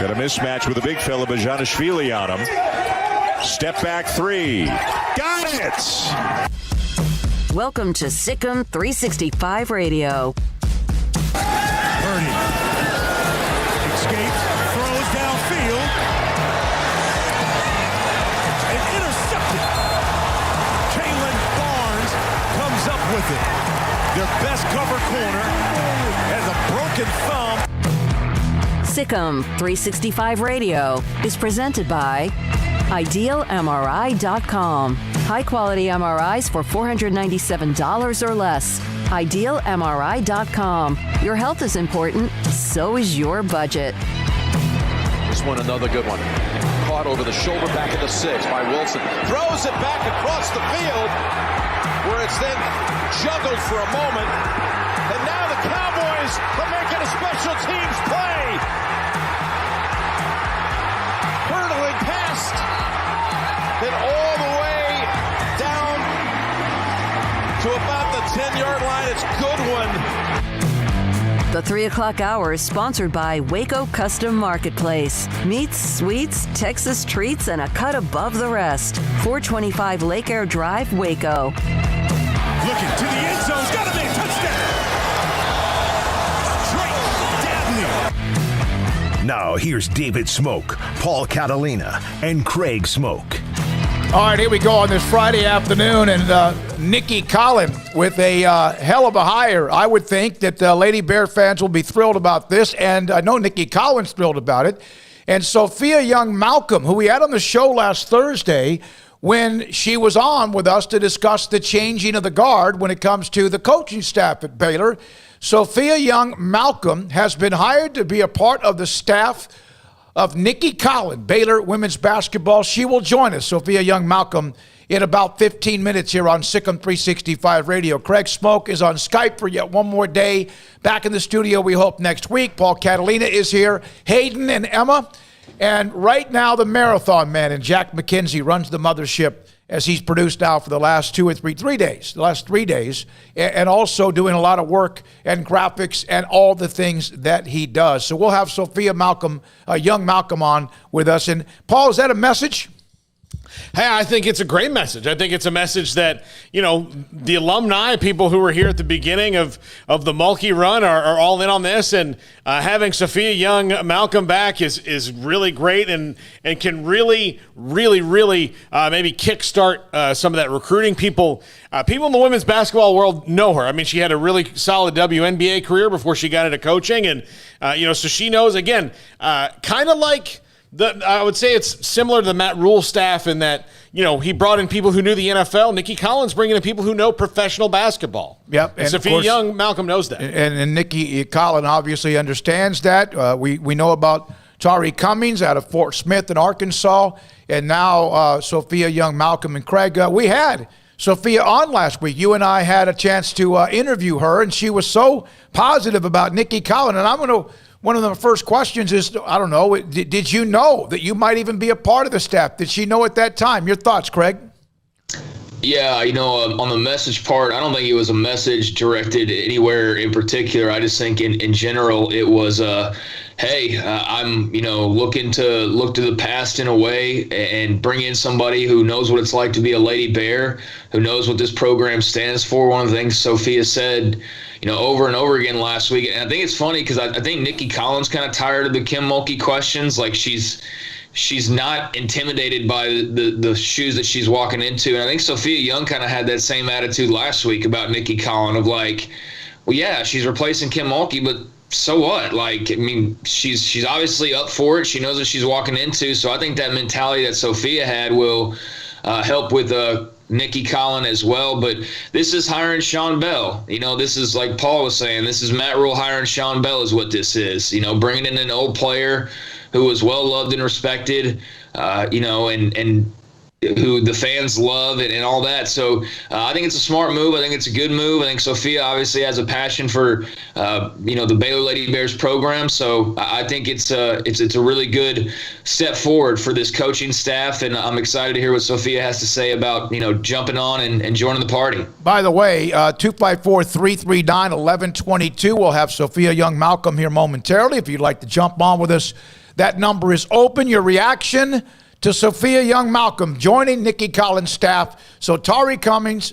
Got a mismatch with a big fella, Bajanishvili on him. Step back three. Got it! Welcome to SicEm365 Radio. Purdy escapes, throws downfield, and intercepted. Kalen Barnes comes up with it. Their best cover corner has a broken thumb. SicEm365 Radio is presented by IdealMRI.com. High-quality MRIs for $497 or less. IdealMRI.com. Your health is important, so is your budget. This one, another good one. Caught over the shoulder back at the 6 by Wilson. Throws it back across the field, where it's then juggled for a moment. And now the Cowboys are making a special teams play. Hurdling past, then all the way down to about the 10-yard line. It's a good one. The 3 o'clock hour is sponsored by Waco Custom Marketplace. Meats, sweets, Texas treats, and a cut above the rest. 425 Lake Air Drive, Waco. Looking to the end zone. It's got to be a touchdown. Drake Toll. Now here's David Smoak, Paul Catalina, and Craig Smoak. All right, here we go on this Friday afternoon, and Nicki Collen with a hell of a hire. I would think that Lady Bear fans will be thrilled about this, and I know Nicki Collen's thrilled about it. And Sophia Young-Malcolm, who we had on the show last Thursday when she was on with us to discuss the changing of the guard when it comes to the coaching staff at Baylor. Sophia Young-Malcolm has been hired to be a part of the staff of Nicki Collen, Baylor women's basketball. She will join us, Sophia Young-Malcolm, in about 15 minutes here on SicEm365 Radio. Craig Smoak is on Skype for yet one more day. Back in the studio, we hope, next week. Paul Catalina is here. Hayden and Emma. And right now, the marathon man and Jack McKenzie runs the mothership as he's produced now for the last 3 days, and also doing a lot of work and graphics and all the things that he does. So we'll have Sophia Young-Malcolm on with us. And Paul, is that a message? Hey, I think it's a great message. I think it's a message that, you know, the alumni, people who were here at the beginning of the Mulkey run are all in on this. And having Sophia Young-Malcolm back is really great and can really maybe kickstart some of that recruiting. People in the women's basketball world know her. I mean, she had a really solid WNBA career before she got into coaching. And, so she knows, again, kind of like – I would say it's similar to the Matt Rule staff in that, he brought in people who knew the NFL. Nicki Collen's bringing in people who know professional basketball. Yep. And Sophia Young-Malcolm knows that. And Nicki Collen obviously understands that. We know about Tari Cummings out of Fort Smith in Arkansas. And now Sophia Young-Malcolm and Craig. We had Sophia on last week. You and I had a chance to interview her, and she was so positive about Nicki Collen. And one of the first questions is, I don't know, did you know that you might even be a part of the staff? Did she know at that time? Your thoughts, Craig? Yeah, on the message part, I don't think it was a message directed anywhere in particular. I just think in general it was, hey, I'm, looking to look to the past in a way and bring in somebody who knows what it's like to be a Lady Bear, who knows what this program stands for. One of the things Sophia said, over and over again last week. And I think it's funny because I think Nicki Collen's kind of tired of the Kim Mulkey questions. Like she's not intimidated by the shoes that she's walking into. And I think Sophia Young kind of had that same attitude last week about Nicki Collen of like, well, yeah, she's replacing Kim Mulkey, but so what? Like, I mean, she's obviously up for it. She knows what she's walking into. So I think that mentality that Sophia had will help with Nicki Collen as well. But this is hiring Sean Bell. This is like Paul was saying, this is Matt Rule hiring Sean Bell is what this is. Bringing in an old player who was well loved and respected, and who the fans love and all that. So I think it's a smart move. I think it's a good move. I think Sophia obviously has a passion for, the Baylor Lady Bears program. So I think it's a really good step forward for this coaching staff. And I'm excited to hear what Sophia has to say about, jumping on and joining the party. By the way, 254-339-1122. We'll have Sophia Young-Malcolm here momentarily. If you'd like to jump on with us, That number is open. Your reaction to Sophia Young-Malcolm joining Nicki Collen's staff. So Tari Cummings,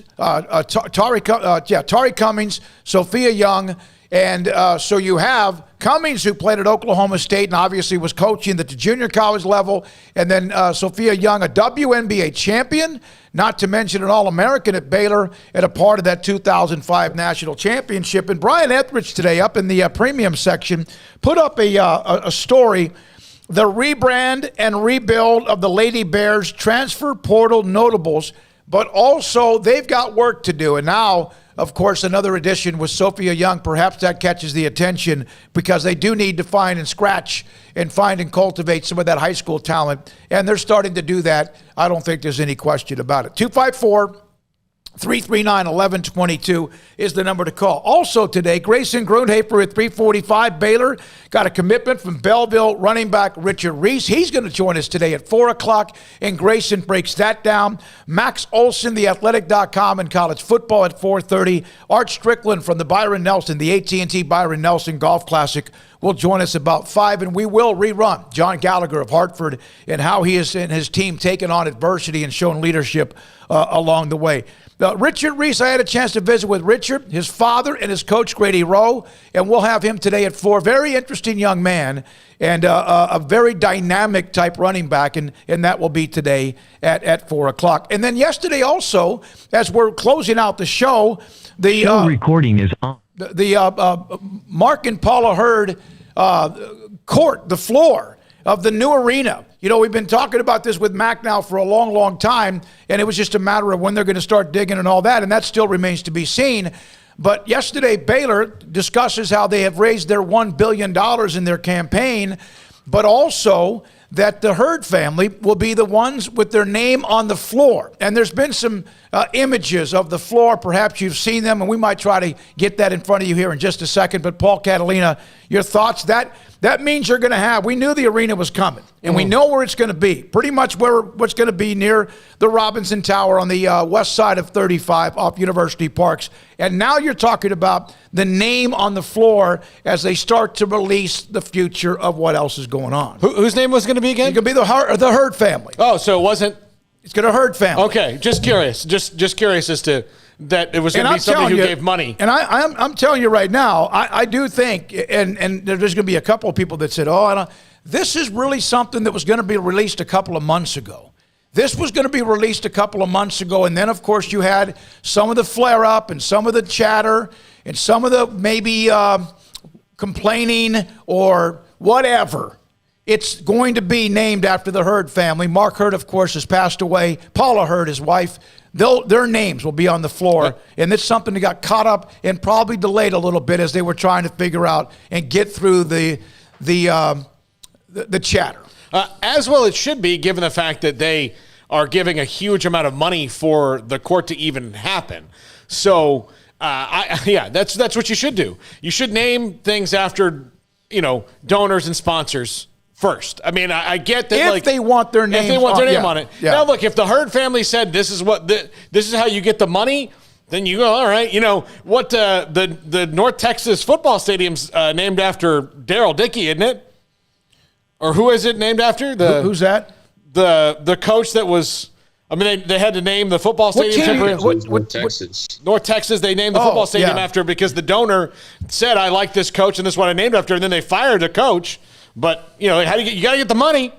Sophia Young, and so you have Cummings, who played at Oklahoma State and obviously was coaching at the junior college level, and then Sophia Young, a WNBA champion, not to mention an All-American at Baylor and a part of that 2005 national championship. And Brian Etheridge today, up in the premium section, put up a story, the rebrand and rebuild of the Lady Bears transfer portal notables, but also they've got work to do. And now, of course, another addition with Sophia Young. Perhaps that catches the attention because they do need to find and scratch and find and cultivate some of that high school talent. And they're starting to do that. I don't think there's any question about it. 254-339-1122 is the number to call. Also today, Grayson Grundhafer at 345. Baylor got a commitment from Belleville running back Richard Reese. He's going to join us today at 4 o'clock, and Grayson breaks that down. Max Olson, theathletic.com, and college football at 4:30. Art Strickland from the Byron Nelson, the AT&T Byron Nelson Golf Classic, will join us about 5, and we will rerun John Gallagher of Hartford and how he is and his team taken on adversity and shown leadership along the way. Richard Reese, I had a chance to visit with Richard, his father, and his coach, Grady Rowe, and we'll have him today at 4. Very interesting young man and a very dynamic type running back, and that will be today at 4 o'clock. And then yesterday also, as we're closing out the show, the recording is on. The Mark and Paula Hurd court, the floor of the new arena. You know, we've been talking about this with Mac now for a long, long time, and it was just a matter of when they're going to start digging and all that, and that still remains to be seen. But yesterday, Baylor discusses how they have raised their $1 billion in their campaign, but also that the Hurd family will be the ones with their name on the floor. And there's been some images of the floor. Perhaps you've seen them, and we might try to get that in front of you here in just a second. But Paul, Catalina, your thoughts? That means you're going to have, we knew the arena was coming, and we know where it's going to be, pretty much what's going to be near the Robinson Tower on the west side of 35 off University Parks. And now you're talking about the name on the floor as they start to release the future of what else is going on. Whose name was going to be again? It's going to be the Hurd family. Oh, so it wasn't? It's going to Hurd family. Okay, just curious. Just curious as to that it was going to be somebody who gave money. And I'm telling you right now, I do think, and there's going to be a couple of people that said, this is really something that was going to be released a couple of months ago. This was going to be released a couple of months ago, and then, of course, you had some of the flare-up and some of the chatter and some of the maybe complaining or whatever. It's going to be named after the Hurd family. Mark Hurd, of course, has passed away. Paula Hurd, his wife, their names will be on the floor. And it's something that got caught up and probably delayed a little bit as they were trying to figure out and get through the chatter. As well it should be, given the fact that they are giving a huge amount of money for the court to even happen. So, that's what you should do. You should name things after, donors and sponsors first. I mean, I get that. If they want their name on it. Yeah. Now, look, if the Hurd family said this is how you get the money, then you go, all right. What the North Texas football stadium's named after Daryl Dickey, isn't it? Or who is it named after? Who's that? The coach that was. I mean, they had to name the football stadium. North Texas. North Texas, they named the football stadium after because the donor said, I like this coach and this is what I named after. And then they fired the coach. But, you got to get the money,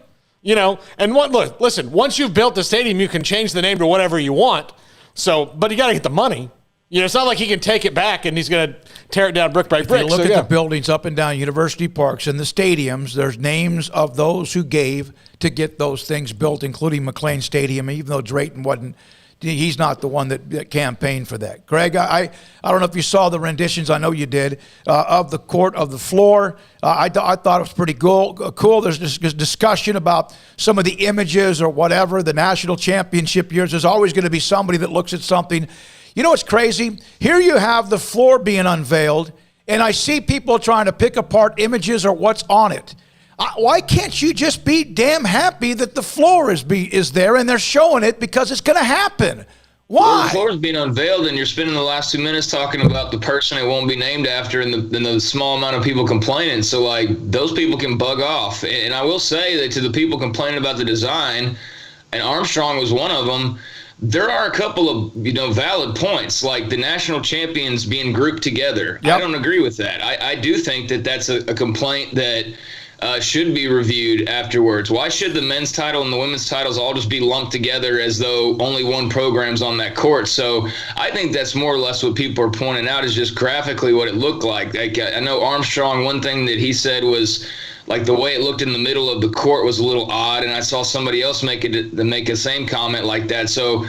And listen, once you've built the stadium, you can change the name to whatever you want. So, but you got to get the money. It's not like he can take it back and he's going to tear it down brick by brick. If you look at the buildings up and down University Parks and the stadiums, there's names of those who gave to get those things built, including McLean Stadium, even though Drayton wasn't. He's not the one that campaigned for that. Greg, I don't know if you saw the renditions. I know you did, of the court, of the floor. I thought it was pretty cool. There's this discussion about some of the images or whatever, the national championship years. There's always going to be somebody that looks at something. You know what's crazy? Here you have the floor being unveiled, and I see people trying to pick apart images or what's on it. Why can't you just be damn happy that the floor is there and they're showing it because it's going to happen? Why? Well, the floor is being unveiled, and you're spending the last 2 minutes talking about the person it won't be named after and the small amount of people complaining. So, like, those people can bug off. And I will say that to the people complaining about the design, and Armstrong was one of them, there are a couple of, valid points, like the national champions being grouped together. Yep. I don't agree with that. I do think that that's a complaint that should be reviewed afterwards. Why should the men's title and the women's titles all just be lumped together as though only one program's on that court? So I think that's more or less what people are pointing out is just graphically what it looked like. I know Armstrong, one thing that he said was like the way it looked in the middle of the court was a little odd, and I saw somebody else make the same comment like that. So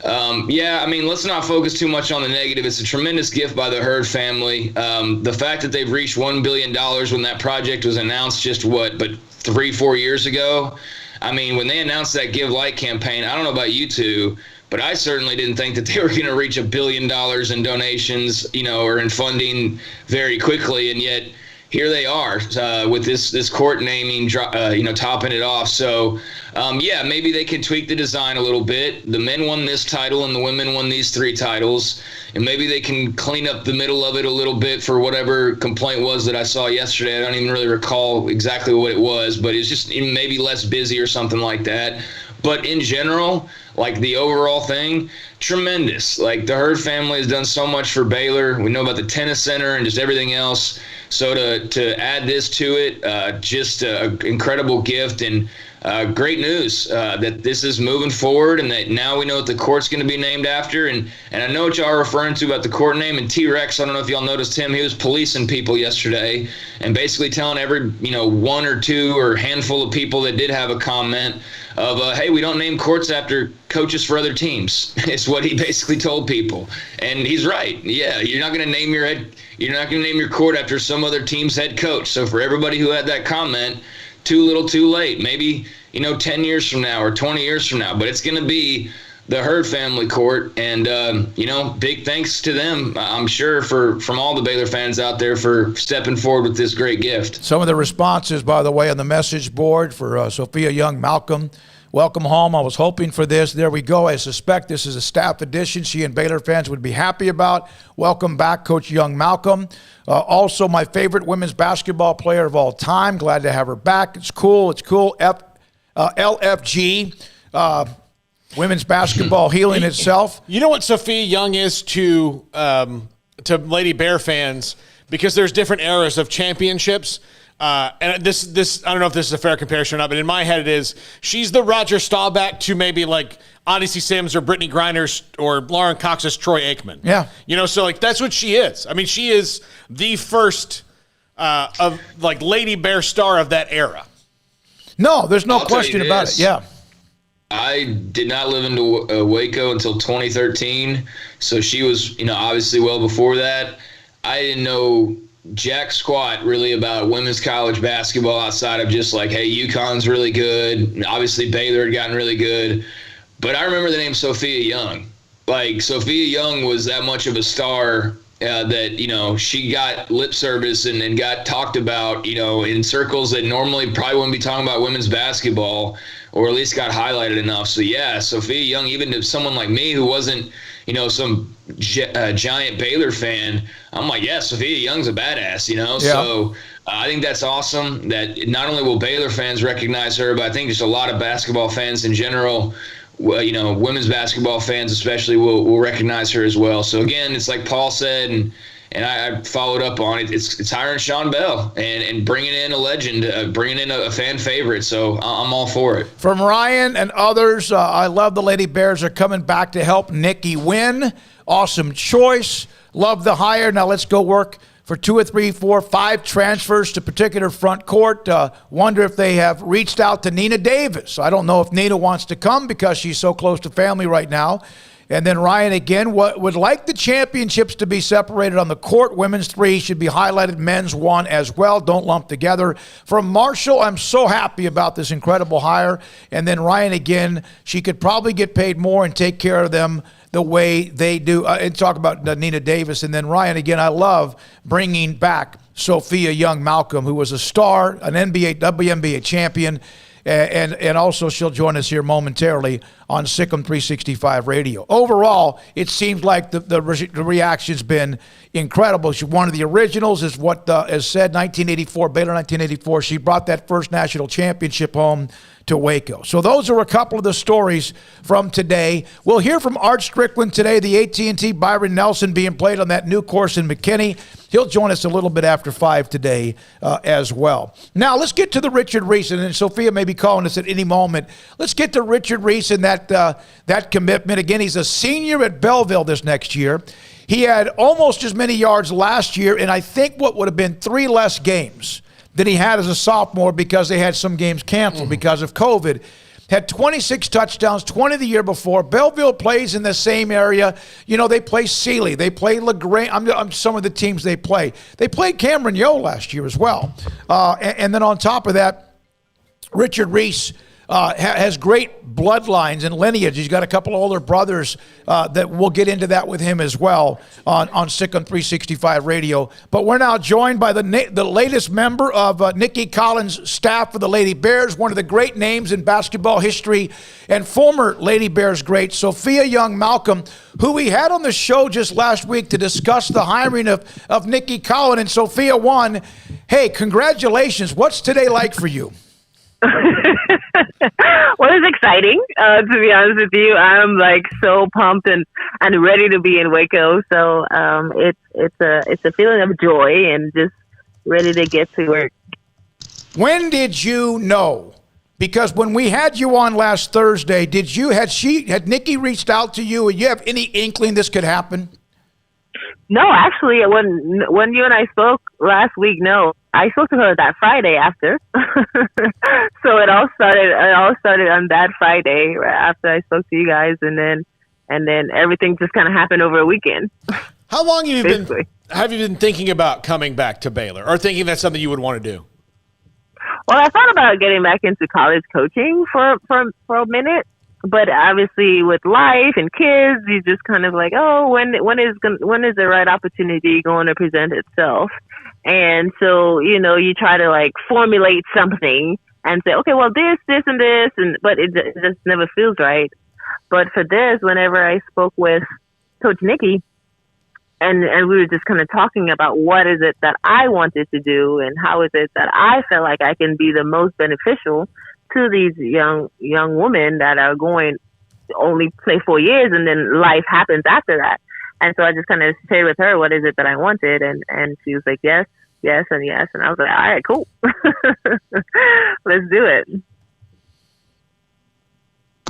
let's not focus too much on the negative. It's a tremendous gift by the Hurd family. The fact that they've reached $1 billion when that project was announced just 3-4 years ago. I mean, when they announced that Give Light campaign, I don't know about you two, but I certainly didn't think that they were going to reach $1 billion in donations, or in funding very quickly. And yet here they are with this court naming, topping it off. So, maybe they can tweak the design a little bit. The men won this title and the women won these 3 titles. And maybe they can clean up the middle of it a little bit for whatever complaint was that I saw yesterday. I don't even really recall exactly what it was, but it's just maybe less busy or something like that. But in general, like the overall thing, tremendous. Like the Hurd family has done so much for Baylor. We know about the tennis center and just everything else. So to add this to it, just an incredible gift and great news that this is moving forward and that now we know what the court's going to be named after. And I know what y'all are referring to about the court name. And T-Rex, I don't know if y'all noticed him, he was policing people yesterday and basically telling every, 1 or 2 or handful of people that did have a comment of, hey, we don't name courts after coaches for other teams. It's what he basically told people. And he's right. Yeah, you're not going to name your court after some other team's head coach. So for everybody who had that comment, too little too late. Maybe, 10 years from now or 20 years from now. But it's going to be the Hurd family court. And, big thanks to them, I'm sure, from all the Baylor fans out there for stepping forward with this great gift. Some of the responses, by the way, on the message board for Sophia Young-Malcolm. Welcome home. I was hoping for this. There we go. I suspect this is a staff addition she and Baylor fans would be happy about. Welcome back, Coach Young-Malcolm. Also, my favorite women's basketball player of all time. Glad to have her back. It's cool. LFG. Women's basketball healing itself. You know what Sophia Young is to Lady Bear fans, because there's different eras of championships. And this I don't know if this is a fair comparison or not, but in my head it is. She's the Roger Staubach to maybe like Odyssey Sims or Brittany Griner's or Lauren Cox's Troy Aikman. Yeah. So like that's what she is. I mean, she is the first of like Lady Bear star of that era. No, there's no question about it. Yeah. I did not live in Waco until 2013, so she was, obviously well before that. I didn't know jack squat really about women's college basketball outside of just like, hey, UConn's really good. Obviously, Baylor had gotten really good. But I remember the name Sophia Young. Like, Sophia Young was that much of a star that, she got lip service and got talked about, in circles that normally probably wouldn't be talking about women's basketball, or at least got highlighted enough. So, yeah, Sophia Young, even to someone like me who wasn't, some giant Baylor fan, I'm like, yeah, Sophia Young's a badass, Yeah. So I think that's awesome that not only will Baylor fans recognize her, but I think just a lot of basketball fans in general, women's basketball fans especially will recognize her as well. So, again, it's like Paul said, and I followed up on it. It's hiring Sean Bell and bringing in a legend, bringing in a fan favorite. So I'm all for it. From Ryan and others, I love the Lady Bears are coming back to help Nicki win. Awesome choice. Love the hire. Now let's go work for 2 or 3, 4, 5 transfers to particular front court. Wonder if they have reached out to Nina Davis. I don't know if Nina wants to come because she's so close to family right now. And then Ryan again would like the championships to be separated on the court. Women's 3 should be highlighted. Men's 1 as well. Don't lump together. From Marshall, I'm so happy about this incredible hire. And then Ryan again, she could probably get paid more and take care of them the way they do. And talk about Nina Davis. And then Ryan again, I love bringing back Sophia Young-Malcolm, who was a star, an NBA, WNBA champion. and also she'll join us here momentarily on SicEm365 Radio. Overall, it seems like the reaction's been incredible. She's one of the originals, is what is said, 1984, Baylor 1984. She brought that first national championship home to Waco. So those are a couple of the stories from today. We'll hear from Art Strickland today, the AT&T Byron Nelson being played on that new course in McKinney. He'll join us a little bit after 5 today as well. Now, let's get to the Richard Reese, and Sophia may be calling us at any moment. Let's get to Richard Reese and that commitment. Again, he's a senior at Belleville this next year. He had almost as many yards last year, and I think what would have been 3 less games than he had as a sophomore because they had some games canceled because of COVID. Had 26 touchdowns, 20 the year before. Belleville plays in the same area. You know, they play Sealy. They play LaGrange. I'm some of the teams they play. They played Cameron Yo last year as well. And then on top of that, Richard Reese has great bloodlines and lineage. He's got a couple of older brothers that we'll get into that with him as well on SicEm365 Radio. But we're now joined by the latest member of Nicki Collen's staff for the Lady Bears, one of the great names in basketball history, and former Lady Bears great, Sophia Young-Malcolm, who we had on the show just last week to discuss the hiring of Nicki Collen. And Sophia won. Hey, congratulations. What's today like for you? Well, it's exciting, to be honest with you. I'm like so pumped and ready to be in Waco. So it's a feeling of joy and just ready to get to work. When did you know? Because when we had you on last Thursday, had Nicki reached out to you, and you have any inkling this could happen? No, actually, when you and I spoke last week, no. I spoke to her that Friday after. So it all started on that Friday right after I spoke to you guys, and then everything just kind of happened over a weekend. How long have you been thinking about coming back to Baylor, or thinking that's something you would want to do? Well, I thought about getting back into college coaching for a minute. But obviously, with life and kids, you just kind of like, oh, when is the right opportunity going to present itself? And so, you know, you try to like formulate something and say, okay, well, this, and this, but it just never feels right. But for this, whenever I spoke with Coach Nicki, and we were just kind of talking about what is it that I wanted to do and how is it that I felt like I can be the most beneficial to these young women that are going to only play 4 years, and then life happens after that. And so I just kind of shared with her what is it that I wanted, and she was like, yes, and yes. And I was like, all right, cool. Let's do it.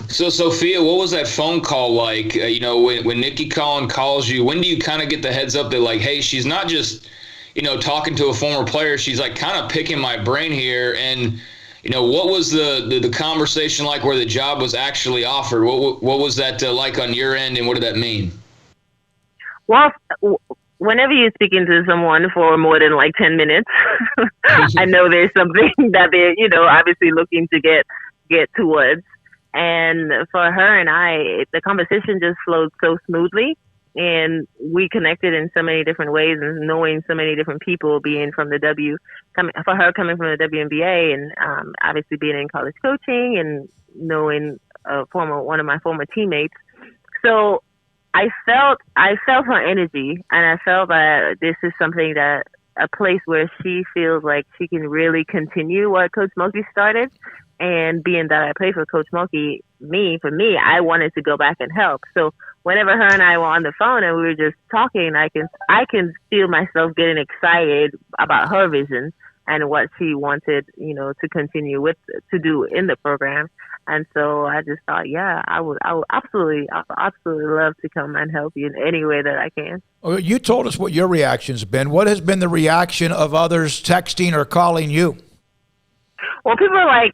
So, Sophia, what was that phone call like? When Nicki Collen calls you, when do you kind of get the heads up that, like, hey, she's not just, talking to a former player, she's like kind of picking my brain here. And what was the conversation like where the job was actually offered? What was that like on your end, and what did that mean? Well, whenever you're speaking to someone for more than like 10 minutes, I know there's something that they're, obviously looking to get towards. And for her and I, the conversation just flowed so smoothly. And we connected in so many different ways, and knowing so many different people, being from the for her coming from the WNBA, and obviously being in college coaching, and knowing one of my former teammates. So I felt her energy, and I felt that this is something that a place where she feels like she can really continue what Coach Smoaky started. And being that I played for Coach Smoaky, for me, I wanted to go back and help. So whenever her and I were on the phone and we were just talking, I can feel myself getting excited about her vision and what she wanted, to continue to do in the program. And so I just thought, I would absolutely love to come and help you in any way that I can. Well, you told us what your reaction's been. What has been the reaction of others texting or calling you? Well, people are like,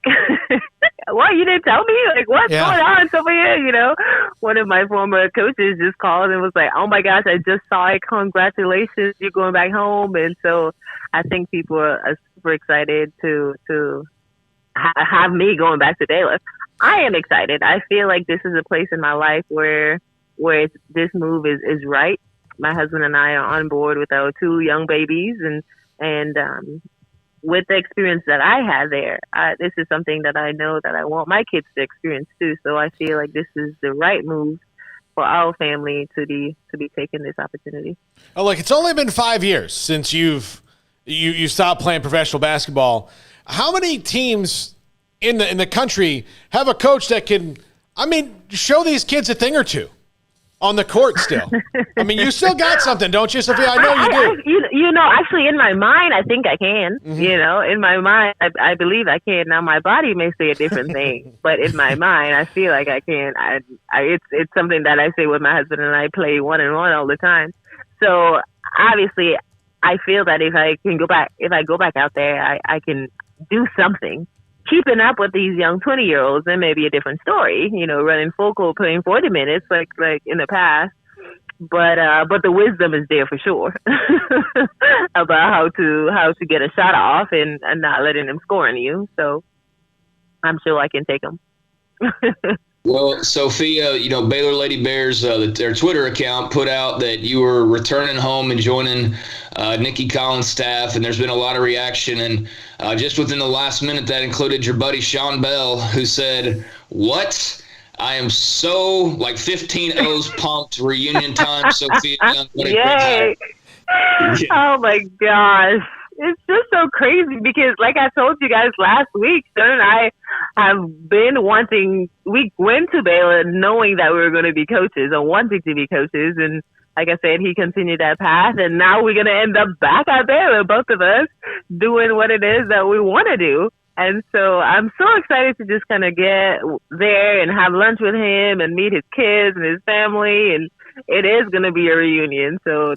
what, you didn't tell me? Like, what's going on over here? One of my former coaches just called and was like, oh my gosh, I just saw it. Congratulations, you're going back home. And so I think people are super excited to have me going back to Baylor. I am excited. I feel like this is a place in my life where this move is right. My husband and I are on board with our 2 young babies, and with the experience that I had there, this is something that I know that I want my kids to experience too. So I feel like this is the right move for our family to be taking this opportunity. Oh, look, it's only been 5 years since you stopped playing professional basketball. How many teams in the country have a coach that can, show these kids a thing or two on the court still? You still got something, don't you, Sophia? I know you do. Actually, in my mind, I think I can. Mm-hmm. In my mind, I believe I can. Now, my body may say a different thing, but in my mind, I feel like I can. It's something that I say with my husband, and I play 1-on-1 all the time. So obviously, I feel that if I go back out there, I can do something. Keeping up with these young 20-year-olds, it may be a different story, running full court, playing 40 minutes like in the past. But the wisdom is there for sure about how to get a shot off and not letting them score on you. So I'm sure I can take them. Well, Sophia, Baylor Lady Bears, their Twitter account put out that you were returning home and joining Nicki Collen's staff, and there's been a lot of reaction. And just within the last minute, that included your buddy Sean Bell, who said, "What? I am so 15 O's pumped. Reunion time, Sophia Young. What a great Yay! Oh my gosh. It's just so crazy because, like I told you guys last week, Stern and I have been we went to Baylor knowing that we were going to be coaches or wanting to be coaches. And like I said, he continued that path. And now we're going to end up back at Baylor, both of us, doing what it is that we want to do. And so I'm so excited to just kind of get there and have lunch with him and meet his kids and his family. And it is going to be a reunion. So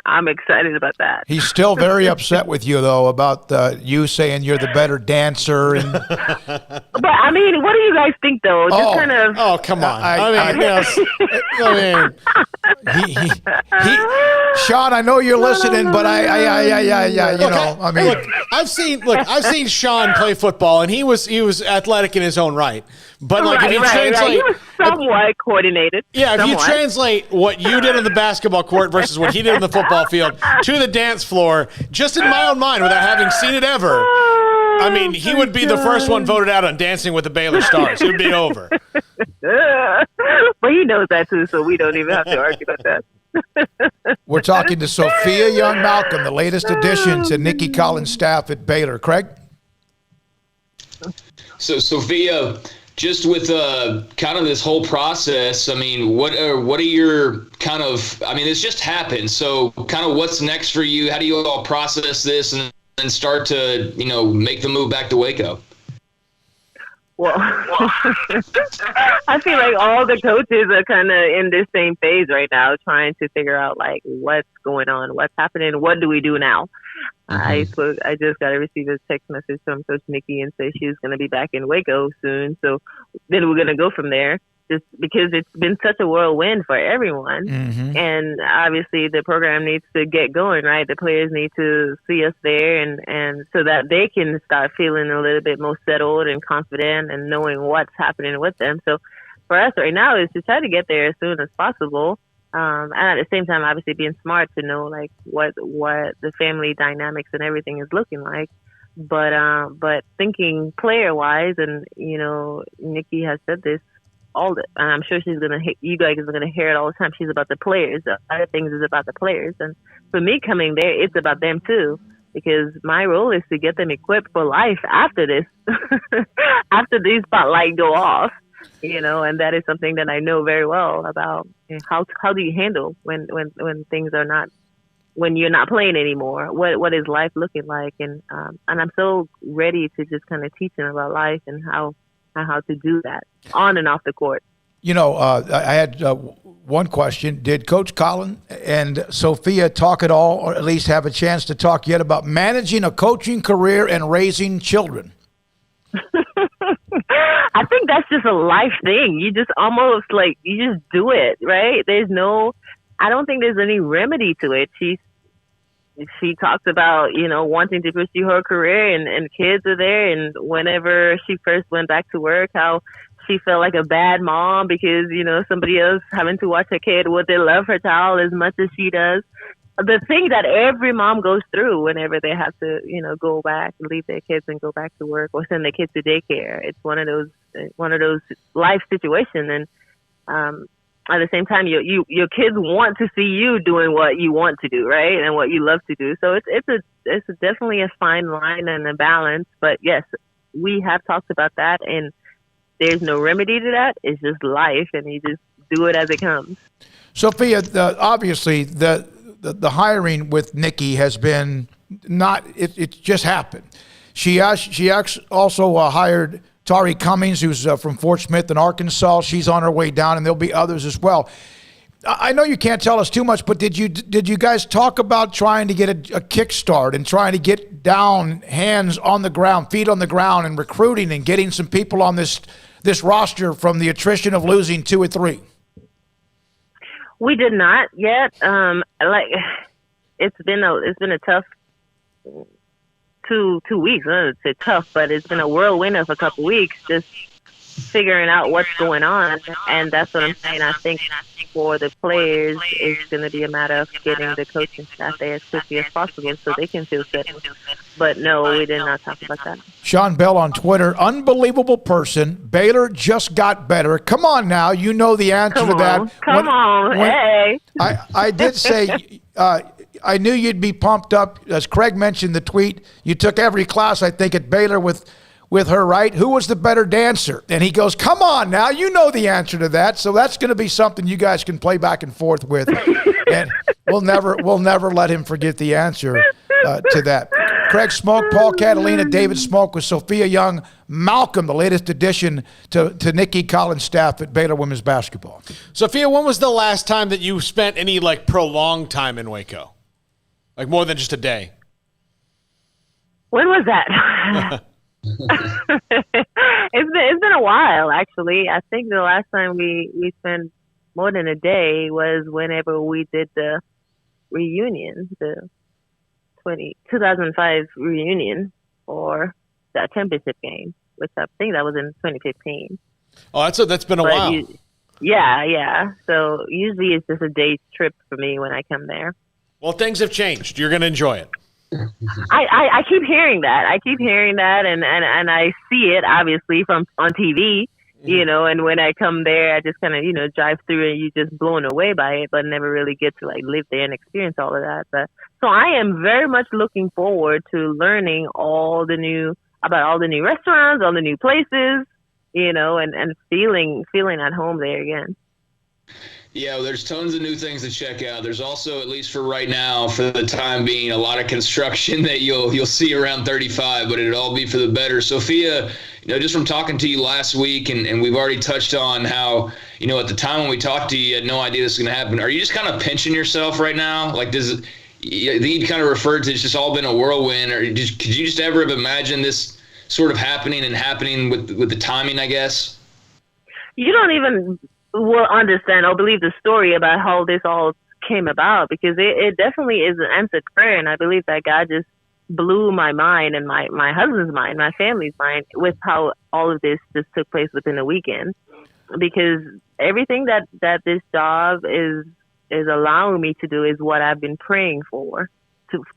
I'm excited about that. He's still very upset with you, though, about you saying you're the better dancer. But, what do you guys think, though? Just kind of... Oh, come on. Sean, I know you're listening, but Look, I've seen Sean play football, and he was athletic in his own right. But if you translate, he was somewhat coordinated. Yeah, if you translate what you did on the basketball court versus what he did on the football field to the dance floor, just in my own mind, without having seen it ever, he would be the first one voted out on Dancing with the Baylor Stars. It would be over. Well, he knows that too, so we don't even have to argue about that. We're talking to Sophia Young-Malcolm, the latest addition to Nicki Collen's staff at Baylor. Craig? So, Sophia, just with kind of this whole process, what are your kind of, this just happened. So kind of what's next for you? How do you all process this and start to, make the move back to Waco? Well, I feel like all the coaches are kind of in this same phase right now, trying to figure out what's going on, what's happening, what do we do now? Mm-hmm. I just got to receive a text message from Coach Nicki and say she's going to be back in Waco soon. So then we're going to go from there, just because it's been such a whirlwind for everyone. Mm-hmm. And obviously the program needs to get going, right? The players need to see us there and so that they can start feeling a little bit more settled and confident and knowing what's happening with them. So for us right now is to try to get there as soon as possible. And at the same time, obviously being smart to know what the family dynamics and everything is looking like. But thinking player wise, and Nicki has said this and I'm sure you guys are gonna hear it all the time. She's about the players. The other things is about the players. And for me coming there, it's about them too, because my role is to get them equipped for life after this, after these spotlight go off. And that is something that I know very well about. How do you handle when things are not, when you're not playing anymore? What is life looking like? And I'm so ready to just kind of teach them about life and how to do that on and off the court. I had one question. Did Coach Collen and Sophia talk at all, or at least have a chance to talk yet, about managing a coaching career and raising children? I think that's just a life thing. You just almost you just do it, right? I don't think there's any remedy to it. She talks about, wanting to pursue her career and kids are there. And whenever she first went back to work, how she felt like a bad mom because, somebody else having to watch her kid, would they love her child as much as she does? the thing that every mom goes through whenever they have to, go back and leave their kids and go back to work or send their kids to daycare. It's one of those life situations. And at the same time, your kids want to see you doing what you want to do, right, and what you love to do. So it's definitely a fine line and a balance. But yes, we have talked about that, and there's no remedy to that. It's just life, and you just do it as it comes. Sophia, obviously the hiring with Nicki has been it just happened. She also hired Tari Cummings, who's from Fort Smith in Arkansas. She's on her way down, and there'll be others as well. I know you can't tell us too much, but did you guys talk about trying to get a kickstart and trying to get down, hands on the ground, feet on the ground, and recruiting and getting some people on this roster from the attrition of losing 2 or 3? We did not yet. It's been a tough 2 weeks. I don't say tough, but it's been a whirlwind of a couple weeks just figuring out what's going on. And that's what I'm saying. I think for the players, it's going to be a matter of getting the coaching staff there as quickly as possible so they can feel settled. But no, we did not talk about that. Sean Bell on Twitter, unbelievable person. Baylor just got better. Come on now, you know the answer to that. Come on, hey. I did say I knew you'd be pumped up. As Craig mentioned the tweet, you took every class, I think, at Baylor with her, right? Who was the better dancer? And he goes, come on now, you know the answer to that. So that's going to be something you guys can play back and forth with. And we'll never let him forget the answer to that. Craig Smoak, Paul Catalina, David Smoak with Sophia Young-Malcolm, the latest addition to Nicki Collen's staff at Baylor women's basketball. Sophia, when was the last time that you spent any prolonged time in Waco? Like more than just a day? When was that? It's been a while, actually. I think the last time we spent more than a day was whenever we did the reunion, the 2005 reunion for that championship game, which I think that was in 2015. Oh, that's been a while. Yeah. So usually it's just a day's trip for me when I come there. Well, things have changed. You're going to enjoy it. I keep hearing that. And I see it obviously on TV, and when I come there, I just kind of, drive through and you're just blown away by it, but never really get to live there and experience all of that. But so I am very much looking forward to learning about all the new restaurants, all the new places, and feeling at home there again. Yeah, well, there's tons of new things to check out. There's also, at least for right now, for the time being, a lot of construction that you'll see around 35, but it'll all be for the better. Sophia, just from talking to you last week, and we've already touched on how, at the time when we talked to you, you had no idea this was going to happen. Are you just kind of pinching yourself right now? I think you kind of referred to it's just all been a whirlwind. Or could you just ever have imagined this sort of happening with the timing, I guess? You don't even will understand or believe the story about how this all came about, because it definitely is an answered prayer, and I believe that God just blew my mind and my husband's mind, my family's mind, with how all of this just took place within a weekend. Because everything that this job is allowing me to do is what I've been praying for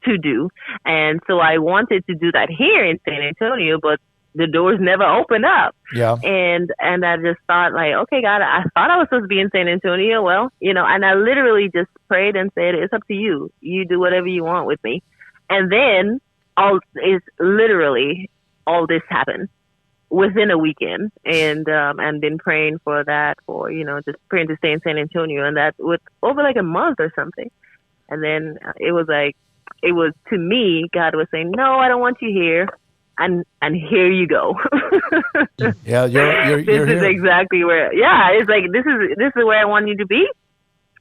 to do, and so I wanted to do that here in San Antonio, but the doors never opened up. Yeah. And I just thought, okay, God, I thought I was supposed to be in San Antonio. Well, and I literally just prayed and said, it's up to you. You do whatever you want with me. And then all this happened within a weekend, and been praying for that, for, just praying to stay in San Antonio, and that with over a month or something. And then it was to me, God was saying, no, I don't want you here. And here you go. Yeah, you're this is here. exactly where. Yeah, it's this is where I want you to be,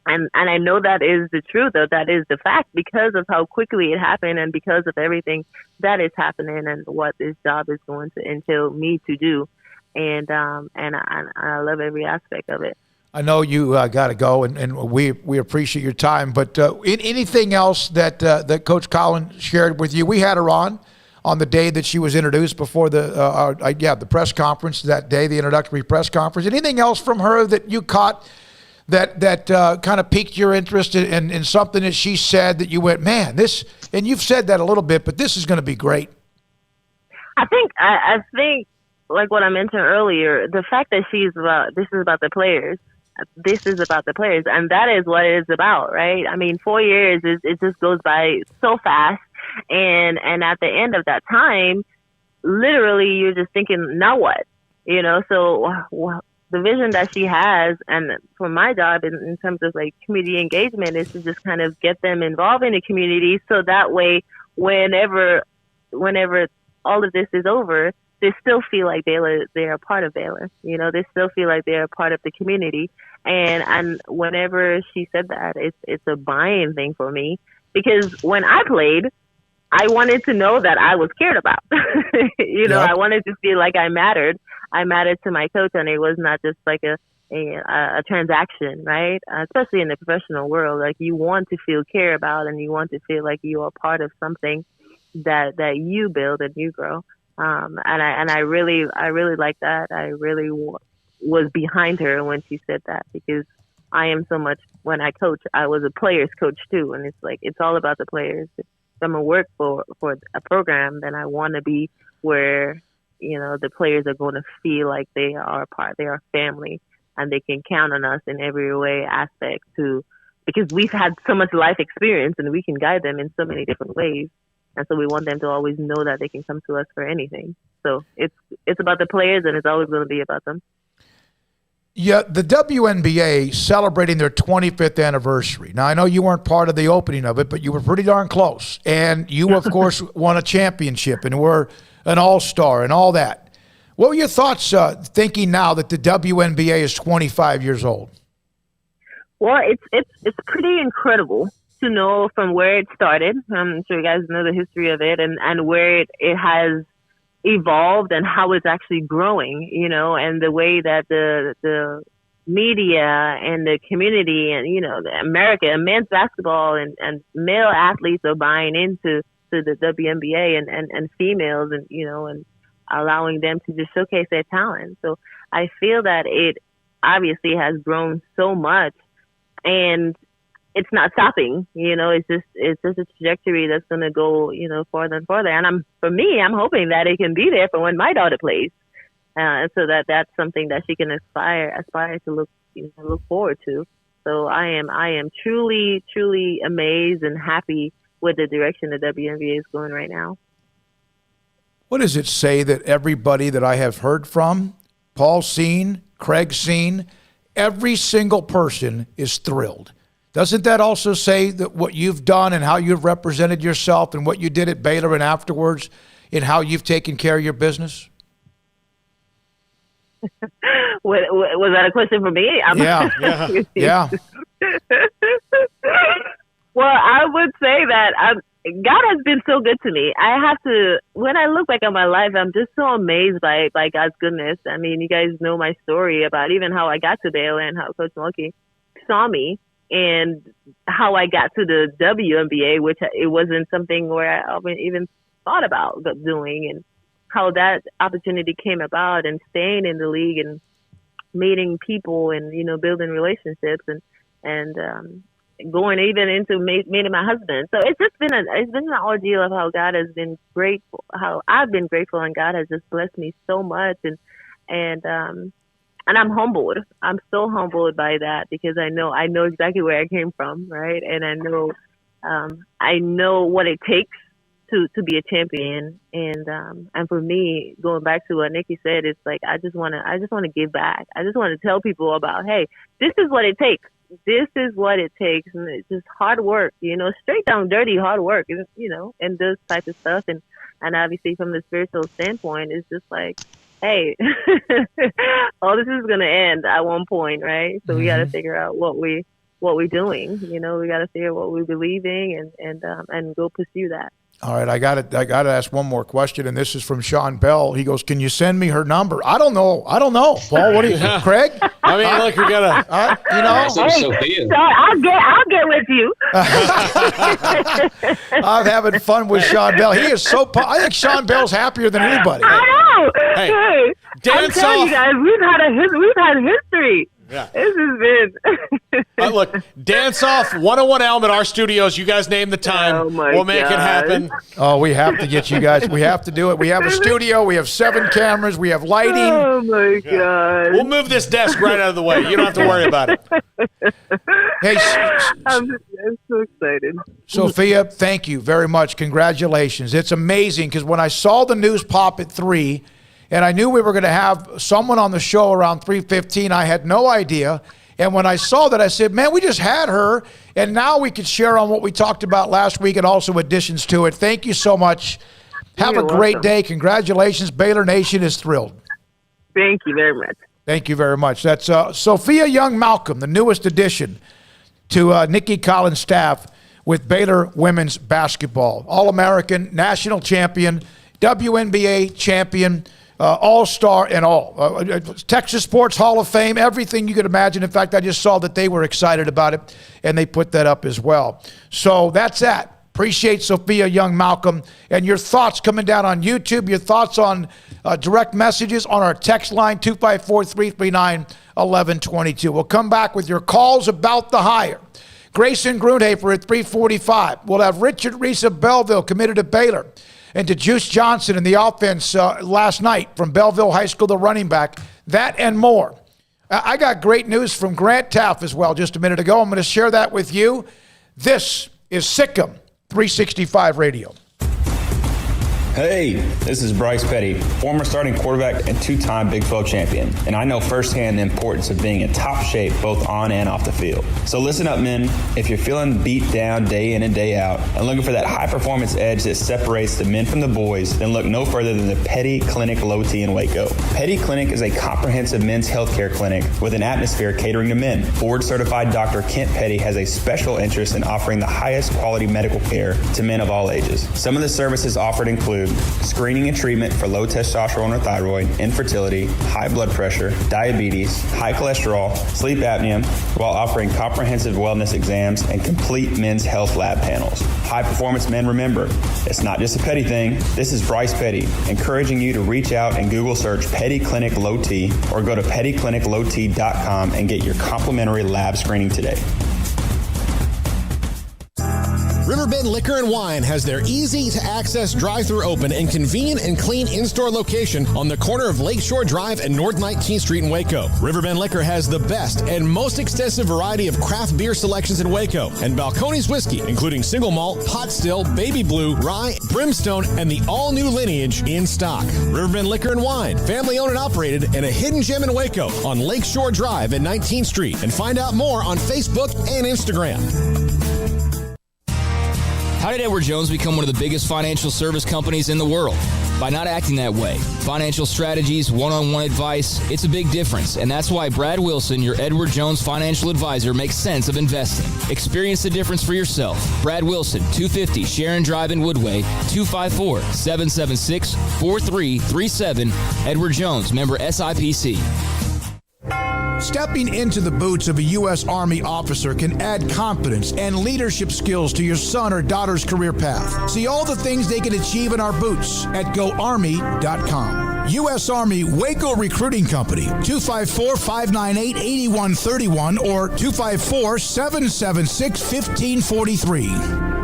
and I know that is the truth, though. That is the fact, because of how quickly it happened, and because of everything that is happening, and what this job is going to entail me to do, and I love every aspect of it. I know you got to go, and we appreciate your time. But anything else that Coach Collen shared with you? We had her on the day that she was introduced before the press conference that day, the introductory press conference. Anything else from her that you caught that kind of piqued your interest in something that she said that you went, man, this, and you've said that a little bit, but this is going to be great? I think like what I mentioned earlier, the fact that this is about the players. This is about the players, and that is what it is about, right? I mean, 4 years it just goes by so fast, and at the end of that time, literally you're just thinking, now what? So the vision that she has, and for my job in terms of like community engagement, is to just kind of get them involved in the community, so that way, whenever all of this is over, they still feel like they're a part of Baylor. They still feel like they're a part of the community. And whenever she said that, it's a buy-in thing for me, because when I played, I wanted to know that I was cared about. Yep. I wanted to feel like I mattered. I mattered to my coach, and it was not just like a transaction, right? Especially in the professional world, like you want to feel cared about, and you want to feel like you are part of something that you build and you grow. And I really like that. I really was behind her when she said that, because I am so much, when I coach, I was a players coach too. And it's like, it's all about the players. If I'm going to work for a program, then I want to be where, the players are going to feel like they are a part, they are family, and they can count on us in every way aspect because we've had so much life experience and we can guide them in so many different ways. And so we want them to always know that they can come to us for anything. So it's about the players, and it's always going to be about them. Yeah, the WNBA celebrating their 25th anniversary. Now, I know you weren't part of the opening of it, but you were pretty darn close. And you, of course, won a championship and were an all-star and all that. What were your thoughts thinking now that the WNBA is 25 years old? Well, it's pretty incredible to know from where it started. I'm sure you guys know the history of it and where it has evolved and how it's actually growing, and the way that the media and the community and, America and men's basketball and male athletes are buying into the WNBA and females and, and allowing them to just showcase their talent. So I feel that it obviously has grown so much, and it's not stopping, it's just a trajectory that's going to go, farther and farther. And I'm hoping that it can be there for when my daughter plays. And so that's something that she can aspire to look forward to. So I am truly, truly amazed and happy with the direction the WNBA is going right now. What does it say that everybody that I have heard from, Paul seen, Craig seen, every single person is thrilled? Doesn't that also say that what you've done and how you've represented yourself and what you did at Baylor and afterwards in how you've taken care of your business? Was that a question for me? Yeah. Well, I would say that God has been so good to me. When I look back on my life, I'm just so amazed by God's goodness. I mean, you guys know my story about even how I got to Baylor and how Coach Mulkey saw me, and how I got to the WNBA, which it wasn't something where I even thought about doing, and how that opportunity came about, and staying in the league and meeting people and, building relationships and going even into meeting my husband. So it's been an ordeal of how God has been grateful, how I've been grateful, and God has just blessed me so much. And I'm humbled. I'm so humbled by that, because I know exactly where I came from, right? And I know what it takes to be a champion. And for me, going back to what Nicki said, it's like I just want to give back. I just want to tell people about, hey, this is what it takes. This is what it takes, and it's just hard work, straight down dirty hard work, and those types of stuff. And obviously from the spiritual standpoint, it's just like, hey, all this is going to end at one point, right? So we got to figure out what we're doing. We got to figure out what we're believing and go pursue that. All right, I got to ask one more question, and this is from Sean Bell. He goes, "Can you send me her number?" I don't know. Paul, what do you think? Craig? I mean, look, we gotta, Hey, so I'll get with you. I'm having fun with Sean Bell. He is I think Sean Bell's happier than anybody. I know. Hey, I'm telling you guys, we've had history. Yeah. This has been. Look, Dance Off 101 Elm at our studios. You guys name the time. Oh, my we'll make it happen. Oh, we have to get you guys. We have to do it. We have a studio. We have 7 cameras. We have lighting. Oh, my God. We'll move this desk right out of the way. You don't have to worry about it. Hey, I'm so excited. Sophia, thank you very much. Congratulations. It's amazing because when I saw the news pop at 3, and I knew we were going to have someone on the show around 3:15, I had no idea. And when I saw that, I said, man, we just had her, and now we could share on what we talked about last week and also additions to it. Thank you so much. Have You're a great welcome. day. Congratulations. Baylor Nation is thrilled. Thank you very much. Thank you very much. That's Sophia Young-Malcolm, the newest addition to Nicki Collen's staff with Baylor women's basketball. All-American, national champion, WNBA champion, all-star and all. Texas Sports Hall of Fame, everything you could imagine. In fact, I just saw that they were excited about it, and they put that up as well. So that's that. Appreciate Sophia Young-Malcolm. And your thoughts coming down on YouTube, your thoughts on direct messages on our text line, 254-339-1122. We'll come back with your calls about the hire. Grayson Grundhafer at 3:45. We'll have Richard Reese of Belleville committed to Baylor. And to Juice Johnson in the offense last night from Belleville High School, the running back. That and more. I got great news from Grant Taff as well just a minute ago. I'm going to share that with you. This is SicEm365 Radio. Hey, this is Bryce Petty, former starting quarterback and 2-time Big 12 champion, and I know firsthand the importance of being in top shape both on and off the field. So listen up, men. If you're feeling beat down day in and day out and looking for that high-performance edge that separates the men from the boys, then look no further than the Petty Clinic Low T in Waco. Petty Clinic is a comprehensive men's healthcare clinic with an atmosphere catering to men. Board-certified Dr. Kent Petty has a special interest in offering the highest quality medical care to men of all ages. Some of the services offered include screening and treatment for low testosterone or thyroid, infertility, high blood pressure, diabetes, high cholesterol, sleep apnea, while offering comprehensive wellness exams and complete men's health lab panels. High performance men, remember, it's not just a Petty thing. This is Bryce Petty, encouraging you to reach out and Google search Petty Clinic Low T or go to pettycliniclowt.com and get your complimentary lab screening today. Riverbend Liquor and Wine has their easy-to-access drive-thru open and convenient and clean in-store location on the corner of Lakeshore Drive and North 19th Street in Waco. Riverbend Liquor has the best and most extensive variety of craft beer selections in Waco and Balcones whiskey, including single malt, pot still, baby blue, rye, brimstone, and the all-new lineage in stock. Riverbend Liquor and Wine, family-owned and operated, and a hidden gem in Waco on Lakeshore Drive and 19th Street. And find out more on Facebook and Instagram. How did Edward Jones become one of the biggest financial service companies in the world? By not acting that way. Financial strategies, one-on-one advice, it's a big difference. And that's why Brad Wilson, your Edward Jones financial advisor, makes sense of investing. Experience the difference for yourself. Brad Wilson, 250 Sharon Drive in Woodway, 254-776-4337. Edward Jones, member SIPC. Stepping into the boots of a U.S. Army officer can add confidence and leadership skills to your son or daughter's career path. See all the things they can achieve in our boots at GoArmy.com. U.S. Army Waco Recruiting Company, 254-598-8131 or 254-776-1543.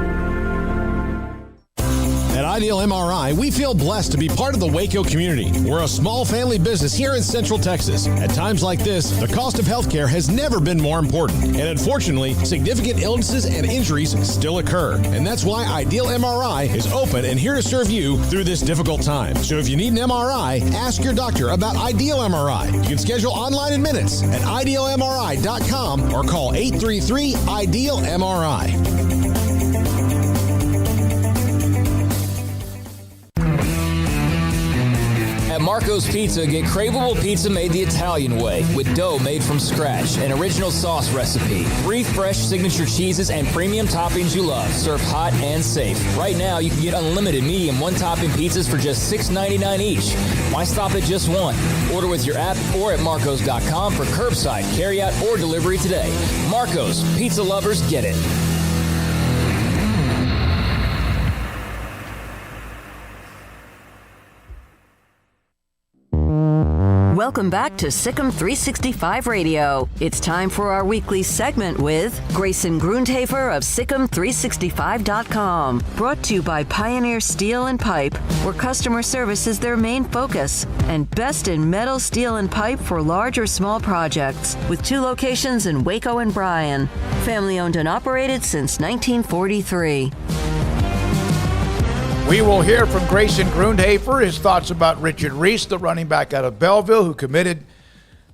At Ideal MRI, we feel blessed to be part of the Waco community. We're a small family business here in Central Texas. At times like this, the cost of healthcare has never been more important. And unfortunately, significant illnesses and injuries still occur. And that's why Ideal MRI is open and here to serve you through this difficult time. So if you need an MRI, ask your doctor about Ideal MRI. You can schedule online in minutes at idealmri.com or call 833-IDEAL-MRI. At Marco's Pizza, get craveable pizza made the Italian way with dough made from scratch, an original sauce recipe, 3 fresh signature cheeses, and premium toppings you love, served hot and safe. Right now, you can get unlimited medium one-topping pizzas for just $6.99 each. Why stop at just one? Order with your app or at marcos.com for curbside, carryout, or delivery today. Marco's, pizza lovers get it. Welcome back to SicEm365 Radio. It's time for our weekly segment with Grayson Grundhafer of SicEm365.com. Brought to you by Pioneer Steel and Pipe, where customer service is their main focus, and best in metal, steel, and pipe for large or small projects, with 2 locations in Waco and Bryan. Family owned and operated since 1943. We will hear from Grayson Grundhafer, his thoughts about Richard Reese, the running back out of Belleville, who committed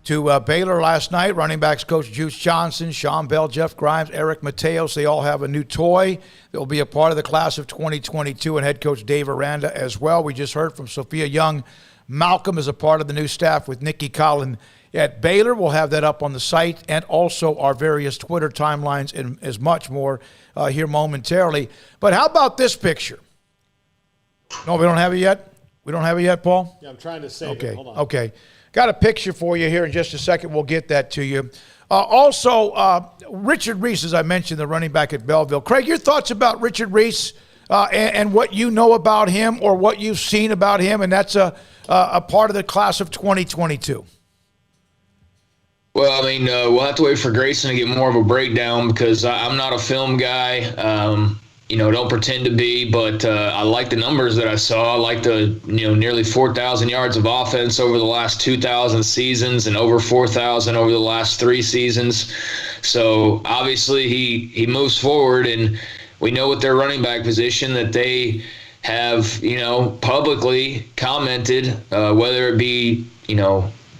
to Baylor last night. Running backs coach Juice Johnson, Sean Bell, Jeff Grimes, Eric Mateos, they all have a new toy that will be a part of the class of 2022, and head coach Dave Aranda as well. We just heard from Sophia Young-Malcolm as a part of the new staff with Nicki Collen at Baylor. We'll have that up on the site and also our various Twitter timelines and as much more here momentarily. But how about this picture? No, we don't have it yet? We don't have it yet, Paul? Yeah, I'm trying to save it. Hold on. Okay. Got a picture for you here in just a second. We'll get that to you. Richard Reese, as I mentioned, the running back at Belleville. Craig, your thoughts about Richard Reese and what you know about him or what you've seen about him, and that's a part of the class of 2022. Well, I mean, we'll have to wait for Grayson to get more of a breakdown because I'm not a film guy. Don't pretend to be, but I like the numbers that I saw. I like the, nearly 4,000 yards of offense over the last 2,000 seasons and over 4,000 over the last 3 seasons. So obviously he moves forward, and we know with their running back position that they have, publicly commented, whether it be,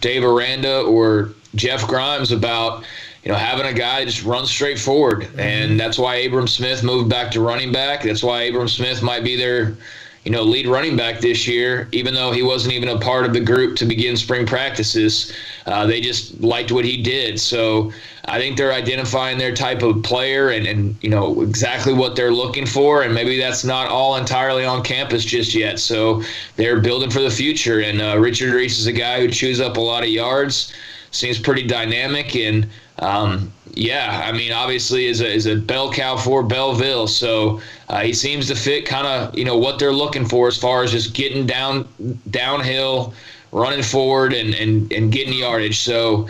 Dave Aranda or Jeff Grimes about, having a guy just run straight forward. And that's why Abram Smith moved back to running back. That's why Abram Smith might be their, lead running back this year, even though he wasn't even a part of the group to begin spring practices. They just liked what he did. So I think they're identifying their type of player and exactly what they're looking for. And maybe that's not all entirely on campus just yet. So they're building for the future. And Richard Reese is a guy who chews up a lot of yards, seems pretty dynamic, and obviously is a bell cow for Belleville. So he seems to fit kind of, what they're looking for as far as just getting downhill, running forward and getting yardage. So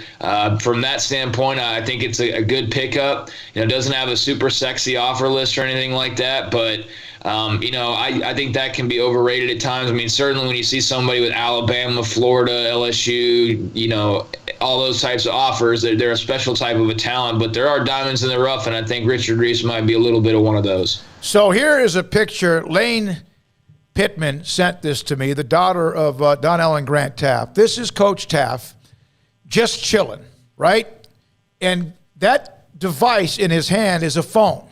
from that standpoint, I think it's a good pickup. It doesn't have a super sexy offer list or anything like that, but I think that can be overrated at times. I mean, certainly when you see somebody with Alabama, Florida, LSU, all those types of offers, they're a special type of a talent, but there are diamonds in the rough, and I think Richard Reese might be a little bit of one of those. So here is a picture. Lane Pittman sent this to me, the daughter of Donnell and Grant Taft. This is Coach Taft just chilling, right? And that device in his hand is a phone.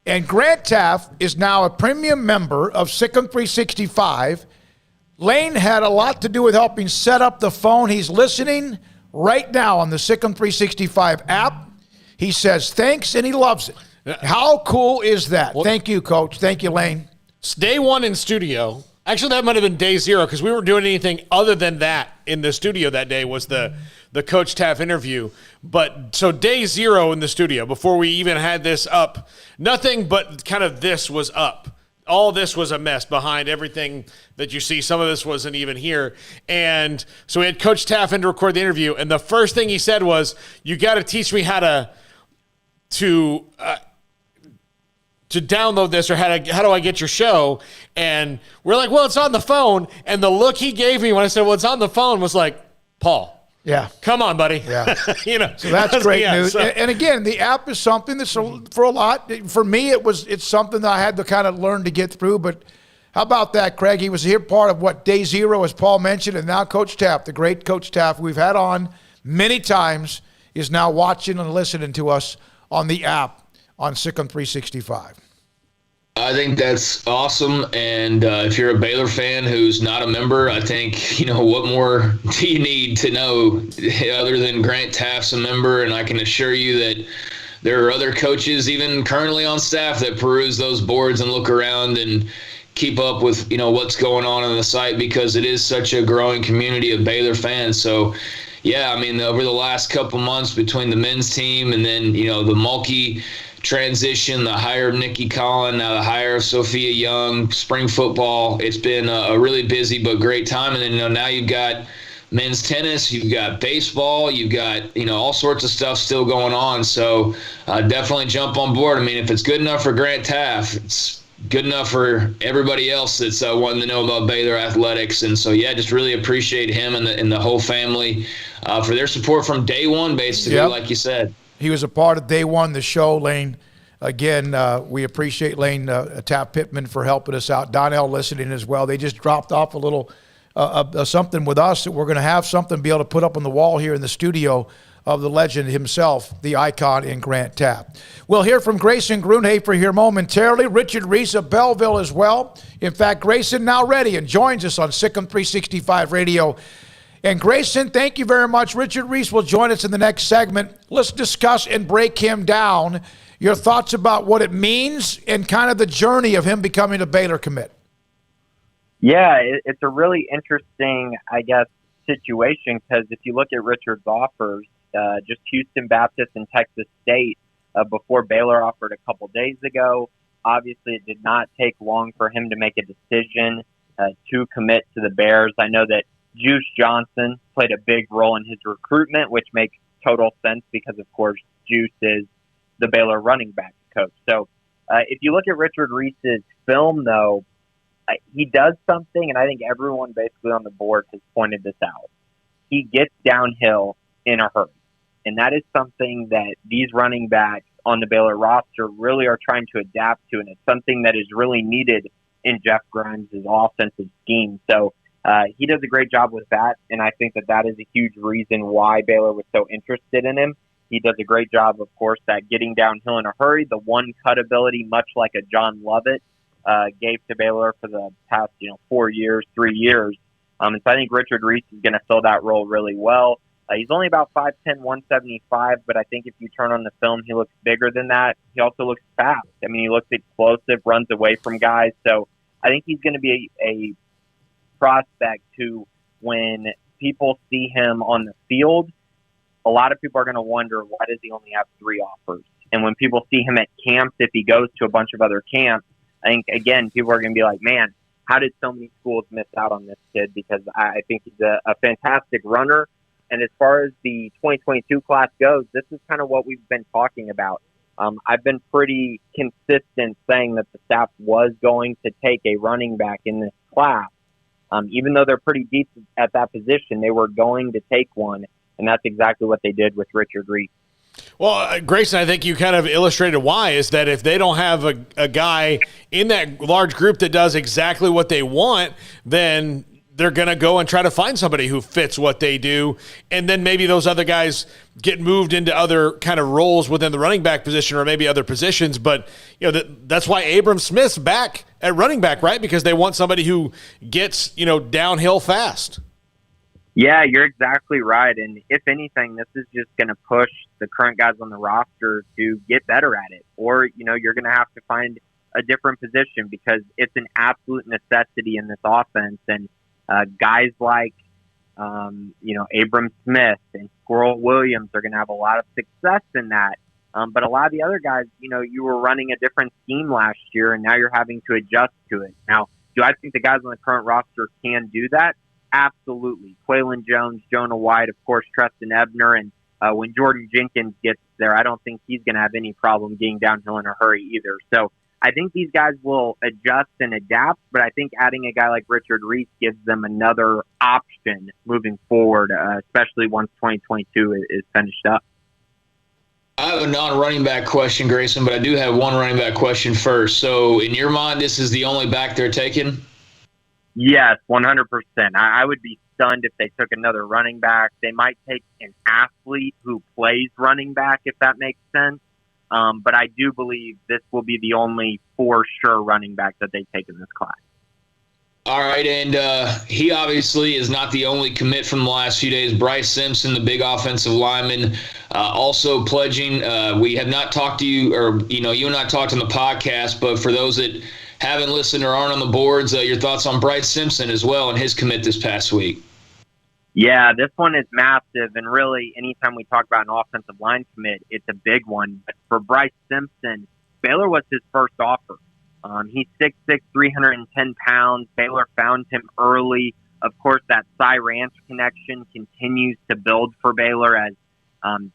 And Grant Taft is now a premium member of SicEm365. Lane had a lot to do with helping set up the phone. He's listening right now on the SicEm365 app. He says thanks, and he loves it. How cool is that? Well, thank you, Coach. Thank you, Lane. It's day 1 in studio. Actually, that might have been day 0 because we weren't doing anything other than that in the studio that day was the Coach Taft interview. But so day 0 in the studio, before we even had this up, nothing but kind of this was up. All this was a mess behind everything that you see. Some of this wasn't even here. And so we had Coach Taft in to record the interview, and the first thing he said was, you got to teach me how to download this, or how do I get your show? And we're like, well, it's on the phone. And the look he gave me when I said, well, it's on the phone was like, Paul. Yeah. Come on, buddy. Yeah. So that's great news. So. And again, the app is something that's for a lot. For me, it's something that I had to kind of learn to get through. But how about that, Craig? He was here part of day 0, as Paul mentioned, and now Coach Taft, the great Coach Taft we've had on many times, is now watching and listening to us on the app on SicEm365. I think that's awesome, and if you're a Baylor fan who's not a member, I think, what more do you need to know other than Grant Taft's a member, and I can assure you that there are other coaches, even currently on staff, that peruse those boards and look around and keep up with, what's going on the site, because it is such a growing community of Baylor fans. So, yeah, I mean, over the last couple months between the men's team and then, the Mulkey transition, the hire of Nicki Collen, now the hire of Sophia Young, spring football. It's been a really busy but great time. And then, now you've got men's tennis, you've got baseball, you've got, all sorts of stuff still going on. So definitely jump on board. I mean, if it's good enough for Grant Taft, it's good enough for everybody else that's wanting to know about Baylor athletics. And so, just really appreciate him and the whole family for their support from day one, basically, like you said. He was a part of day one of the show, Lane. Again, we appreciate Lane Taft-Pittman for helping us out. Donnell listening as well. They just dropped off a little something with us that we're going to have something be able to put up on the wall here in the studio of the legend himself, the icon in Grant Taft. We'll hear from Grayson Grunhafer here momentarily. Richard Reese of Belleville as well. In fact, Grayson now ready and joins us on SicEm365 Radio. And Grayson, thank you very much. Richard Reese will join us in the next segment. Let's discuss and break him down. Your thoughts about what it means and kind of the journey of him becoming a Baylor commit. Yeah, it's a really interesting, situation, because if you look at Richard's offers, just Houston Baptist and Texas State before Baylor offered a couple days ago. Obviously, it did not take long for him to make a decision to commit to the Bears. I know that Juice Johnson played a big role in his recruitment, which makes total sense because, of course, Juice is the Baylor running back coach. So if you look at Richard Reese's film, though, he does something, and I think everyone basically on the board has pointed this out. He gets downhill in a hurry. And that is something that these running backs on the Baylor roster really are trying to adapt to, and it's something that is really needed in Jeff Grimes' offensive scheme. So he does a great job with that, and I think that is a huge reason why Baylor was so interested in him. He does a great job, of course, at getting downhill in a hurry, the one-cut ability, much like a John Lovett gave to Baylor for the past 3 years. And so I think Richard Reese is going to fill that role really well. He's only about 5'10", 175, but I think if you turn on the film, he looks bigger than that. He also looks fast. I mean, he looks explosive, runs away from guys. So I think he's going to be a prospect who, when people see him on the field, a lot of people are going to wonder, why does he only have 3 offers? And when people see him at camps, if he goes to a bunch of other camps, I think, again, people are going to be like, man, how did so many schools miss out on this kid? Because I think he's a fantastic runner. And as far as the 2022 class goes, this is kind of what we've been talking about. I've been pretty consistent saying that the staff was going to take a running back in this class. Even though they're pretty deep at that position, they were going to take one. And that's exactly what they did with Richard Reese. Well, Grayson, I think you kind of illustrated why, is that if they don't have a guy in that large group that does exactly what they want, then they're going to go and try to find somebody who fits what they do. And then maybe those other guys get moved into other kind of roles within the running back position or maybe other positions. But, that's why Abram Smith's back at running back, right? Because they want somebody who gets, downhill fast. Yeah, you're exactly right. And if anything, this is just going to push the current guys on the roster to get better at it. Or, you're going to have to find a different position because it's an absolute necessity in this offense. And guys like, Abram Smith and Squirrel Williams are going to have a lot of success in that. But a lot of the other guys, you were running a different scheme last year, and now you're having to adjust to it. Now, do I think the guys on the current roster can do that? Absolutely. Quaylen Jones, Jonah White, of course, Treston Ebner, and when Jordan Jenkins gets there, I don't think he's going to have any problem getting downhill in a hurry either. So I think these guys will adjust and adapt, but I think adding a guy like Richard Reese gives them another option moving forward, especially once 2022 is finished up. I have a non-running back question, Grayson, but I do have one running back question first. So in your mind, this is the only back they're taking? Yes, 100%. I would be stunned if they took another running back. They might take an athlete who plays running back, if that makes sense. But I do believe this will be the only for sure running back that they take in this class. All right, and he obviously is not the only commit from the last few days. Bryce Simpson, the big offensive lineman, also pledging. We have not talked to you, or you and I talked on the podcast, but for those that haven't listened or aren't on the boards, your thoughts on Bryce Simpson as well and his commit this past week. Yeah, this one is massive, and really anytime we talk about an offensive line commit, it's a big one. But for Bryce Simpson, Baylor was his first offer. He's 6'6", 310 pounds. Baylor found him early of course, that Cy Ranch connection continues to build for Baylor as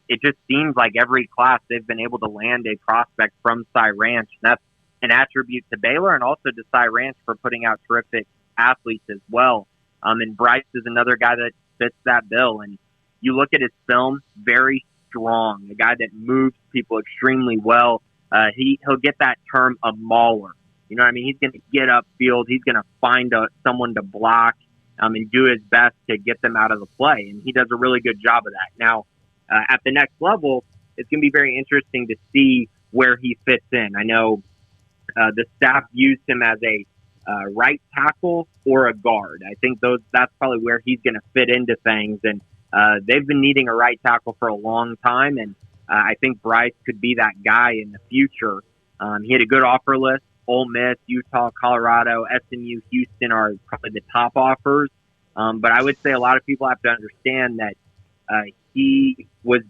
it just seems like every class they've been able to land a prospect from Cy Ranch. And that's an attribute to Baylor and also to Cy Ranch for putting out terrific athletes as well. And Bryce is another guy that fits that bill. And you look at his film, very strong, a guy that moves people extremely well. He'll get that term a mauler. You know what I mean? He's going to get upfield. He's going to find someone to block and do his best to get them out of the play. And he does a really good job of that. Now, at the next level, it's going to be very interesting to see where he fits in. I know the staff views him as a right tackle or a guard. I think that's probably where he's going to fit into things. And they've been needing a right tackle for a long time, and I think Bryce could be that guy in the future. He had a good offer list. Ole Miss, Utah, Colorado, SMU, Houston are probably the top offers. But I would say a lot of people have to understand that he was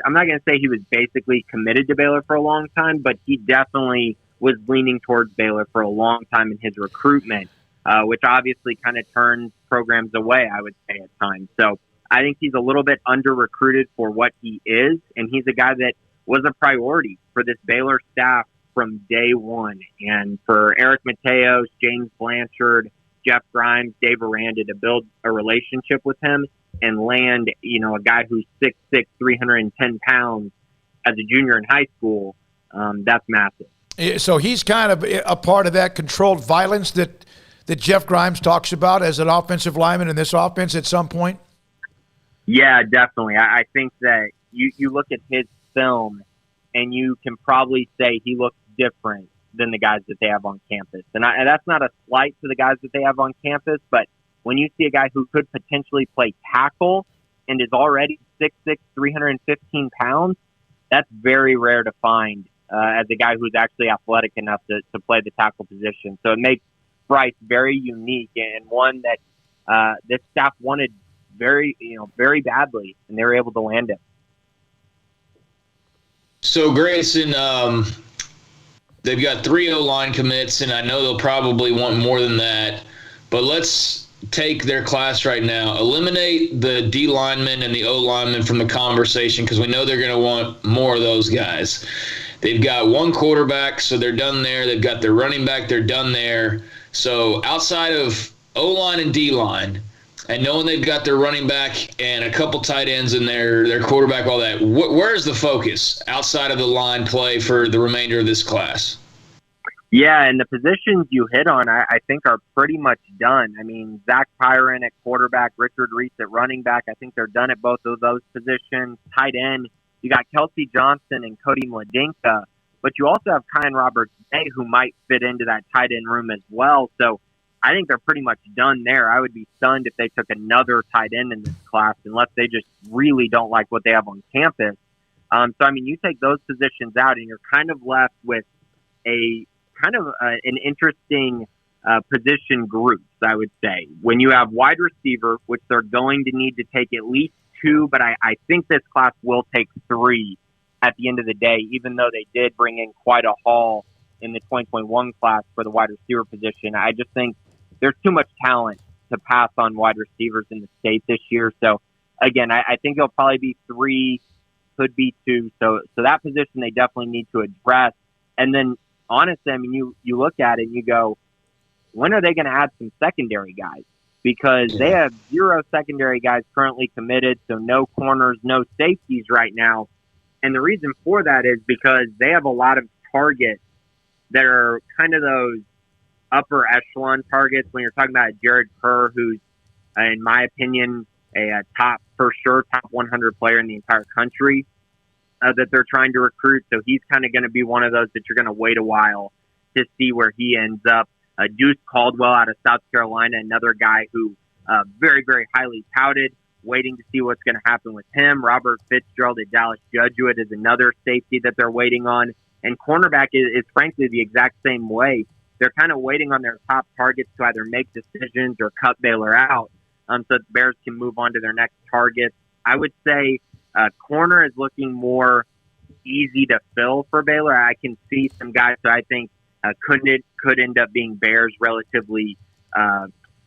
I'm not going to say he was basically committed to Baylor for a long time, but he definitely was leaning towards Baylor for a long time in his recruitment, which obviously kind of turns programs away, I would say, at times. So I think he's a little bit under-recruited for what he is, and he's a guy that was a priority for this Baylor staff from day one. And for Eric Mateos, James Blanchard, Jeff Grimes, Dave Aranda to build a relationship with him and land, a guy who's 6'6", 310 pounds as a junior in high school, that's massive. So he's kind of a part of that controlled violence that Jeff Grimes talks about as an offensive lineman in this offense at some point? Yeah, definitely. I think that you look at his film and you can probably say he looks different than the guys that they have on campus. And that's not a slight to the guys that they have on campus, but when you see a guy who could potentially play tackle and is already 6'6", 315 pounds, that's very rare to find as a guy who's actually athletic enough to play the tackle position. So it makes Bryce very unique and one that this staff wanted very badly, and they were able to land him. So Grayson, they've got 3 O-line commits, and I know they'll probably want more than that. But let's take their class right now. Eliminate the D linemen and the O linemen from the conversation because we know they're going to want more of those guys. They've got 1 quarterback, so they're done there. They've got their running back, they're done there. So outside of O-line and D-line, and knowing they've got their running back and a couple tight ends and their quarterback, all that, where's the focus outside of the line play for the remainder of this class? Yeah, and the positions you hit on, I think, are pretty much done. I mean, Zach Tyron at quarterback, Richard Reese at running back, I think they're done at both of those positions. Tight end, you got Kelsey Johnson and Cody Mladinka, but you also have Kyan Roberts-Day, who might fit into that tight end room as well. So I think they're pretty much done there. I would be stunned if they took another tight end in this class unless they just really don't like what they have on campus. So, I mean, you take those positions out and you're kind of left with an interesting position groups, I would say. When you have wide receiver, which they're going to need to take at least 2, but I think this class will take 3 at the end of the day, even though they did bring in quite a haul in the 2021 class for the wide receiver position. I just think there's too much talent to pass on wide receivers in the state this year. So, again, I think it'll probably be 3, could be 2. So that position they definitely need to address. And then, honestly, I mean, you look at it and you go, when are they going to add some secondary guys? Because they have 0 secondary guys currently committed, so no corners, no safeties right now. And the reason for that is because they have a lot of targets that are kind of those upper echelon targets when you're talking about Jared Kerr, who's, in my opinion, a top 100 player in the entire country that they're trying to recruit. So he's kind of going to be one of those that you're going to wait a while to see where he ends up. Deuce Caldwell out of South Carolina, another guy who very, very highly touted, waiting to see what's going to happen with him. Robert Fitzgerald at Dallas Jesuit is another safety that they're waiting on. And cornerback is frankly the exact same way. They're kind of waiting on their top targets to either make decisions or cut Baylor out so the Bears can move on to their next targets. I would say corner is looking more easy to fill for Baylor. I can see some guys that I think could end up being Bears relatively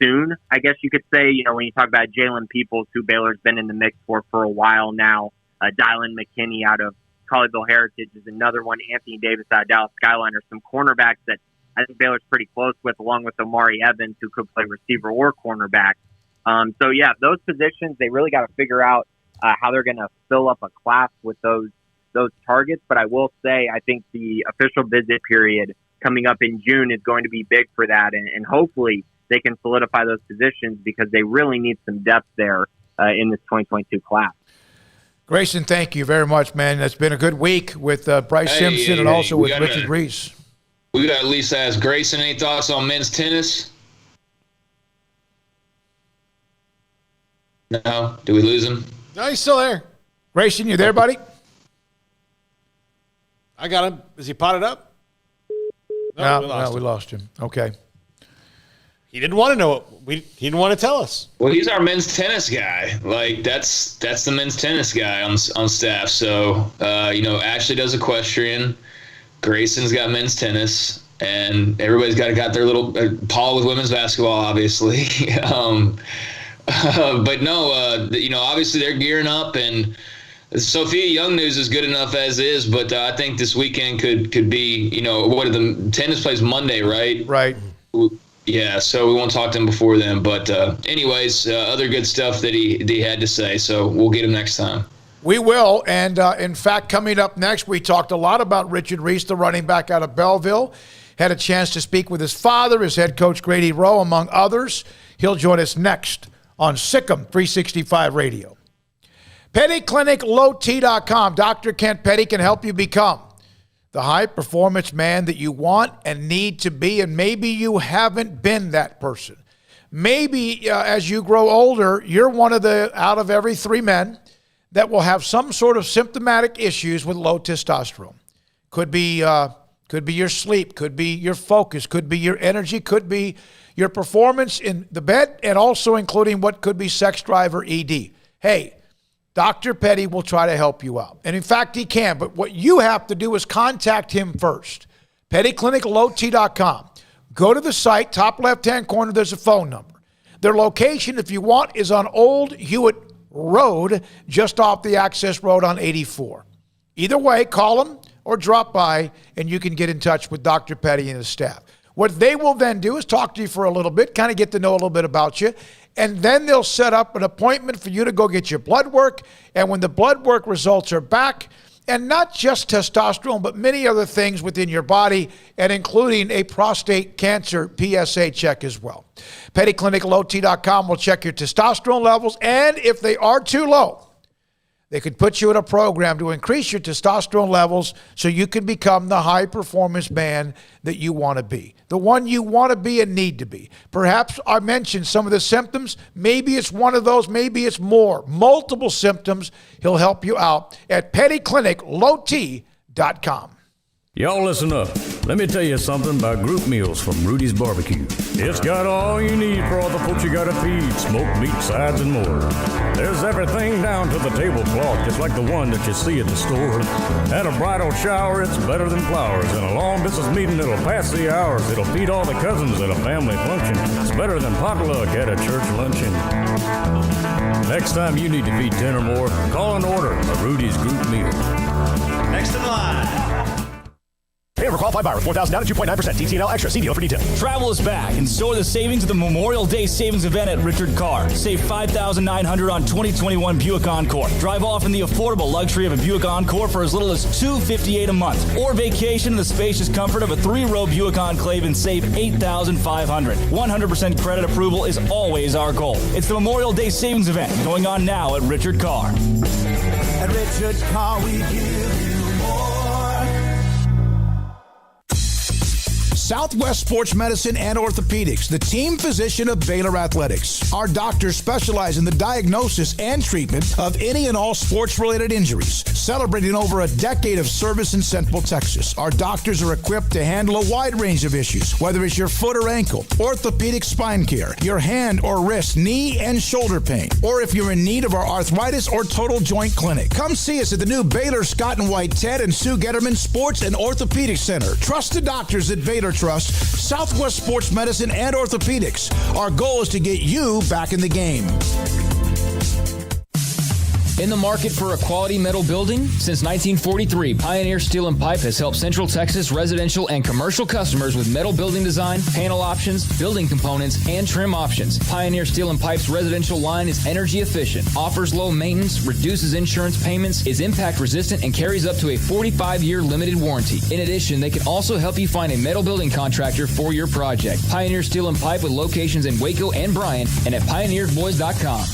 soon, I guess you could say. You know, when you talk about Jalen Peoples, who Baylor's been in the mix for a while now, Dylan McKinney out of Colleyville Heritage is another one, Anthony Davis out of Dallas Skyline, are some cornerbacks that I think Baylor's pretty close with, along with Amari Evans, who could play receiver or cornerback. So, yeah, those positions, they really got to figure out how they're going to fill up a class with those targets. But I will say, I think the official visit period coming up in June is going to be big for that. And hopefully they can solidify those positions because they really need some depth there in this 2022 class. Grayson, thank you very much, man. It's been a good week with Bryce Simpson and also with Richard Reese. We got to at least ask Grayson any thoughts on men's tennis? No? Did we lose him? No, he's still there. Grayson, you there, buddy? I got him. Is he potted up? No, we lost him. Okay. He didn't want to know it. He didn't want to tell us. Well, he's our men's tennis guy. Like, that's the men's tennis guy on staff. So, Ashley does equestrian. Grayson's got men's tennis. And everybody's got their little Paul with women's basketball, obviously. But no, obviously they're gearing up, and Sophia Young news is good enough as is. But I think this weekend could be, the tennis plays Monday, right? Right. Yeah, so we won't talk to him before then. But anyways, other good stuff that he had to say. So we'll get him next time. We will. And in fact, coming up next, we talked a lot about Richard Reese, the running back out of Belleville. Had a chance to speak with his father, his head coach Grady Rowe, among others. He'll join us next on SicEm365 Radio. PettyClinicLowT.com. Dr. Kent Petty can help you become the high-performance man that you want and need to be, and maybe you haven't been that person. Maybe as you grow older, you're one of the, out of every 3 men, that will have some sort of symptomatic issues with low testosterone. Could be your sleep, could be your focus, could be your energy, could be your performance in the bed, and also including what could be sex drive or ED. Hey, Dr. Petty will try to help you out. And in fact, he can. But what you have to do is contact him first. PettyClinicLowT.com. Go to the site, top left-hand corner, there's a phone number. Their location, if you want, is on Old Hewitt Road, just off the access road on 84. Either way, call them or drop by, and you can get in touch with Dr. Petty and his staff. What they will then do is talk to you for a little bit, kind of get to know a little bit about you, and then they'll set up an appointment for you to go get your blood work. And when the blood work results are back, and not just testosterone, but many other things within your body, and including a prostate cancer PSA check as well. PettyClinicLowT.com will check your testosterone levels, and if they are too low, they could put you in a program to increase your testosterone levels so you can become the high-performance man that you want to be, the one you want to be and need to be. Perhaps I mentioned some of the symptoms. Maybe it's one of those. Maybe it's more. Multiple symptoms. He'll help you out at PettyClinicLowT.com. Y'all listen up. Let me tell you something about group meals from Rudy's Barbecue. It's got all you need for all the folks you gotta feed, smoked meat, sides, and more. There's everything down to the tablecloth, just like the one that you see at the store. At a bridal shower, it's better than flowers. And a long business meeting, it'll pass the hours. It'll feed all the cousins at a family function. It's better than potluck at a church luncheon. Next time you need to feed 10 or more, call and order a Rudy's group meal. Next in line. Pay over qualified buyer with 4,000 down at 2.9%. TTL extra. See deal for detail. Travel is back, and so are the savings of the Memorial Day Savings Event at Richard Carr. Save $5,900 on 2021 Buick Encore. Drive off in the affordable luxury of a Buick Encore for as little as $258 a month. Or vacation in the spacious comfort of a 3-row Buick Enclave and save $8,500. 100% credit approval is always our goal. It's the Memorial Day Savings Event going on now at Richard Carr. At Richard Carr, we give you more. Southwest Sports Medicine and Orthopedics, the team physician of Baylor Athletics. Our doctors specialize in the diagnosis and treatment of any and all sports-related injuries. Celebrating over a decade of service in Central Texas, our doctors are equipped to handle a wide range of issues, whether it's your foot or ankle, orthopedic spine care, your hand or wrist, knee and shoulder pain, or if you're in need of our arthritis or total joint clinic. Come see us at the new Baylor Scott and White Ted and Sue Getterman Sports and Orthopedic Center. Trusted doctors at Baylor Baylor Trust, Southwest Sports Medicine, and Orthopedics. Our goal is to get you back in the game. In the market for a quality metal building? Since 1943, Pioneer Steel and Pipe has helped Central Texas residential and commercial customers with metal building design, panel options, building components, and trim options. Pioneer Steel and Pipe's residential line is energy efficient, offers low maintenance, reduces insurance payments, is impact resistant, and carries up to a 45-year limited warranty. In addition, they can also help you find a metal building contractor for your project. Pioneer Steel and Pipe with locations in Waco and Bryan and at pioneersboys.com.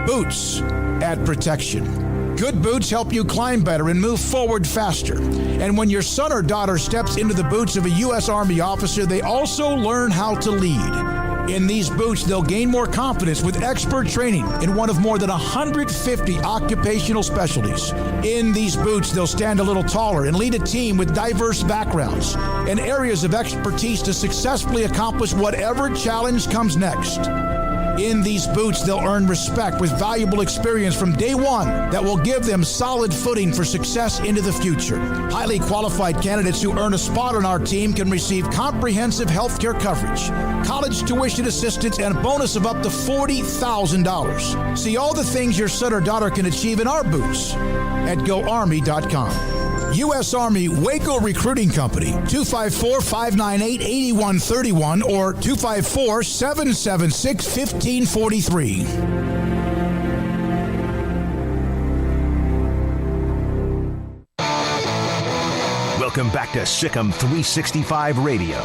Boots add protection. Good boots help you climb better and move forward faster. And when your son or daughter steps into the boots of a U.S. Army officer, they also learn how to lead. In these boots, they'll gain more confidence with expert training in one of more than 150 occupational specialties. In these boots, they'll stand a little taller and lead a team with diverse backgrounds and areas of expertise to successfully accomplish whatever challenge comes next. In these boots, they'll earn respect with valuable experience from day one that will give them solid footing for success into the future. Highly qualified candidates who earn a spot on our team can receive comprehensive health care coverage, college tuition assistance, and a bonus of up to $40,000. See all the things your son or daughter can achieve in our boots at GoArmy.com. U.S. Army Waco Recruiting Company, 254-598-8131 or 254-776-1543. Welcome back to SicEm365 Radio.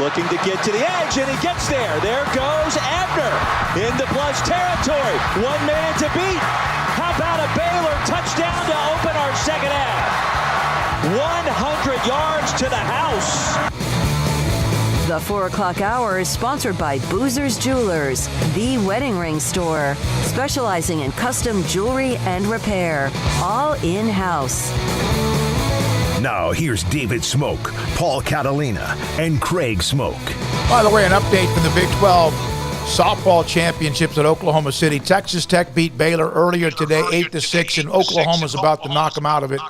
Looking to get to the edge, and he gets there. There goes Abner into plus territory. 1 minute to beat. How about a Baylor touchdown to open our second half? 100 yards to the house. The 4 o'clock hour is sponsored by Boozer's Jewelers, the wedding ring store, specializing in custom jewelry and repair, all in-house. Now, here's David Smoak, Paul Catalina, and Craig Smoak. By the way, an update from the Big 12 softball championships at Oklahoma City. Texas Tech beat Baylor earlier today, 8-6, and Oklahoma's about to knock them out of it,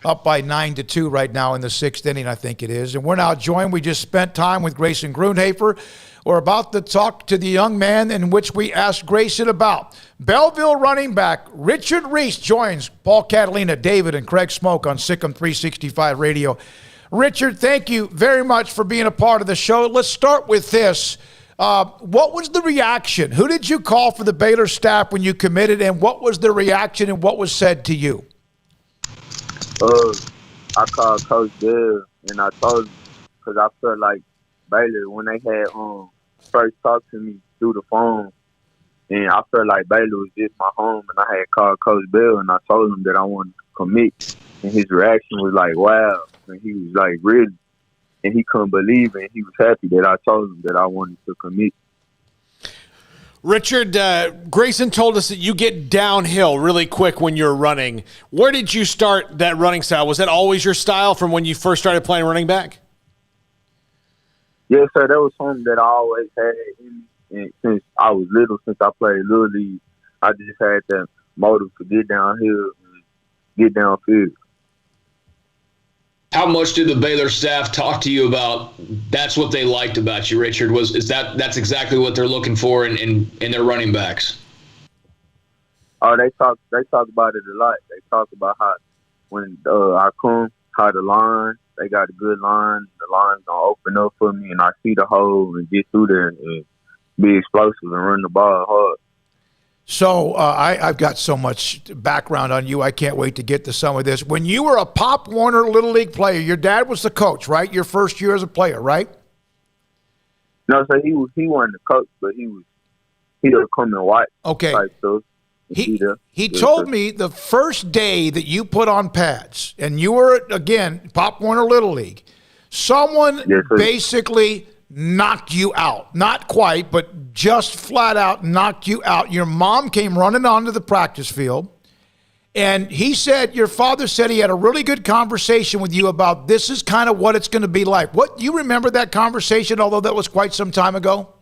up by 9-2 right now in the 6th inning, I think it is. And we're now joined. We just spent time with Grayson Grundhafer. We're about to talk to the young man in which we asked Grayson about. Belleville running back Richard Reese joins Paul Catalina, David, and Craig Smoak on SicEm365 Radio. Richard, thank you very much for being a part of the show. Let's start with this. What was the reaction? Who did you call for the Baylor staff when you committed, and what was the reaction and what was said to you? I called Coach Bill, and I told him because I felt like Baylor, when they had first talked to me through the phone, and I felt like Baylor was just my home, and I had called Coach Bill, and I told him that I wanted to commit, and his reaction was like, wow, and he was like, really? And he couldn't believe it, and he was happy that I told him that I wanted to commit. Richard, Grayson told us that you get downhill really quick when you're running. Where did you start that running style? Was that always your style from when you first started playing running back? Yes, sir. That was something that I always had in me. And since I was little, since I played Little League, I just had that motive to get downhill and get downfield. How much did the Baylor staff talk to you about that's what they liked about you, Richard? That's exactly what they're looking for in their running backs? Oh, they talk about it a lot. They talk about how when I come, how the line, they got a good line. The line's gonna open up for me, and I see the hole and get through there and be explosive and run the ball hard. So I've got so much background on you. I can't wait to get to some of this. When you were a Pop Warner Little League player, your dad was the coach, right? Your first year as a player, right? No, so he wasn't the coach, but he'll come and watch. Okay. So he told me the first day that you put on pads, and you were, again, Pop Warner Little League, someone basically knocked you out. Not quite, but just flat out knocked you out. Your mom came running onto the practice field, and your father said he had a really good conversation with you about this is kind of what it's going to be like. What, you remember that conversation, although that was quite some time ago?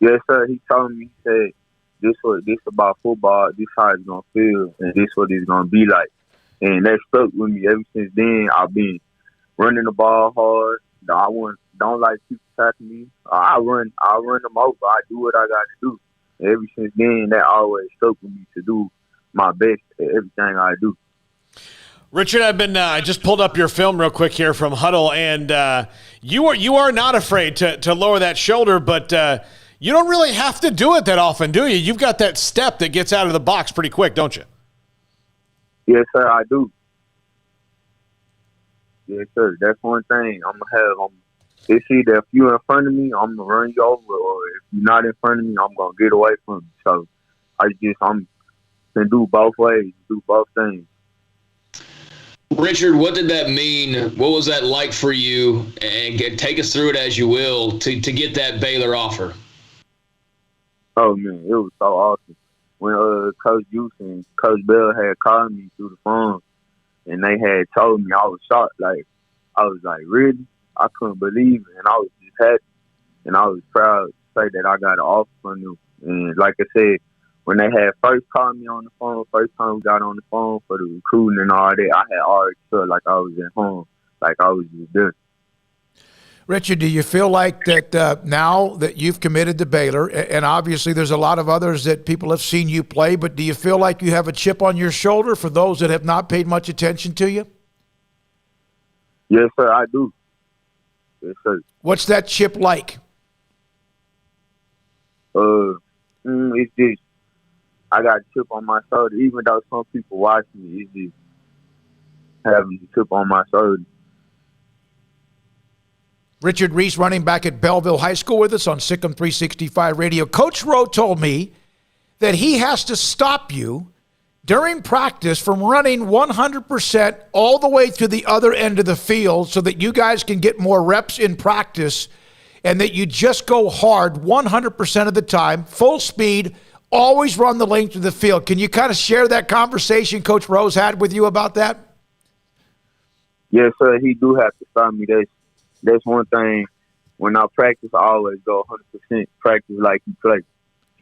Yes, sir. He told me, he said, this about football. This how it's gonna feel, and this what it's gonna be like. And that stuck with me ever since then. I've been running the ball hard. Don't like people tackling me. I run them over. I do what I got to do. And ever since then, that always stuck with me to do my best at everything I do. Richard, I just pulled up your film real quick here from Huddle, and you are not afraid to lower that shoulder, but you don't really have to do it that often, do you? You've got that step that gets out of the box pretty quick, don't you? Yes, sir, I do. Yes, sir. That's one thing I'm gonna have. It's either if you're in front of me, I'm gonna run you over, or if you're not in front of me, I'm gonna get away from you. So I'm can do both ways, do both things. Richard, what did that mean? What was that like for you? And take us through it as you will to get that Baylor offer. Oh man, it was so awesome. When Coach Juice and Coach Bell had called me through the phone, and they had told me, I was shocked. Like, I was like, really? I couldn't believe it, and I was just happy, and I was proud to say that I got an offer from them. And like I said, when they had first called me on the phone, first time we got on the phone for the recruiting and all that, I had already felt like I was at home, like I was just there. Richard, do you feel like that now that you've committed to Baylor, and obviously there's a lot of others that people have seen you play, but do you feel like you have a chip on your shoulder for those that have not paid much attention to you? Yes, sir, I do. Yes, sir. What's that chip like? It's just, I got a chip on my shoulder. Even though some people watch me, it's just having a chip on my shoulder. Richard Reese, running back at Belleville High School with us on SicEm365 Radio. Coach Rowe told me that he has to stop you during practice from running 100% all the way to the other end of the field so that you guys can get more reps in practice, and that you just go hard 100% of the time, full speed, always run the length of the field. Can you kind of share that conversation Coach Rose had with you about that? Yes, sir, he do have to stop me. That's one thing. When I practice, I always go 100% practice like you play.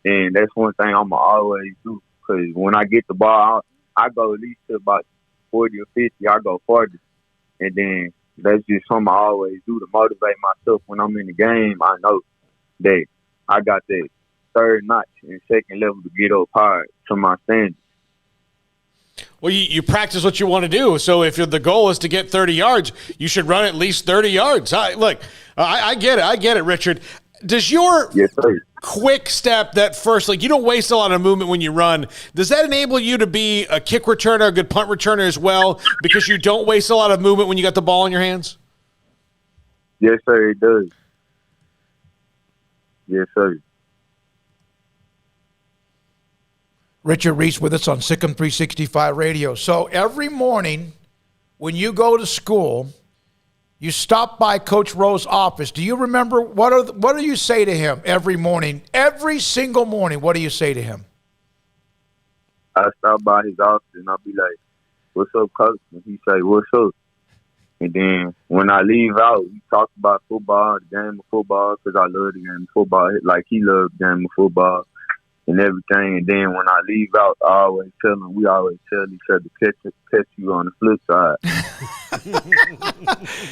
And that's one thing I'm going to always do. Because when I get the ball, I go at least to about 40 or 50. I go farther. And then that's just something I always do to motivate myself when I'm in the game. I know that I got that third notch and second level to get up high to my standards. Well, you practice what you want to do. So if the goal is to get 30 yards, you should run at least 30 yards. I get it. I get it, Richard. Does your quick step, that first, like, you don't waste a lot of movement when you run, does that enable you to be a kick returner, a good punt returner as well, because you don't waste a lot of movement when you got the ball in your hands? Yes, sir, it does. Yes, sir. Richard Reese with us on SicEm365 Radio. So every morning when you go to school, you stop by Coach Rowe's office. Do you remember what do you say to him every morning? Every single morning, what do you say to him? I stop by his office and I'll be like, "What's up, Coach?" And he say, "What's up?" And then when I leave out, we talk about football, the game of football, because I love the game of football, like he loved the game of football and everything. And then when I leave out, we always tell each other, catch you on the flip side.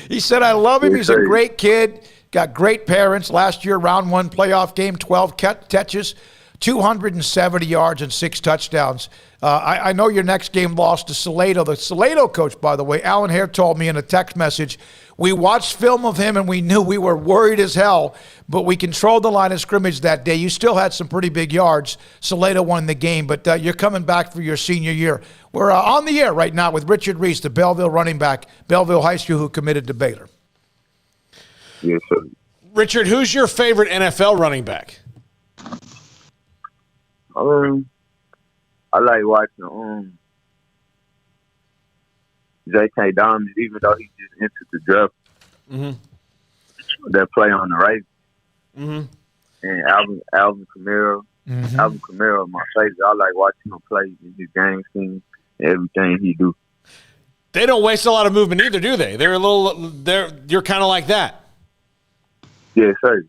He said, I love him. He's a great kid, got great parents. Last year, round one playoff game, 12 catches, 270 yards and 6 touchdowns. I know your next game lost to Salado. The Salado coach, by the way, Alan Hare, told me in a text message, we watched film of him and we knew we were worried as hell, but we controlled the line of scrimmage that day. You still had some pretty big yards. Salado won the game, but you're coming back for your senior year. We're on the air right now with Richard Reese, the Belleville running back, Belleville High School, who committed to Baylor. Yes, sir. Richard, who's your favorite NFL running back? I like watching J.K. Diamond, even though he just entered the draft. That play on the right. And Alvin Kamara. Alvin Kamara, my favorite. I like watching him play in his game scheme and everything he do. They don't waste a lot of movement either, do they? You're kind of like that. Yes, sir.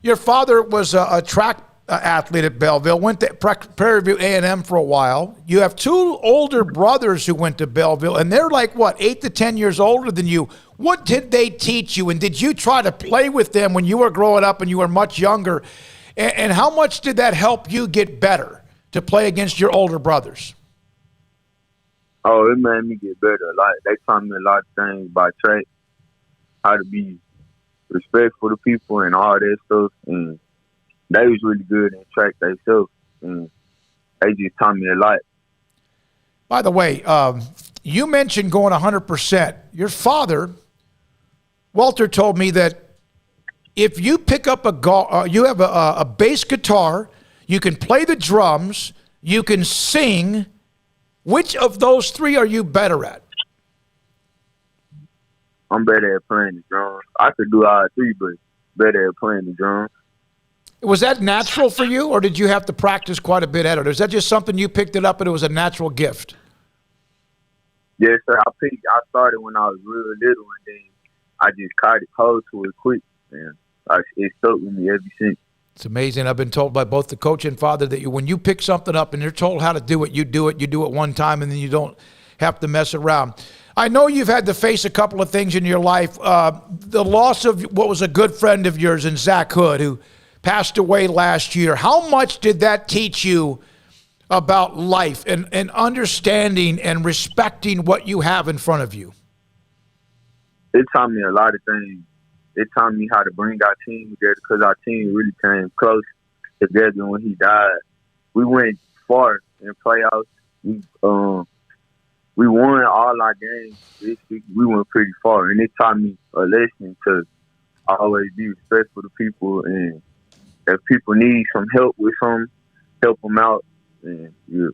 Your father was a track athlete at Belleville, went to Prairie View A&M for a while. You have two older brothers who went to Belleville, and they're like, what, 8 to 10 years older than you. What did they teach you, and did you try to play with them when you were growing up and you were much younger? And how much did that help you get better to play against your older brothers? Oh, it made me get better a lot. They taught me a lot of things by track, how to be respectful to people and all that stuff. And they was really good in track themselves. And they just taught me a lot. By the way, you mentioned going 100%. Your father, Walter, told me that if you pick up you have a bass guitar, you can play the drums, you can sing. Which of those three are you better at? I'm better at playing the drums. I could do all three, but better at playing the drums. Was that natural for you, or did you have to practice quite a bit at it? Or is that just something you picked it up and it was a natural gift? Yes, sir. I started when I was real little, and then I just caught it hold to it quick, and it stuck with me ever since. It's amazing. I've been told by both the coach and father that when you pick something up and you're told how to do it, you do it one time, and then you don't have to mess around. I know you've had to face a couple of things in your life. The loss of what was a good friend of yours in Zach Hood, who passed away last year. How much did that teach you about life and understanding and respecting what you have in front of you? It taught me a lot of things. It taught me how to bring our team together because our team really came close together when he died. We went far in playoffs. We won all our games. We went pretty far, and it taught me a lesson to always be respectful to people, and if people need some help with something, help them out. And yeah.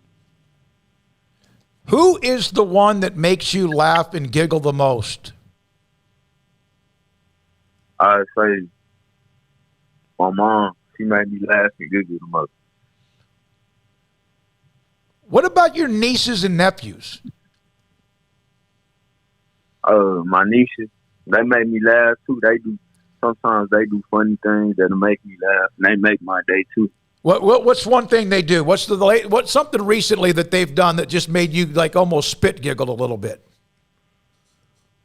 Who is the one that makes you laugh and giggle the most? I'd say my mom. She made me laugh and giggle the most. What about your nieces and nephews? My nieces, they make me laugh too. Sometimes they do funny things that'll make me laugh, and they make my day too. What's one thing they do? What's something recently that they've done that just made you like almost spit giggle a little bit?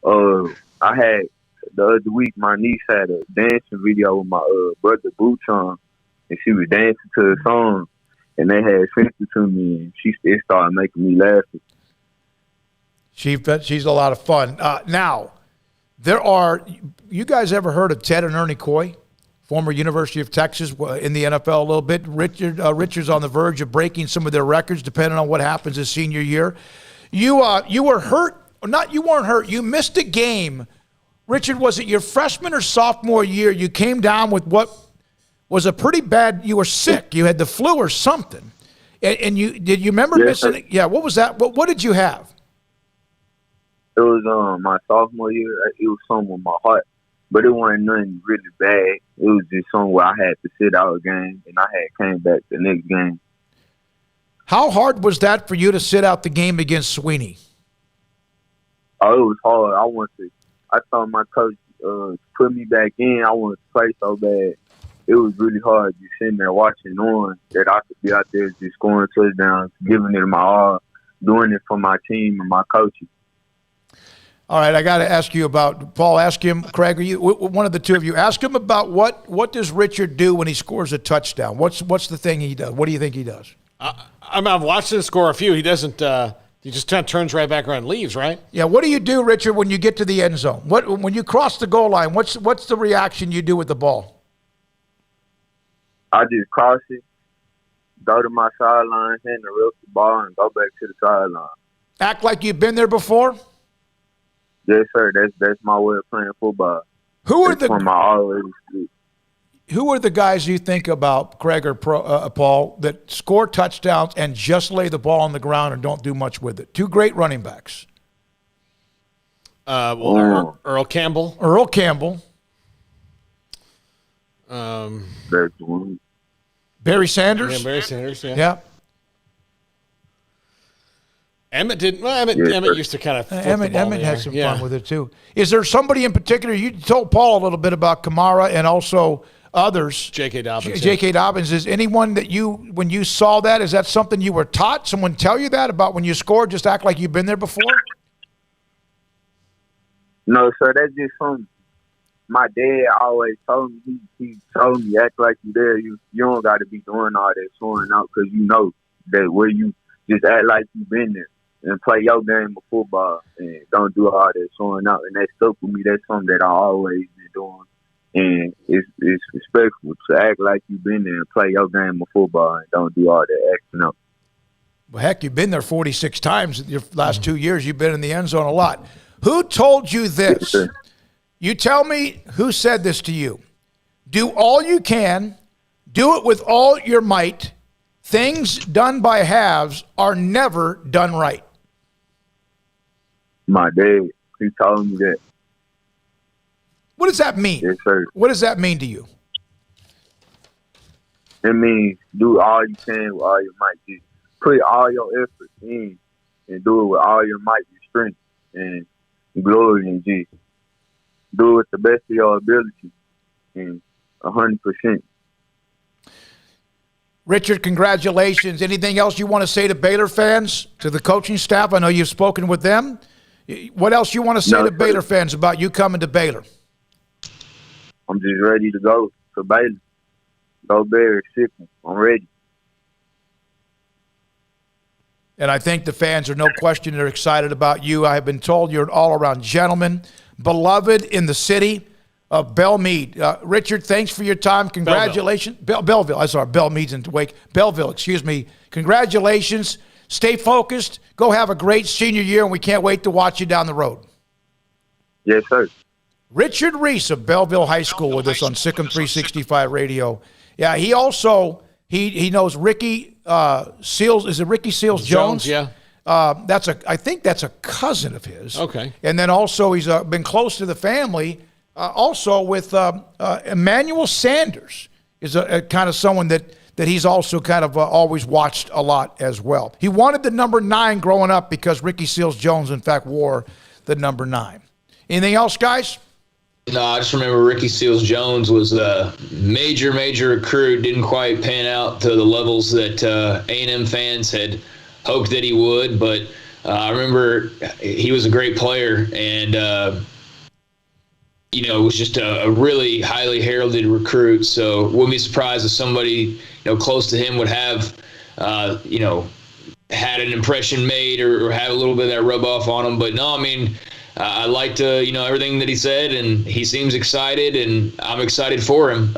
I had the other week, my niece had a dancing video with my brother Boots on, and she was dancing to a song, and they had sent it to me, and it started making me laugh. She's a lot of fun. Now, you guys ever heard of Ted and Ernie Coy, former University of Texas in the NFL a little bit? Richard's on the verge of breaking some of their records depending on what happens his senior year. You were hurt. You weren't hurt. You missed a game. Richard, was it your freshman or sophomore year? You came down with what was a pretty bad, you were sick. You had the flu or something. And you remember missing it? Yeah, what was that? What did you have? It was my sophomore year. It was something with my heart, but it wasn't nothing really bad. It was just something where I had to sit out a game, and I had came back the next game. How hard was that for you to sit out the game against Sweeney? Oh, it was hard. I thought my coach put me back in. I wanted to play so bad. It was really hard just sitting there watching on that I could be out there just scoring touchdowns, giving it my all, doing it for my team and my coaches. All right, I got to ask you about Paul. Ask him, Craig. One of the two of you? Ask him about what does Richard do when he scores a touchdown? What's the thing he does? What do you think he does? I've watched him score a few. He doesn't. He just kind of turns right back around and leaves, right? Yeah. What do you do, Richard, when you get to the end zone? When you cross the goal line? What's the reaction you do with the ball? I just cross it, go to my sideline, hand the rest of the ball, and go back to the sideline. Act like you've been there before? Yes, sir. That's my way of playing football. Who are the guys you think about, Craig or Paul, that score touchdowns and just lay the ball on the ground and don't do much with it? Two great running backs. Earl Campbell. Earl Campbell. That's one. Barry Sanders. Yeah, Barry Sanders. Yeah. Emmett didn't. Well, Emmett used to kind of. Emmett had some fun with it too. Is there somebody in particular? You told Paul a little bit about Kamara and also others. J.K. Dobbins. J.K. Dobbins. Is anyone that when you saw that, is that something you were taught? Someone tell you that about when you scored, just act like you've been there before? No, sir, that's just something my dad always told me. He told me, act like you there. You don't got to be doing all that showing out, because you know that where you just act like you been there and play your game of football and don't do all that showing out. And that stuck with me. That's something that I always been doing. And it's respectful to act like you've been there and play your game of football and don't do all that acting up. Well, heck, you've been there 46 times in your last 2 years. You've been in the end zone a lot. Who told you this? You tell me who said this to you. Do all you can. Do it with all your might. Things done by halves are never done right. My dad, he told me that. What does that mean? Yes, sir. What does that mean to you? It means do all you can with all your might. Just put all your efforts in and do it with all your might and strength and glory, and just do it with the best of your ability and 100%. Richard, congratulations. Anything else you want to say to Baylor fans, to the coaching staff? I know you've spoken with them. What else you want to say to Baylor fans about you coming to Baylor? I'm just ready to go to Baylor. Go Bears, SicEm. I'm ready. And I think the fans are no question they're excited about you. I have been told you're an all-around gentleman, beloved in the city of Belmead. Richard, thanks for your time. Congratulations. Belleville. I'm sorry, Belmead's in Wake. Belleville, excuse me. Congratulations. Stay focused. Go have a great senior year, and we can't wait to watch you down the road. Yes, sir. Richard Reese of Belleville High School with us on SicEm365 Radio. Yeah, he also he knows Ricky Seals. Is it Ricky Seals Jones? Yeah. I think that's a cousin of his. Okay. And then also he's been close to the family. Also with Emmanuel Sanders is a kind of someone that he's also kind of always watched a lot as well. He wanted the number 9 growing up because Ricky Seals Jones, in fact, wore the number 9. Anything else, guys? No, I just remember Ricky Seals Jones was a major recruit. Didn't quite pan out to the levels that A&M fans had hoped that he would. But I remember he was a great player, and it was just a really highly heralded recruit. So wouldn't be surprised if somebody close to him would have had an impression made or had a little bit of that rub off on him. But no, I mean, I liked everything that he said, and he seems excited, and I'm excited for him.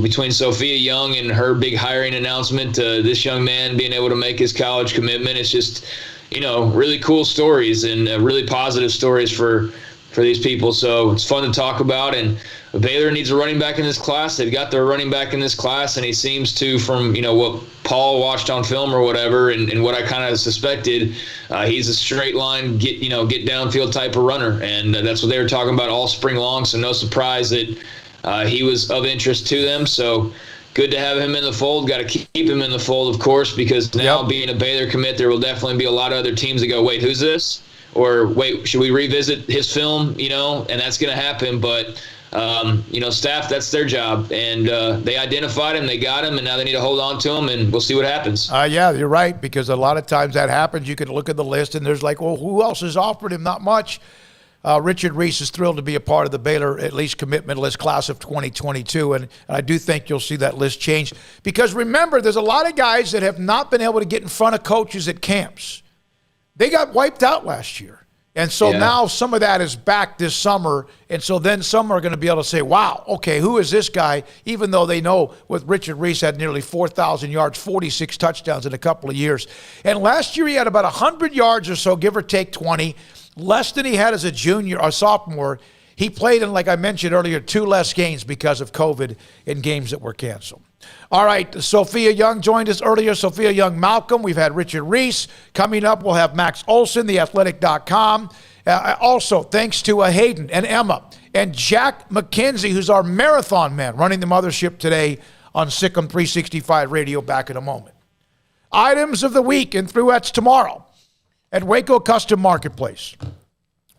Between Sophia Young and her big hiring announcement, this young man being able to make his college commitment, it's just really cool stories and really positive stories for these people. So it's fun to talk about, and Baylor needs a running back in this class. They've got their running back in this class, and he seems to, from what Paul watched on film or whatever, and what I kind of suspected, he's a straight line, get downfield type of runner, and that's what they were talking about all spring long. So no surprise that he was of interest to them. So good to have him in the fold. Got to keep him in the fold, of course, because now being a Baylor commit, there will definitely be a lot of other teams that go, wait, who's this? Or wait, should we revisit his film? And that's going to happen. But staff, that's their job, and they identified him, they got him, and now they need to hold on to him, and we'll see what happens. Yeah, you're right, because a lot of times that happens. You can look at the list, and there's like, well, who else has offered him? Not much. Richard Reese is thrilled to be a part of the Baylor at least commitment list class of 2022, and I do think you'll see that list change, because remember, there's a lot of guys that have not been able to get in front of coaches at camps. They got wiped out last year. And so now some of that is back this summer, and so then some are going to be able to say, wow, okay, who is this guy, even though they know with Richard Reese had nearly 4,000 yards, 46 touchdowns in a couple of years. And last year he had about 100 yards or so, give or take 20, less than he had as a junior or sophomore. He played in, like I mentioned earlier, 2 less games because of COVID in games that were canceled. All right, Sophia Young joined us earlier. Sophia Young-Malcolm. We've had Richard Reese. Coming up, we'll have Max Olson, theathletic.com. Also, thanks to Hayden and Emma and Jack McKenzie, who's our marathon man, running the mothership today on SicEm365 Radio. Back in a moment. Items of the week and throughouts tomorrow at Waco Custom Marketplace.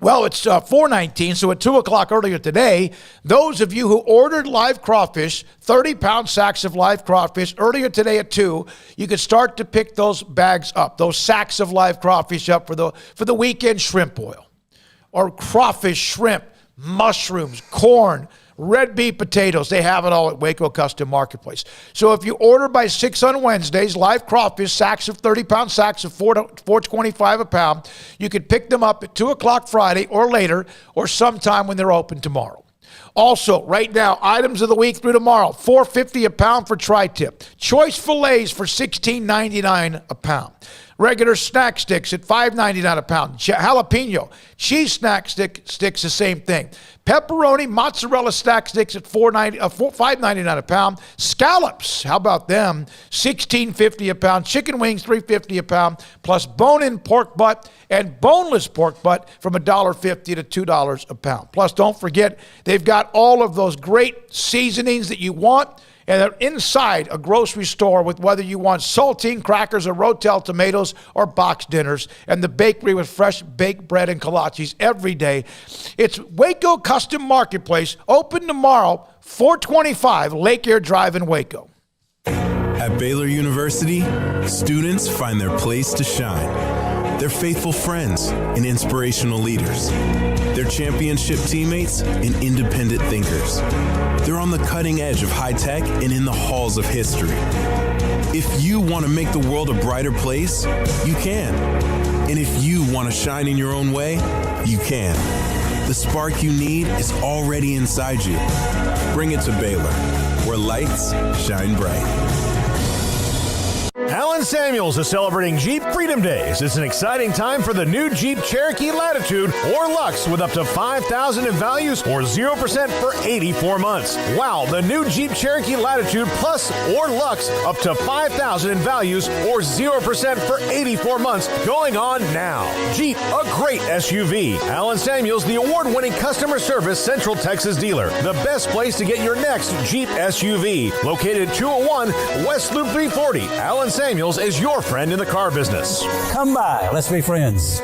Well, it's 4:19, so at 2 o'clock earlier today, those of you who ordered live crawfish, 30-pound sacks of live crawfish, earlier today at 2, you could start to pick those bags up, those sacks of live crawfish up for the weekend shrimp boil. Or crawfish, shrimp, mushrooms, corn, red beet potatoes. They have it all at Waco Custom Marketplace. So if you order by 6 on Wednesdays, live crawfish, sacks of 30-pound sacks of $4.25 a pound, you can pick them up at 2 o'clock Friday or later or sometime when they're open tomorrow. Also, right now, items of the week through tomorrow, $4.50 a pound for tri-tip. Choice fillets for $16.99 a pound. Regular snack sticks at $5.99 a pound. Jalapeno. Cheese snack sticks, the same thing. Pepperoni, mozzarella snack sticks at $5.99 a pound. Scallops, how about them? $16.50 a pound. Chicken wings, $3.50 a pound. Plus bone-in pork butt and boneless pork butt from $1.50 to $2 a pound. Plus, don't forget, they've got all of those great seasonings that you want. And they're inside a grocery store with whether you want saltine crackers or Rotel tomatoes or box dinners. And the bakery with fresh baked bread and kolaches every day. It's Waco Custom Marketplace, open tomorrow, 425 Lake Air Drive in Waco. At Baylor University, students find their place to shine. They're faithful friends and inspirational leaders. They're championship teammates and independent thinkers. They're on the cutting edge of high tech and in the halls of history. If you want to make the world a brighter place, you can. And if you want to shine in your own way, you can. The spark you need is already inside you. Bring it to Baylor, where lights shine bright. Alan Samuels is celebrating Jeep Freedom Days. It's an exciting time for the new Jeep Cherokee Latitude or Lux with up to $5,000 in values or 0% for 84 months. Wow, the new Jeep Cherokee Latitude Plus or Lux up to $5,000 in values or 0% for 84 months going on now. Jeep, a great SUV. Alan Samuels, the award-winning customer service Central Texas dealer. The best place to get your next Jeep SUV. Located at 201 West Loop 340. Alan Samuels is your friend in the car business. Come by. Let's be friends.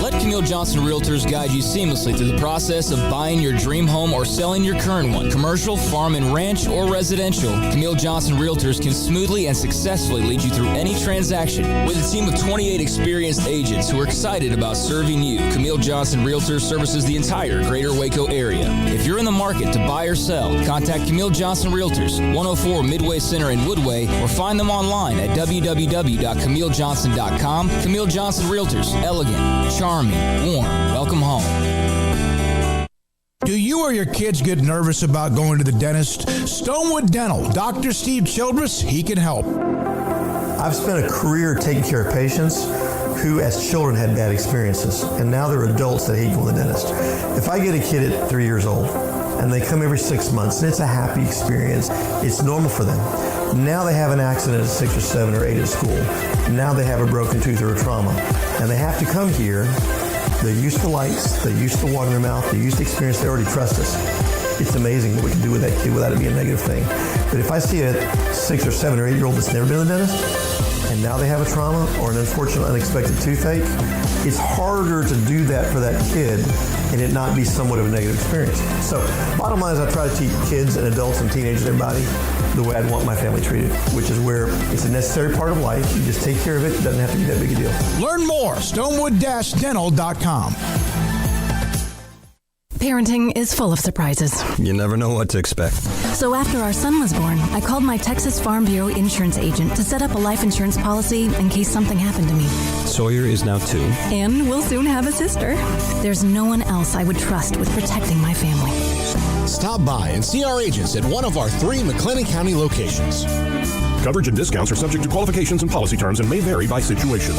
Let Camille Johnson Realtors guide you seamlessly through the process of buying your dream home or selling your current one. Commercial, farm and ranch, or residential. Camille Johnson Realtors can smoothly and successfully lead you through any transaction. With a team of 28 experienced agents who are excited about serving you, Camille Johnson Realtors services the entire greater Waco area. If you're in the market to buy or sell, contact Camille Johnson Realtors, 104 Midway Center in Woodway, or find them online at www.camillejohnson.com. Camille Johnson Realtors, elegant, charming, warm. Welcome home. Do you or your kids get nervous about going to the dentist? Stonewood Dental, Dr. Steve Childress, he can help. I've spent a career taking care of patients who as children had bad experiences, and now they're adults that hate going to the dentist. If I get a kid at 3 years old and they come every 6 months and it's a happy experience, it's normal for them. Now they have an accident at 6 or 7 or 8 at school. Now they have a broken tooth or a trauma, and they have to come here. They're used to lights, they're used to water in their mouth, they're used to experience, they already trust us. It's amazing what we can do with that kid without it being a negative thing. But if I see a 6 or 7 or 8 year old that's never been to the dentist, and now they have a trauma or an unfortunate unexpected toothache, it's harder to do that for that kid and it not be somewhat of a negative experience. So bottom line is I try to teach kids and adults and teenagers and everybody the way I'd want my family treated, which is where it's a necessary part of life. You just take care of it. It doesn't have to be that big a deal. Learn more, stonewood-dental.com. Parenting is full of surprises. You never know what to expect. So after our son was born, I called my Texas Farm Bureau insurance agent to set up a life insurance policy in case something happened to me. Sawyer is now 2. And we'll soon have a sister. There's no one else I would trust with protecting my family. Stop by and see our agents at one of our 3 McLennan County locations. Coverage and discounts are subject to qualifications and policy terms and may vary by situation.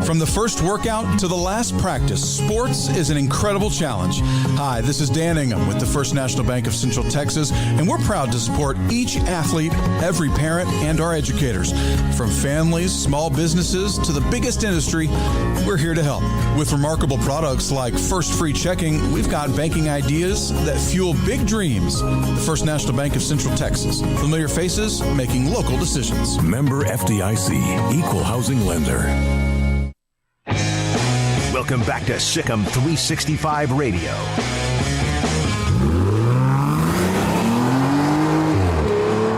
From the first workout to the last practice, sports is an incredible challenge. Hi, this is Dan Ingham with the First National Bank of Central Texas, and we're proud to support each athlete, every parent, and our educators. From families, small businesses, to the biggest industry, we're here to help. With remarkable products like First Free Checking, we've got banking ideas that fuel big dreams. The First National Bank of Central Texas. Familiar faces making local decisions. Member FDIC, Equal Housing Lender. Welcome back to SicEm365 Radio.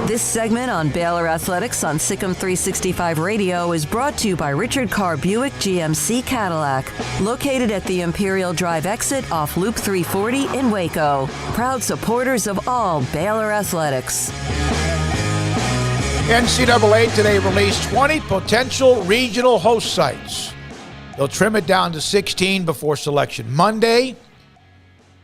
This segment on Baylor Athletics on SicEm365 Radio is brought to you by Richard Carr Buick GMC Cadillac, located at the Imperial Drive exit off Loop 340 in Waco. Proud supporters of all Baylor Athletics. NCAA today released 20 potential regional host sites. They'll trim it down to 16 before selection. Monday,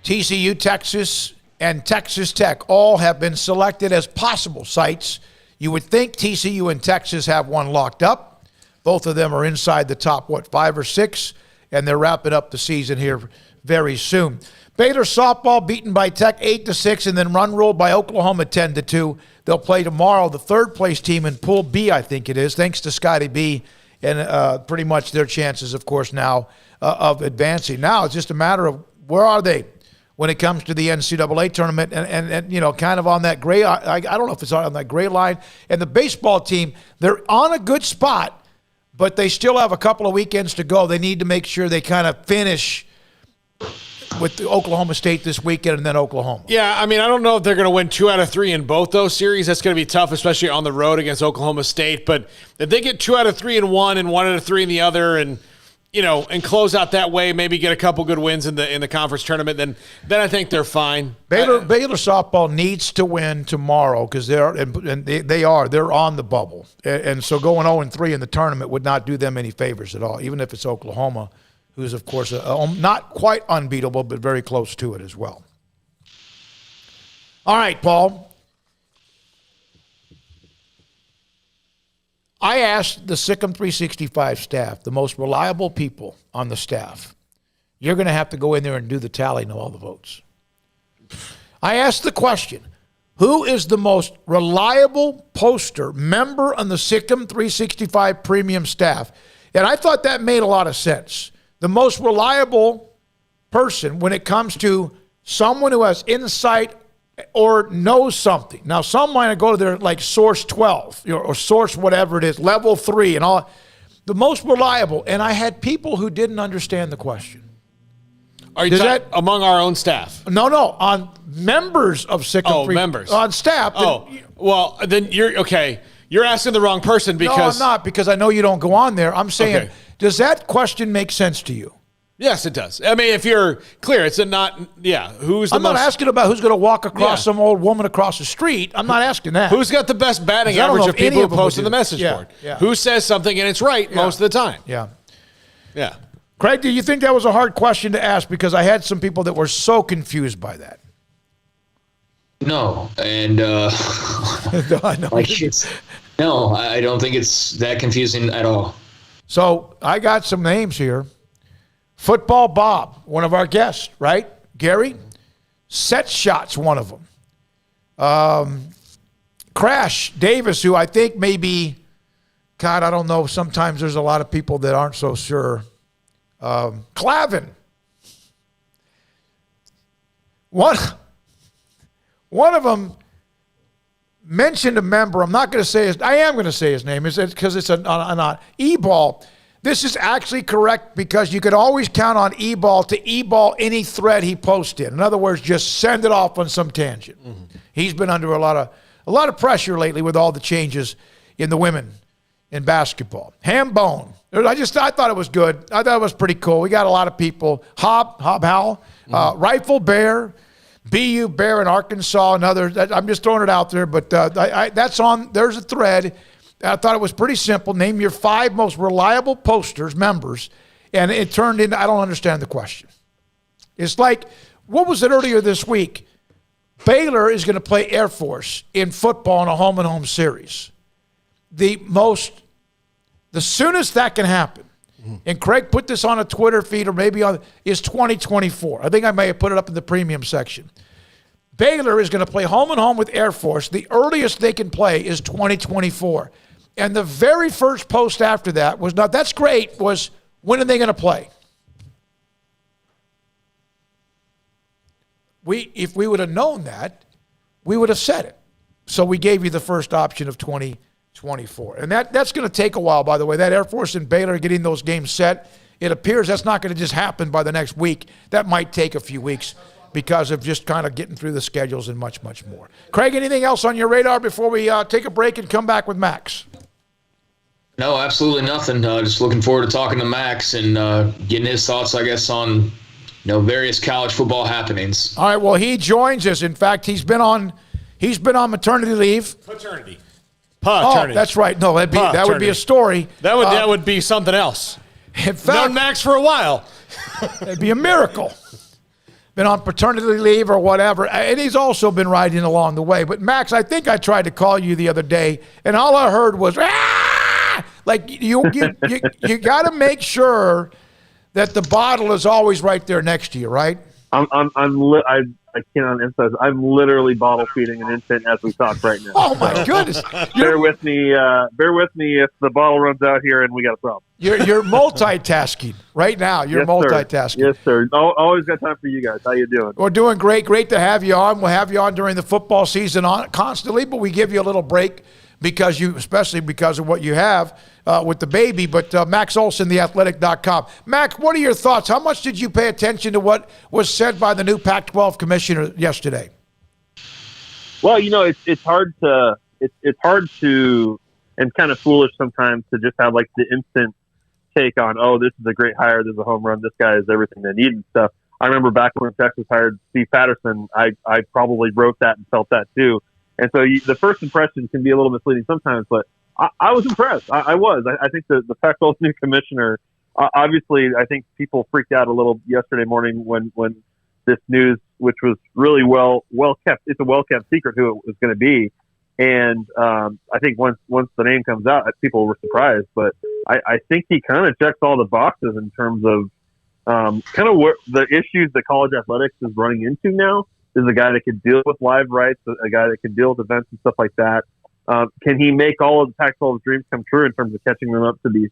TCU, Texas, and Texas Tech all have been selected as possible sites. You would think TCU and Texas have one locked up. Both of them are inside the top, 5 or 6, and they're wrapping up the season here very soon. Baylor softball beaten by Tech 8-6 and then run ruled by Oklahoma 10-2. They'll play tomorrow. The third-place team in Pool B, I think it is, thanks to Scotty B, and pretty much their chances, of course, now of advancing. Now it's just a matter of where are they when it comes to the NCAA tournament and you know, kind of on that gray, I don't know if it's on that gray line. And the baseball team, they're on a good spot, but they still have a couple of weekends to go. They need to make sure they kind of finish with the Oklahoma State this weekend and then Oklahoma. Yeah, I mean, I don't know if they're going to win 2 out of 3 in both those series. That's going to be tough, especially on the road against Oklahoma State. But if they get 2 out of 3 in one and 1 out of 3 in the other, and you know, and close out that way, maybe get a couple good wins in the conference tournament, then I think they're fine. Baylor softball needs to win tomorrow because they're on the bubble, and so going 0-3 in the tournament would not do them any favors at all. Even if it's Oklahoma, who's of course not quite unbeatable, but very close to it as well. All right, Paul. I asked the SicEm365 staff, the most reliable people on the staff, you're going to have to go in there and do the tallying of all the votes. I asked the question, who is the most reliable poster member on the SicEm365 premium staff? And I thought that made a lot of sense. The most reliable person when it comes to someone who has insight or knows something. Now, some might go to their like source 12 or source whatever it is, level 3 and all. The most reliable. And I had people who didn't understand the question. Are you talking among our own staff? No, on members of SicEm. Oh, members. On staff. Well, then you're okay. You're asking the wrong person because... No, I'm not, because I know you don't go on there. I'm saying, Does that question make sense to you? Yes, it does. I mean, if you're clear, it's not, who's the I'm not asking about who's going to walk across some old woman across the street. I'm not asking that. Who's got the best batting average of people who post on the message board? Yeah. Who says something and it's right most of the time? Yeah. Yeah. Craig, do you think that was a hard question to ask? Because I had some people that were so confused by that. No, and I don't think it's that confusing at all. So I got some names here. Football Bob, one of our guests, right? Gary? Set Shots, one of them. Crash Davis, who I think maybe, God, I don't know. Sometimes there's a lot of people that aren't so sure. Clavin. One of them mentioned a member. I'm not going to say his. I am going to say his name. Because it's an E-ball. This is actually correct because you could always count on E-ball to E-ball any thread he posted. In other words, just send it off on some tangent. Mm-hmm. He's been under a lot of pressure lately with all the changes in the women in basketball. Hambone. I thought it was good. I thought it was pretty cool. We got a lot of people. Hob Howell, Rifle Bear, BU Bear in Arkansas, and others. I'm just throwing it out there, but that's on. There's a thread. I thought it was pretty simple. Name your 5 most reliable posters, members, and it turned into, I don't understand the question. It's like, what was it earlier this week? Baylor is going to play Air Force in football in a home-and-home series. The soonest that can happen, and Craig put this on a Twitter feed or maybe is 2024. I think I may have put it up in the premium section. Baylor is going to play home-and-home with Air Force. The earliest they can play is 2024. And the very first post after that was not, that's great, was when are they going to play? If we would have known that, we would have said it. So we gave you the first option of 2024. And that's going to take a while, by the way. That Air Force and Baylor getting those games set it appears that's not going to just happen by the next week. That might take a few weeks because of just kind of getting through the schedules and much, much more. Craig, anything else on your radar before we take a break and come back with Max? No, absolutely nothing. Just looking forward to talking to Max and getting his thoughts, I guess, on various college football happenings. All right. Well, he joins us. In fact, he's been on maternity leave. Paternity. Oh, that's right. No, that would be a story. That would be something else. In fact, known Max for a while. It'd be a miracle. Been on paternity leave or whatever, and he's also been riding along the way. But Max, I think I tried to call you the other day, and all I heard was like you got to make sure that the bottle is always right there next to you, right? I cannot emphasize. I'm literally bottle feeding an infant as we talk right now. Oh my goodness! Bear with me if the bottle runs out here and we got a problem. You're multitasking right now. You're multitasking. Yes, sir. Always got time for you guys. How you doing? We're doing great. Great to have you on. We'll have you on during the football season constantly, but we give you a little break especially because of what you have with the baby. But Max Olson, theathletic.com. Mac, what are your thoughts? How much did you pay attention to what was said by the new Pac-12 commissioner yesterday? Well, it's hard to and kind of foolish sometimes to just have like the instant take on, oh, this is a great hire, this is a home run, this guy is everything they need and stuff. I remember back when Texas hired Steve Patterson, I probably wrote that and felt that too. And so the first impression can be a little misleading sometimes, but I was impressed. I was. I think the Pac-12 new commissioner, obviously, I think people freaked out a little yesterday morning when this news, which was really well kept, it's a well-kept secret who it was going to be. And I think once the name comes out, people were surprised. But I think he kind of checks all the boxes in terms of kind of what the issues that college athletics is running into now. Is a guy that can deal with live rights, a guy that can deal with events and stuff like that. Can he make all of the Pac-12's dreams come true in terms of catching them up to the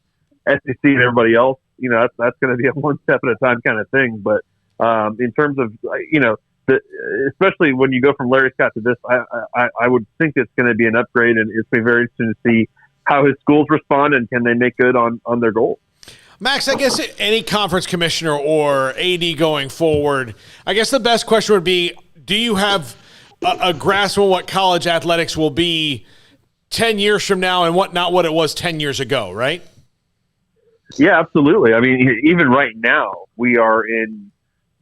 SEC and everybody else? That's going to be a one step at a time kind of thing. But in terms of, especially when you go from Larry Scott to this, I would think it's going to be an upgrade, and it's going to be very interesting to see how his schools respond and can they make good on their goals. Max, I guess any conference commissioner or AD going forward, I guess the best question would be, do you have a grasp on what college athletics will be 10 years from now and not what it was 10 years ago, right? Yeah, absolutely. I mean, even right now, we are in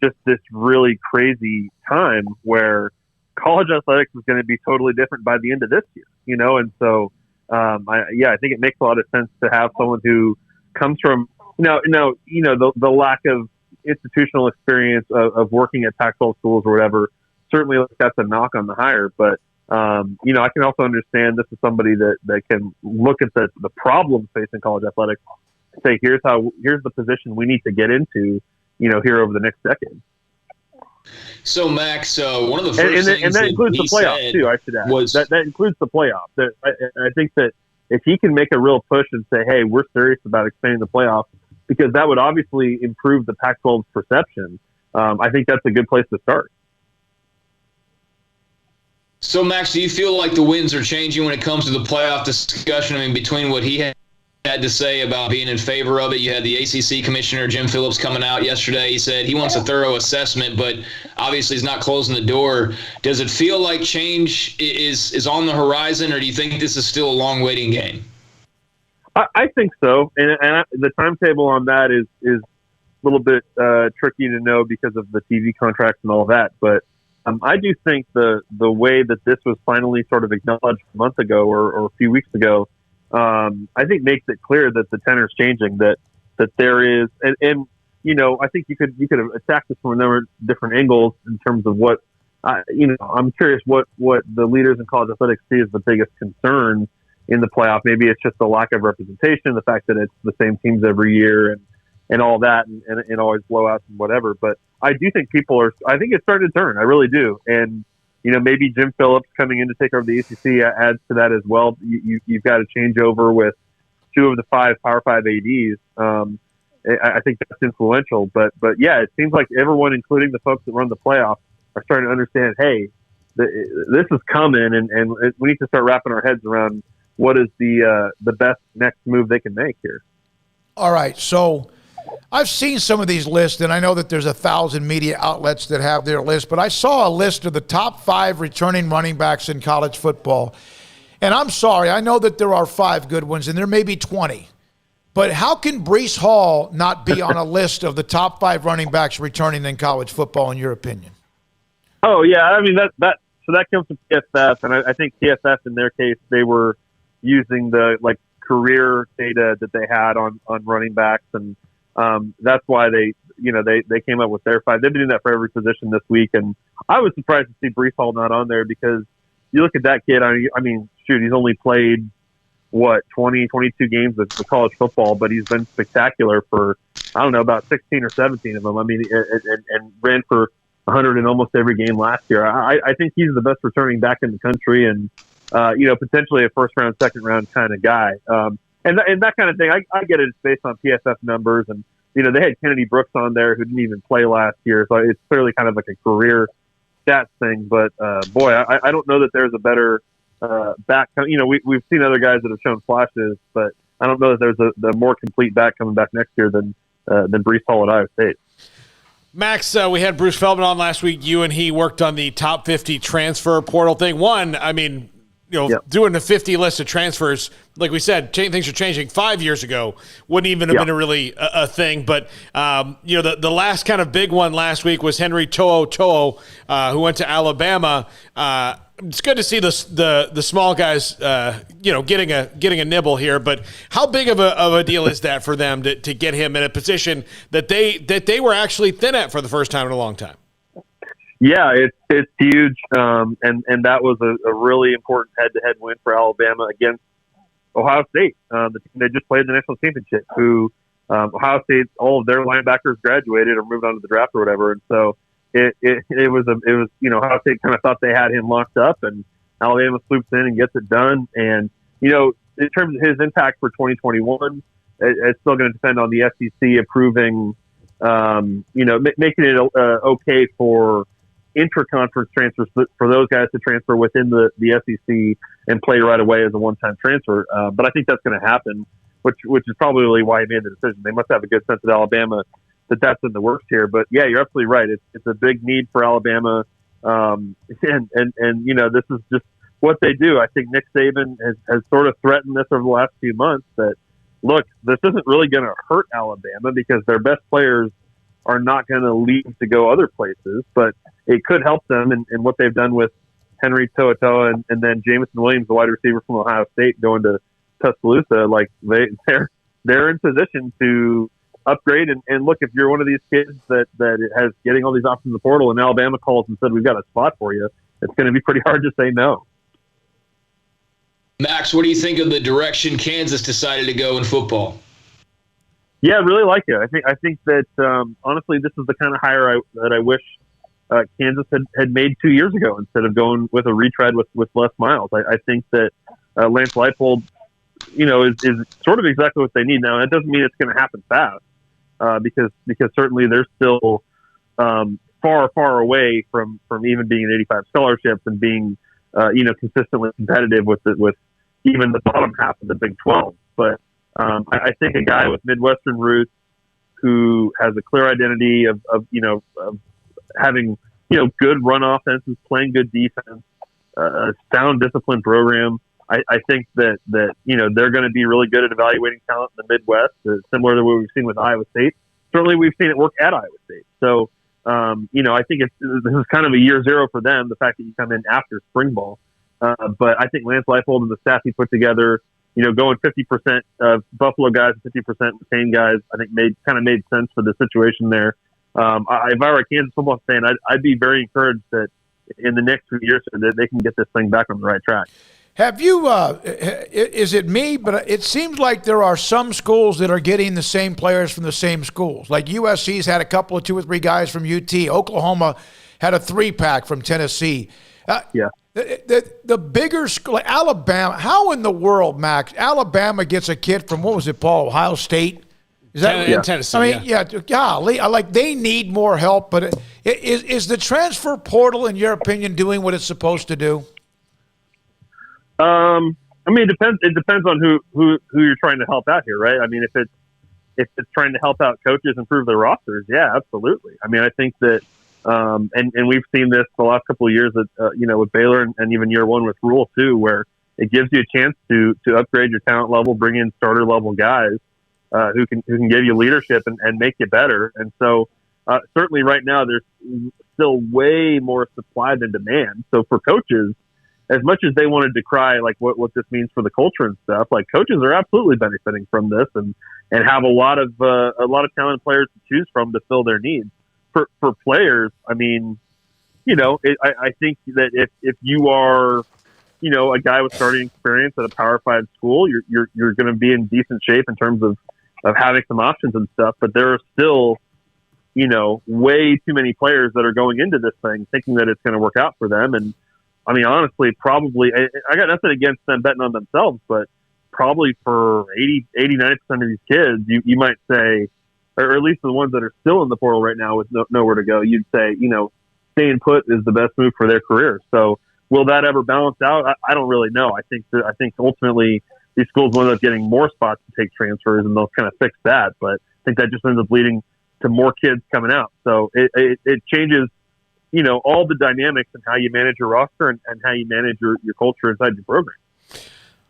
just this really crazy time where college athletics is going to be totally different by the end of this year, and so, I think it makes a lot of sense to have someone who comes from, the lack of institutional experience of working at Pac-12 schools or whatever. Certainly that's a knock on the hire, but I can also understand this is somebody that can look at the problems facing college athletics and say, here's the position we need to get into, here over the next decade. So Max, one of the first things and that includes the playoffs too. I should add that includes the playoffs. I think that if he can make a real push and say, hey, we're serious about expanding the playoffs, because that would obviously improve the Pac-12's perception. I think that's a good place to start. So, Max, do you feel like the winds are changing when it comes to the playoff discussion? I mean, between what he had to say about being in favor of it, you had the ACC commissioner, Jim Phillips, coming out yesterday. He said he wants a thorough assessment, but obviously he's not closing the door. Does it feel like change is on the horizon, or do you think this is still a long waiting game? I think so. And the timetable on that is a little bit tricky to know because of the TV contracts and all that. But I do think the way that this was finally sort of acknowledged a month ago or a few weeks ago, I think makes it clear that the tenor is changing, that there is, and I think you could have attacked this from a number of different angles in terms of what, I'm curious what the leaders in college athletics see as the biggest concern in the playoff. Maybe it's just the lack of representation, the fact that it's the same teams every year and all that, and always blowouts and whatever. But I do think I think it's starting to turn. I really do. And, maybe Jim Phillips coming in to take over the ACC adds to that as well. You've got a changeover with 2 of the 5 Power 5 ADs. I think that's influential. But yeah, it seems like everyone, including the folks that run the playoff, are starting to understand, hey, this is coming, and we need to start wrapping our heads around what is the best next move they can make here. All right, so I've seen some of these lists, and I know that there's 1,000 media outlets that have their list, but I saw a list of the top 5 returning running backs in college football. And I'm sorry, I know that there are 5 good ones, and there may be 20. But how can Breece Hall not be on a list of the top 5 running backs returning in college football, in your opinion? Oh, yeah. I mean, that comes from PFF, and I think PFF, in their case, they were using the, career data that they had on running backs, and that's why they came up with their 5. They've been doing that for every position this week, and I was surprised to see Breece Hall not on there because you look at that kid. I mean, shoot, he's only played 20, 22 games of college football, but he's been spectacular for about 16 or 17 of them. I mean, and ran for 100 in almost every game last year. I think he's the best returning back in the country, and potentially a first round, second round kind of guy. And that kind of thing, I get it. It's based on PFF numbers, and they had Kennedy Brooks on there who didn't even play last year, so it's clearly kind of like a career stats thing. But boy, I don't know that there's a better back. We've seen other guys that have shown flashes, but I don't know that there's the more complete back coming back next year than Breece Hall at Iowa State. Max, we had Bruce Feldman on last week. You and he worked on the top 50 transfer portal thing. Doing the 50 list of transfers, like we said, things are changing. 5 years ago wouldn't even have been a thing. But, the last kind of big one last week was Henry To'o, who went to Alabama. It's good to see the small guys, getting a nibble here. But how big of a deal is that for them to get him in a position that they were actually thin at for the first time in a long time? Yeah, it's huge, and that was a really important head-to-head win for Alabama against Ohio State. They just played the national championship. Ohio State, all of their linebackers graduated or moved on to the draft or whatever, and so it was Ohio State kind of thought they had him locked up, and Alabama swoops in and gets it done. And in terms of his impact for 2021, it's still going to depend on the SEC approving, making it okay for intra-conference transfers for those guys to transfer within the SEC and play right away as a one-time transfer. But I think that's going to happen, which is probably why he made the decision. They must have a good sense at Alabama that that's in the works here. But yeah, you're absolutely right. It's a big need for Alabama. And this is just what they do. I think Nick Saban has sort of threatened this over the last few months that, look, this isn't really going to hurt Alabama because their best players are not going to leave to go other places, but it could help them in what they've done with Henry To'o and then Jamison Williams, the wide receiver from Ohio State, going to Tuscaloosa. Like they're in position to upgrade and look, if you're one of these kids that has getting all these options in the portal and Alabama calls and said, we've got a spot for you, it's going to be pretty hard to say no. Max, what do you think of the direction Kansas decided to go in football? Yeah, I really like it. I think that honestly, this is the kind of hire that I wish Kansas had made 2 years ago instead of going with a retread with Les Miles. I think that Lance Leipold, is sort of exactly what they need now. That doesn't mean it's going to happen fast because certainly they're still far away from even being an 85 scholarships and being consistently competitive with even the bottom half of the Big 12. But I think a guy with Midwestern roots who has a clear identity of having, good run offenses, playing good defense, a sound disciplined program. I think that they're going to be really good at evaluating talent in the Midwest, similar to what we've seen with Iowa State. Certainly we've seen it work at Iowa State. So, I think this is kind of a year zero for them, the fact that you come in after spring ball. But I think Lance Leipold and the staff he put together, going 50% of Buffalo guys, 50% retained guys, I think made sense for the situation there. If I were a Kansas football fan, I'd be very encouraged that in the next few years that they can get this thing back on the right track. Have you, is it me, but it seems like there are some schools that are getting the same players from the same schools. Like USC's had a couple of 2 or 3 guys from UT. Oklahoma had a 3-pack from Tennessee. Yeah. The bigger school, like Alabama, how in the world, Max, Alabama gets a kid from, what was it, Paul, Ohio State? Is that in Tennessee? I mean, golly, they need more help. But is the transfer portal, in your opinion, doing what it's supposed to do? I mean, it depends on who you're trying to help out here, right? I mean, if if it's trying to help out coaches improve their rosters, yeah, absolutely. I mean, I think that, and we've seen this the last couple of years that, with Baylor and even year one with Rule too, where it gives you a chance to upgrade your talent level, bring in starter level guys who can give you leadership and make you better. And so certainly right now there's still way more supply than demand. So for coaches, as much as they want to decry like what this means for the culture and stuff, like coaches are absolutely benefiting from this and have a lot of talented players to choose from to fill their needs. For players, I mean, I think that if you are, a guy with starting experience at a Power 5 school, you're going to be in decent shape in terms of having some options and stuff. But there are still, way too many players that are going into this thing thinking that it's going to work out for them. And I mean, honestly, probably I got nothing against them betting on themselves, but probably for 80-90% of these kids, you might say, or at least the ones that are still in the portal right now with nowhere to go, you'd say, staying put is the best move for their career. So will that ever balance out? I don't really know. I think ultimately these schools will end up getting more spots to take transfers, and they'll kind of fix that. But I think that just ends up leading to more kids coming out. So it changes, all the dynamics and how you manage your roster and how you manage your culture inside your program.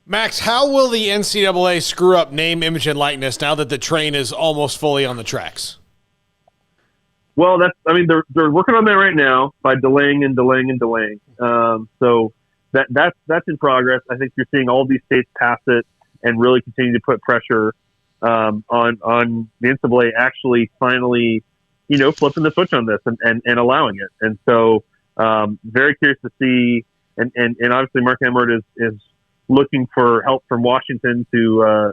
Max, how will the NCAA screw up name, image, and likeness now that the train is almost fully on the tracks? Well, they're working on that right now by delaying and delaying and delaying. So that's in progress. I think you're seeing all these states pass it and really continue to put pressure on the NCAA actually finally, flipping the switch on this and allowing it. And so very curious to see, and obviously Mark Emmert is looking for help from Washington to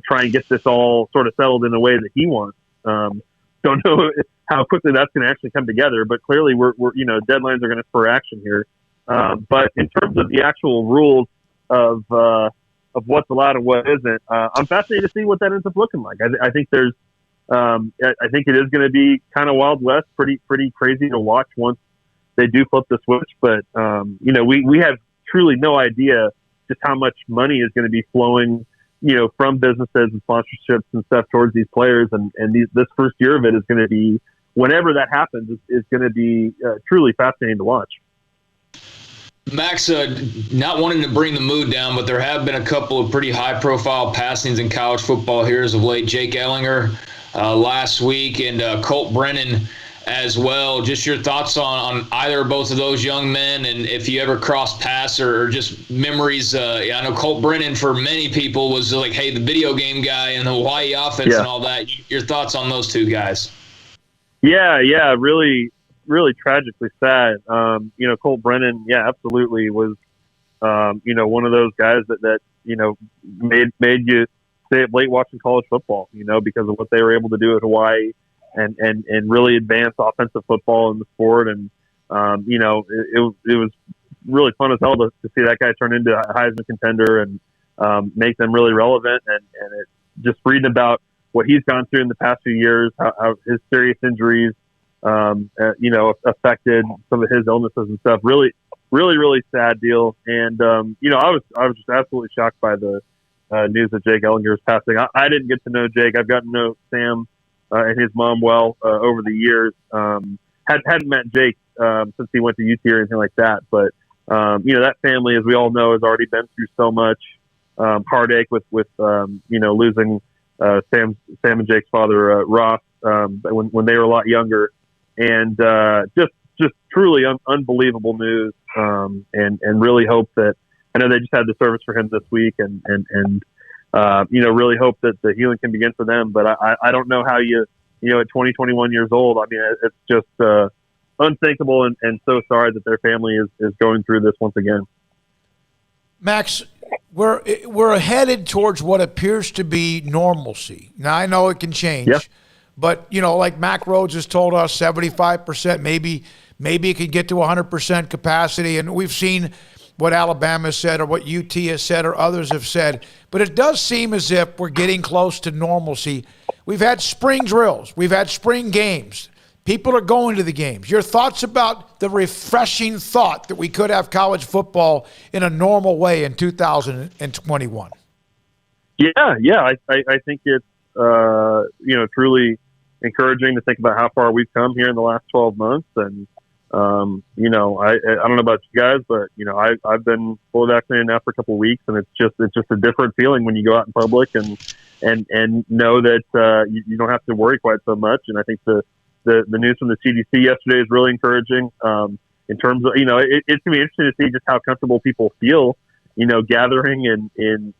try and get this all sort of settled in a way that he wants. Don't know how quickly that's going to actually come together, but clearly we're deadlines are going to spur action here. But in terms of the actual rules of what's allowed and what isn't, I'm fascinated to see what that ends up looking like. I think there's, I think it is going to be kind of Wild West, pretty crazy to watch once they do flip the switch. But we have truly no idea just how much money is going to be flowing, from businesses and sponsorships and stuff towards these players. And this first year of it is going to be, whenever that happens, is going to be truly fascinating to watch. Max, not wanting to bring the mood down, but there have been a couple of pretty high-profile passings in college football here as of late. Jake Ellinger last week and Colt Brennan as well. Just your thoughts on either or both of those young men, and if you ever crossed paths or just memories. I know Colt Brennan for many people was like, hey, the video game guy and the Hawaii offense and all that. Your thoughts on those two guys? Yeah, really, really tragically sad. Colt Brennan, absolutely was, one of those guys that made you stay up late watching college football, because of what they were able to do at Hawaii and really advance offensive football in the sport. And, it was really fun as hell to see that guy turn into a Heisman contender and make them really relevant. And it's just reading about what he's gone through in the past few years, how his serious injuries, affected some of his illnesses and stuff. Really, really, really sad deal. And, I was just absolutely shocked by the news that Jake Ellinger is passing. I didn't get to know Jake. I've gotten to know Sam and his mom well over the years. Hadn't met Jake since he went to UT or anything like that. But, that family, as we all know, has already been through so much heartache with losing Sam and Jake's father, Ross, when they were a lot younger. And just truly unbelievable news, and really hope that, I know they just had the service for him this week, and really hope that the healing can begin for them. But I don't know how at 20, 21 years old, I mean, it's just unthinkable and so sorry that their family is going through this once again. Max, we're headed towards what appears to be normalcy. Now, I know it can change. Yep. But, like Mac Rhodes has told us, 75%, maybe it could get to 100% capacity. And we've seen what Alabama said or what UT has said or others have said. But it does seem as if we're getting close to normalcy. We've had spring drills. We've had spring games. People are going to the games. Your thoughts about the refreshing thought that we could have college football in a normal way in 2021? Yeah. I think it's, truly encouraging to think about how far we've come here in the last 12 months. And, I don't know about you guys, but, I've been fully vaccinated now for a couple of weeks, and it's just a different feeling when you go out in public and know that you don't have to worry quite so much. And I think the news from the CDC yesterday is really encouraging in terms of, it's going to be interesting to see just how comfortable people feel, gathering in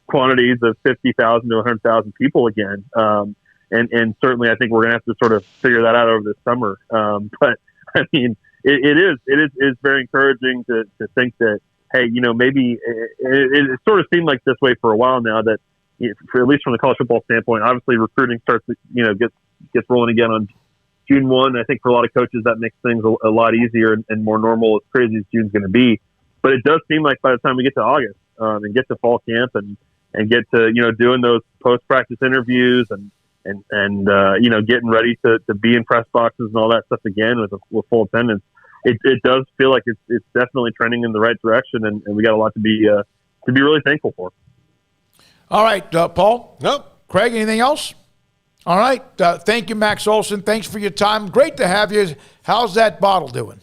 quantities of 50,000 to 100,000 people again. And certainly I think we're going to have to sort of figure that out over this summer. But I mean, it's very encouraging to think that, hey, maybe it sort of seemed like this way for a while now, that at least from the college football standpoint, obviously recruiting starts to, gets rolling again on June 1. I think for a lot of coaches that makes things a lot easier and more normal, as crazy as June's going to be. But it does seem like by the time we get to August and get to fall camp and get to, doing those post-practice interviews and getting ready to be in press boxes and all that stuff again with full attendance, it does feel like it's definitely trending in the right direction, and we got a lot to be really thankful for. All right, Paul. Nope. Craig, anything else? All right. Thank you, Max Olson. Thanks for your time. Great to have you. How's that bottle doing?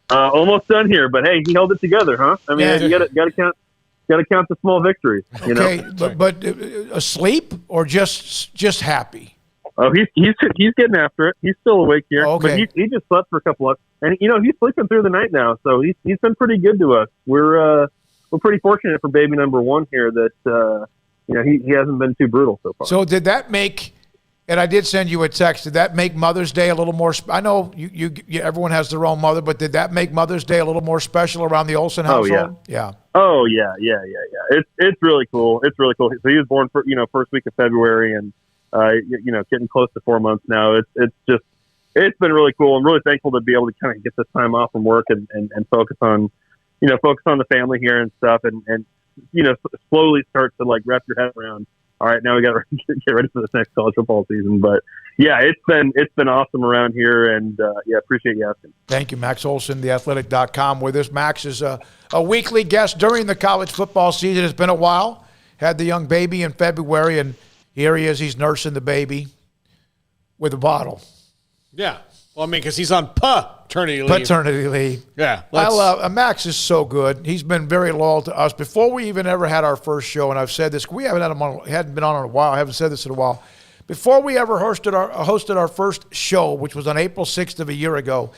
Almost done here, but hey, he held it together, huh? I mean, you got to count the small victories. Okay, but asleep or just happy? Oh, he's getting after it. He's still awake here, but he just slept for a couple of, and he's sleeping through the night now, so he's been pretty good to us. We're pretty fortunate for baby number one here that he hasn't been too brutal so far. So did that make? And I did send you a text. Did that make Mother's Day a little more? I know you everyone has their own mother, but did that make Mother's Day a little more special around the Olsen household? Yeah. Oh yeah. It's really cool. It's really cool. So he was born first week of February, and getting close to 4 months now. It's been really cool. I'm really thankful to be able to kind of get this time off from work and focus on the family here and stuff, and slowly start to like wrap your head around. All right, now we got to get ready for this next college football season. But yeah, it's been awesome around here, and appreciate you asking. Thank you, Max Olson, theathletic.com. With us, Max is a weekly guest during the college football season. It's been a while. Had the young baby in February, and here he is. He's nursing the baby with a bottle. Yeah. Well, I mean, because he's on paternity leave. Yeah. Max is so good. He's been very loyal to us. Before we even ever had our first show, and I've said this, we hadn't been on in a while. I haven't said this in a while. Before we ever hosted our first show, which was on April 6th of a year ago,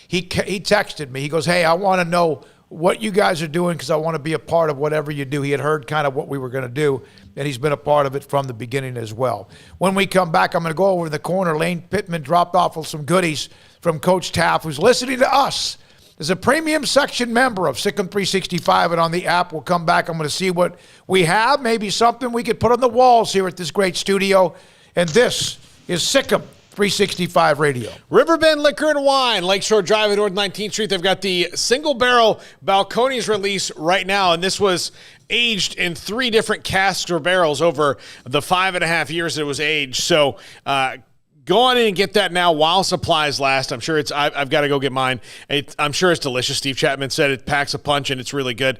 he texted me. He goes, hey, I want to know what you guys are doing because I want to be a part of whatever you do. He had heard kind of what we were going to do, and he's been a part of it from the beginning as well. When we come back, I'm going to go over in the corner. Lane Pittman dropped off with some goodies from Coach Taft, who's listening to us as a premium section member of SicEm365 and on the app. We'll come back. I'm going to see what we have, maybe something we could put on the walls here at this great studio. And this is SicEm365 Radio. Riverbend Liquor and Wine, Lakeshore Drive at North 19th Street. They've got the single barrel Balcones release right now, and this was aged in 3 different casks or barrels over the 5.5 years it was aged. So go on in and get that now while supplies last. I'm sure I've got to go get mine. I'm sure it's delicious. Steve Chapman said it packs a punch and it's really good.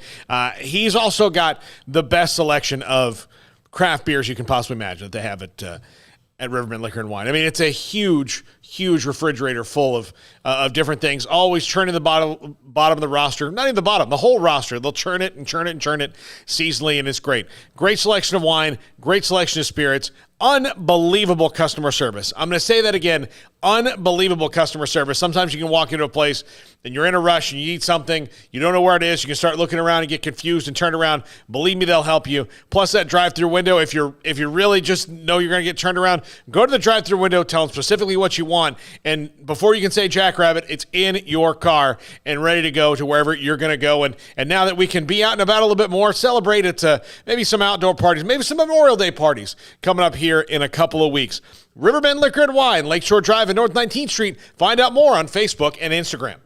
He's also got the best selection of craft beers you can possibly imagine that they have at Riverbend Liquor and Wine. I mean, it's a huge refrigerator full of different things, always churning the bottom of the roster. Not even the bottom, the whole roster. They'll churn it seasonally, and it's great. Great selection of wine, great selection of spirits, unbelievable customer service. I'm going to say that again, unbelievable customer service. Sometimes you can walk into a place and you're in a rush and you need something, you don't know where it is, you can start looking around and get confused and turn around. Believe me, they'll help you. Plus that drive-through window, if you really just know you're going to get turned around, go to the drive-through window, tell them specifically what you want, and before you can say Jackrabbit, it's in your car and ready to go to wherever you're going to go. And now that we can be out and about a little bit more, celebrate it, maybe some outdoor parties, maybe some Memorial Day parties coming up here in a couple of weeks. Riverbend Liquor and Wine, Lakeshore Drive and North 19th Street. Find out more on Facebook and Instagram.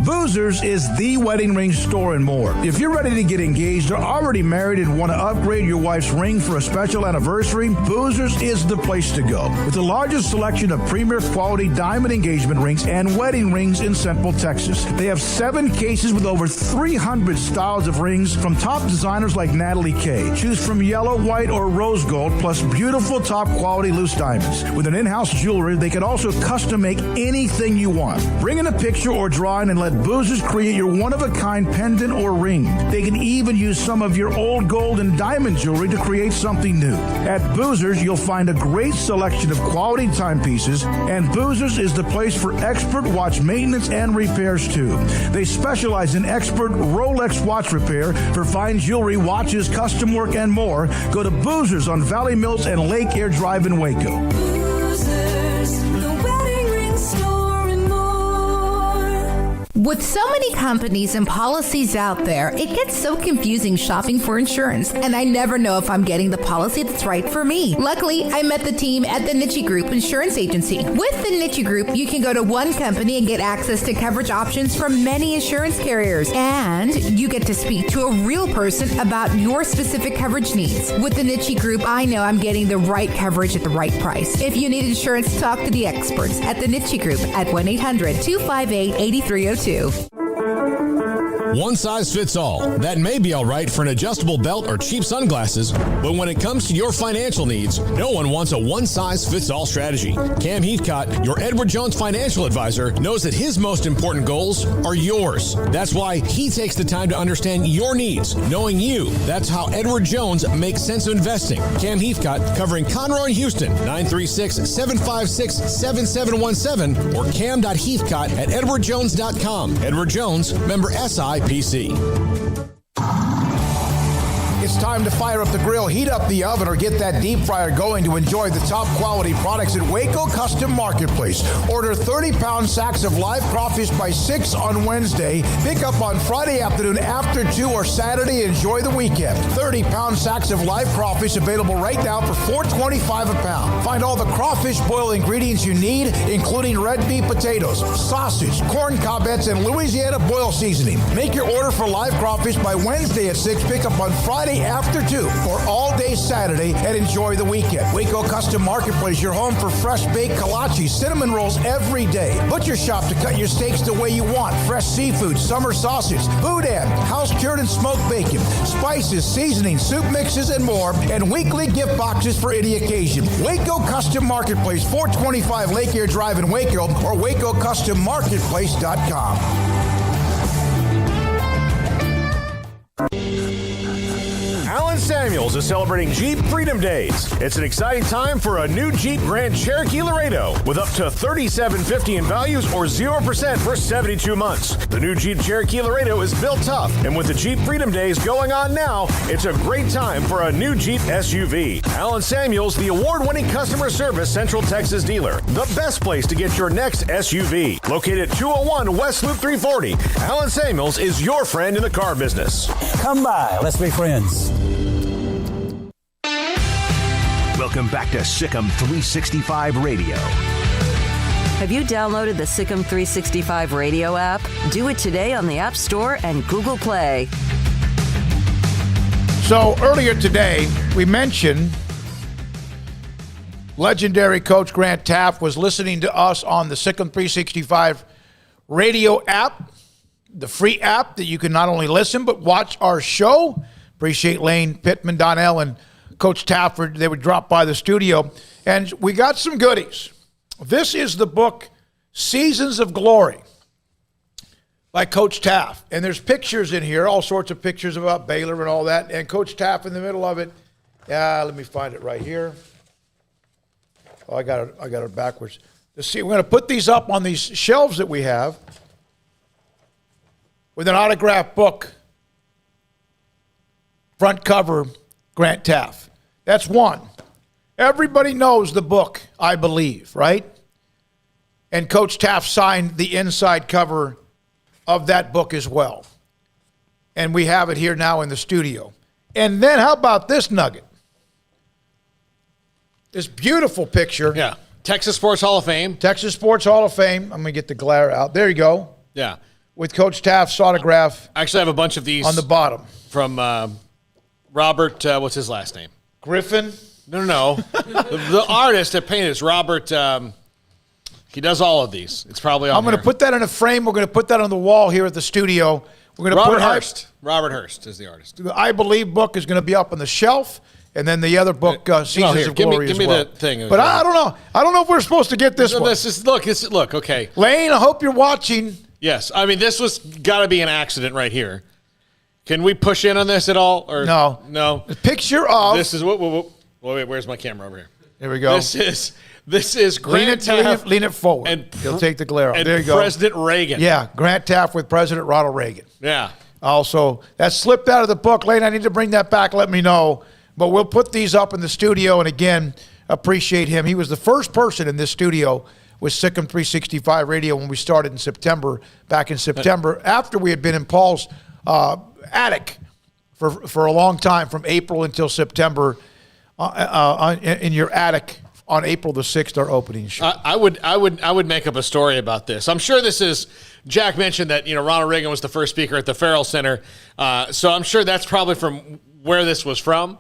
Boozers is the wedding ring store and more. If you're ready to get engaged or already married and want to upgrade your wife's ring for a special anniversary, Boozers is the place to go. With the largest selection of premier quality diamond engagement rings and wedding rings in Central Texas. They have 7 cases with over 300 styles of rings from top designers like Natalie Kay. Choose from yellow, white, or rose gold, plus beautiful top quality loose diamonds. With an in-house jewelry, they can also custom make anything you want. Bring in a picture or drawing and let Boozers create your one-of-a-kind pendant or ring. They can even use some of your old gold and diamond jewelry to create something new. At Boozers, you'll find a great selection of quality timepieces, and Boozers is the place for expert watch maintenance and repairs too. They specialize in expert Rolex watch repair for fine jewelry, watches, custom work, and more. Go to Boozers on Valley Mills and Lake Air Drive in Waco. With so many companies and policies out there, it gets so confusing shopping for insurance, and I never know if I'm getting the policy that's right for me. Luckily, I met the team at the Nicki Group Insurance Agency. With the Nicki Group, you can go to one company and get access to coverage options from many insurance carriers, and you get to speak to a real person about your specific coverage needs. With the Nicki Group, I know I'm getting the right coverage at the right price. If you need insurance, talk to the experts at the Nicki Group at 1-800-258-8302. One size fits all. That may be all right for an adjustable belt or cheap sunglasses, but when it comes to your financial needs, no one wants a one-size-fits-all strategy. Cam Heathcott, your Edward Jones financial advisor, knows that his most important goals are yours. That's why he takes the time to understand your needs, knowing you. That's how Edward Jones makes sense of investing. Cam Heathcott, covering Conroe and Houston, 936-756-7717 or cam.heathcott@edwardjones.com. Edward Jones, member SIPC. It's time to fire up the grill, heat up the oven, or get that deep fryer going to enjoy the top quality products at Waco Custom Marketplace. Order 30-pound sacks of live crawfish by 6 on Wednesday. Pick up on Friday afternoon after 2 or Saturday. Enjoy the weekend. 30-pound sacks of live crawfish available right now for $4.25 a pound. Find all the crawfish boil ingredients you need, including red meat potatoes, sausage, corn cobbettes, and Louisiana boil seasoning. Make your order for live crawfish by Wednesday at 6. Pick up on Friday after 2 or all day Saturday, and enjoy the weekend. Waco Custom Marketplace, your home for fresh baked kolache, cinnamon rolls every day. Butcher shop to cut your steaks the way you want. Fresh seafood, summer sausage, boudin, house cured and smoked bacon, spices, seasoning, soup mixes, and more, and weekly gift boxes for any occasion. Waco Custom Marketplace, 425 Lake Air Drive in Waco, or WacoCustomMarketplace.com. Alan Samuels is celebrating Jeep Freedom Days. It's an exciting time for a new Jeep Grand Cherokee Laredo with up to $3,750 in values or 0% for 72 months. The new Jeep Cherokee Laredo is built tough, and with the Jeep Freedom Days going on now, it's a great time for a new Jeep SUV. Alan Samuels, the award-winning customer service Central Texas dealer. The best place to get your next SUV. Located at 201 West Loop 340, Alan Samuels is your friend in the car business. Come by. Let's be friends. Welcome back to SicEm365 Radio. Have you downloaded the SicEm365 Radio app? Do it today on the App Store and Google Play. So earlier today, we mentioned legendary Coach Grant Teaff was listening to us on the SicEm365 Radio app, the free app that you can not only listen but watch our show. Appreciate Lane Pittman, Donnell, and Coach Tafford. They would drop by the studio. And we got some goodies. This is the book, Seasons of Glory, by Coach Teaff. And there's pictures in here, all sorts of pictures about Baylor and all that. And Coach Teaff in the middle of it. Let me find it right here. Oh, I got it backwards. Let's see, we're going to put these up on these shelves that we have with an autographed book, front cover, Grant Teaff. That's one. Everybody knows the book, I believe, right? And Coach Teaff signed the inside cover of that book as well. And we have it here now in the studio. And then how about this nugget? This beautiful picture. Yeah. Texas Sports Hall of Fame. Texas Sports Hall of Fame. I'm going to get the glare out. There you go. Yeah. with Coach Taft's autograph. I actually have a bunch of these on the bottom from Robert. What's his last name? Griffin. No. the artist that painted is Robert. He does all of these. It's probably on I'm going to put that in a frame. We're going to put that on the wall here at the studio. We're going to Robert Hurst. Robert Hurst is the artist. The I Believe book is going to be up on the shelf, and then the other book, Seasons of Glory, give me as well. the thing. But I don't know. I don't know if we're supposed to get this one. Look. Okay, Lane, I hope you're watching. Yes, I mean this was got to be an accident right here. Can we push in on this at all? Or no. A picture of this is what. Wait, where's my camera over here? Here we go. This is Grant Taft. Lean it forward. And you'll take the glare off. And there you go. President Reagan. Yeah, Grant Taft with President Ronald Reagan. Yeah. Also, that slipped out of the book. Lane, I need to bring that back. Let me know. But we'll put these up in the studio. And again, appreciate him. He was the first person in this studio with SicEm365 Radio when we started in September, back in September, after we had been in Paul's attic for a long time, from April until September, in your attic on April the 6th, our opening show. I would make up a story about this. I'm sure this is, Jack mentioned that, Ronald Reagan was the first speaker at the Farrell Center. So I'm sure that's probably from where this was from,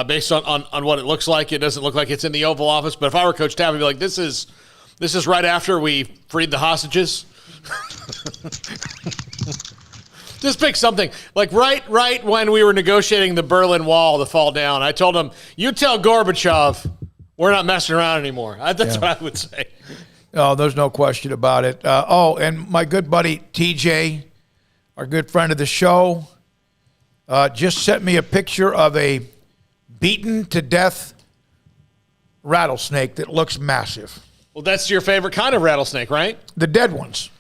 based on what it looks like. It doesn't look like it's in the Oval Office, but if I were Coach Taft, I'd be like, this is right after we freed the hostages. Just pick something. Like right when we were negotiating the Berlin Wall to fall down, I told him, you tell Gorbachev we're not messing around anymore. That's what I would say. Oh, there's no question about it. And my good buddy TJ, our good friend of the show, just sent me a picture of a beaten to death rattlesnake that looks massive. Well, that's your favorite kind of rattlesnake, right? The dead ones.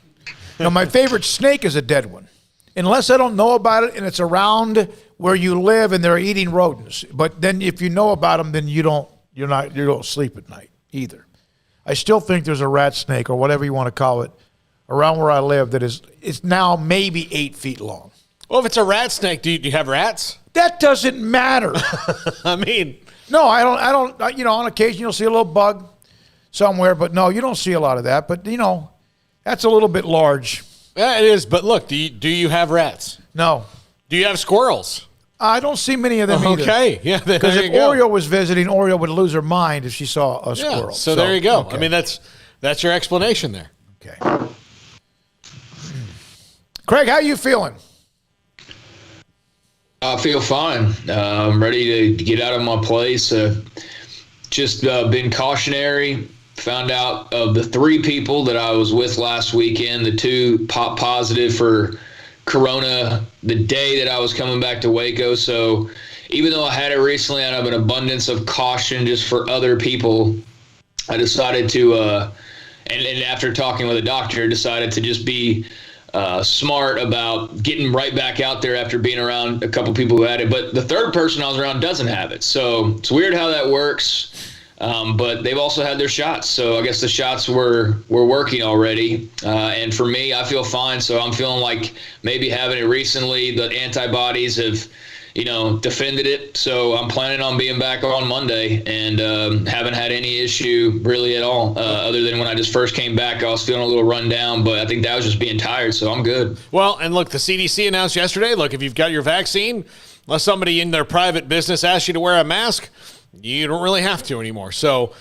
Now, my favorite snake is a dead one. Unless I don't know about it and it's around where you live and they're eating rodents. But then if you know about them, then you don't sleep at night either. I still think there's a rat snake or whatever you want to call it around where I live that is now maybe 8 feet long. Well, if it's a rat snake, do you have rats? That doesn't matter. I mean, no, I don't. On occasion you'll see a little bug somewhere, but no, you don't see a lot of that. But that's a little bit large. Yeah, it is. But look, do you have rats? No. Do you have squirrels? I don't see many of them either. Okay, yeah. Because if Oreo was visiting, Oreo would lose her mind if she saw a squirrel. So there you go. Okay. I mean, that's your explanation there. Okay. Craig, how you feeling? I feel fine. I'm ready to get out of my place. Just been cautionary. Found out of the 3 people that I was with last weekend, the 2 pop positive for Corona the day that I was coming back to Waco. So even though I had it recently, I have an abundance of caution just for other people. I decided to, and after talking with a doctor, decided to just be smart about getting right back out there after being around a couple people who had it. But the 3rd person I was around doesn't have it. So it's weird how that works. But they've also had their shots. So I guess the shots were working already. And for me, I feel fine. So I'm feeling like maybe having it recently, the antibodies have, defended it. So I'm planning on being back on Monday and haven't had any issue really at all. Other than when I just first came back, I was feeling a little run down, but I think that was just being tired. So I'm good. Well, and look, the CDC announced yesterday, look, if you've got your vaccine, unless somebody in their private business asks you to wear a mask, you don't really have to anymore. So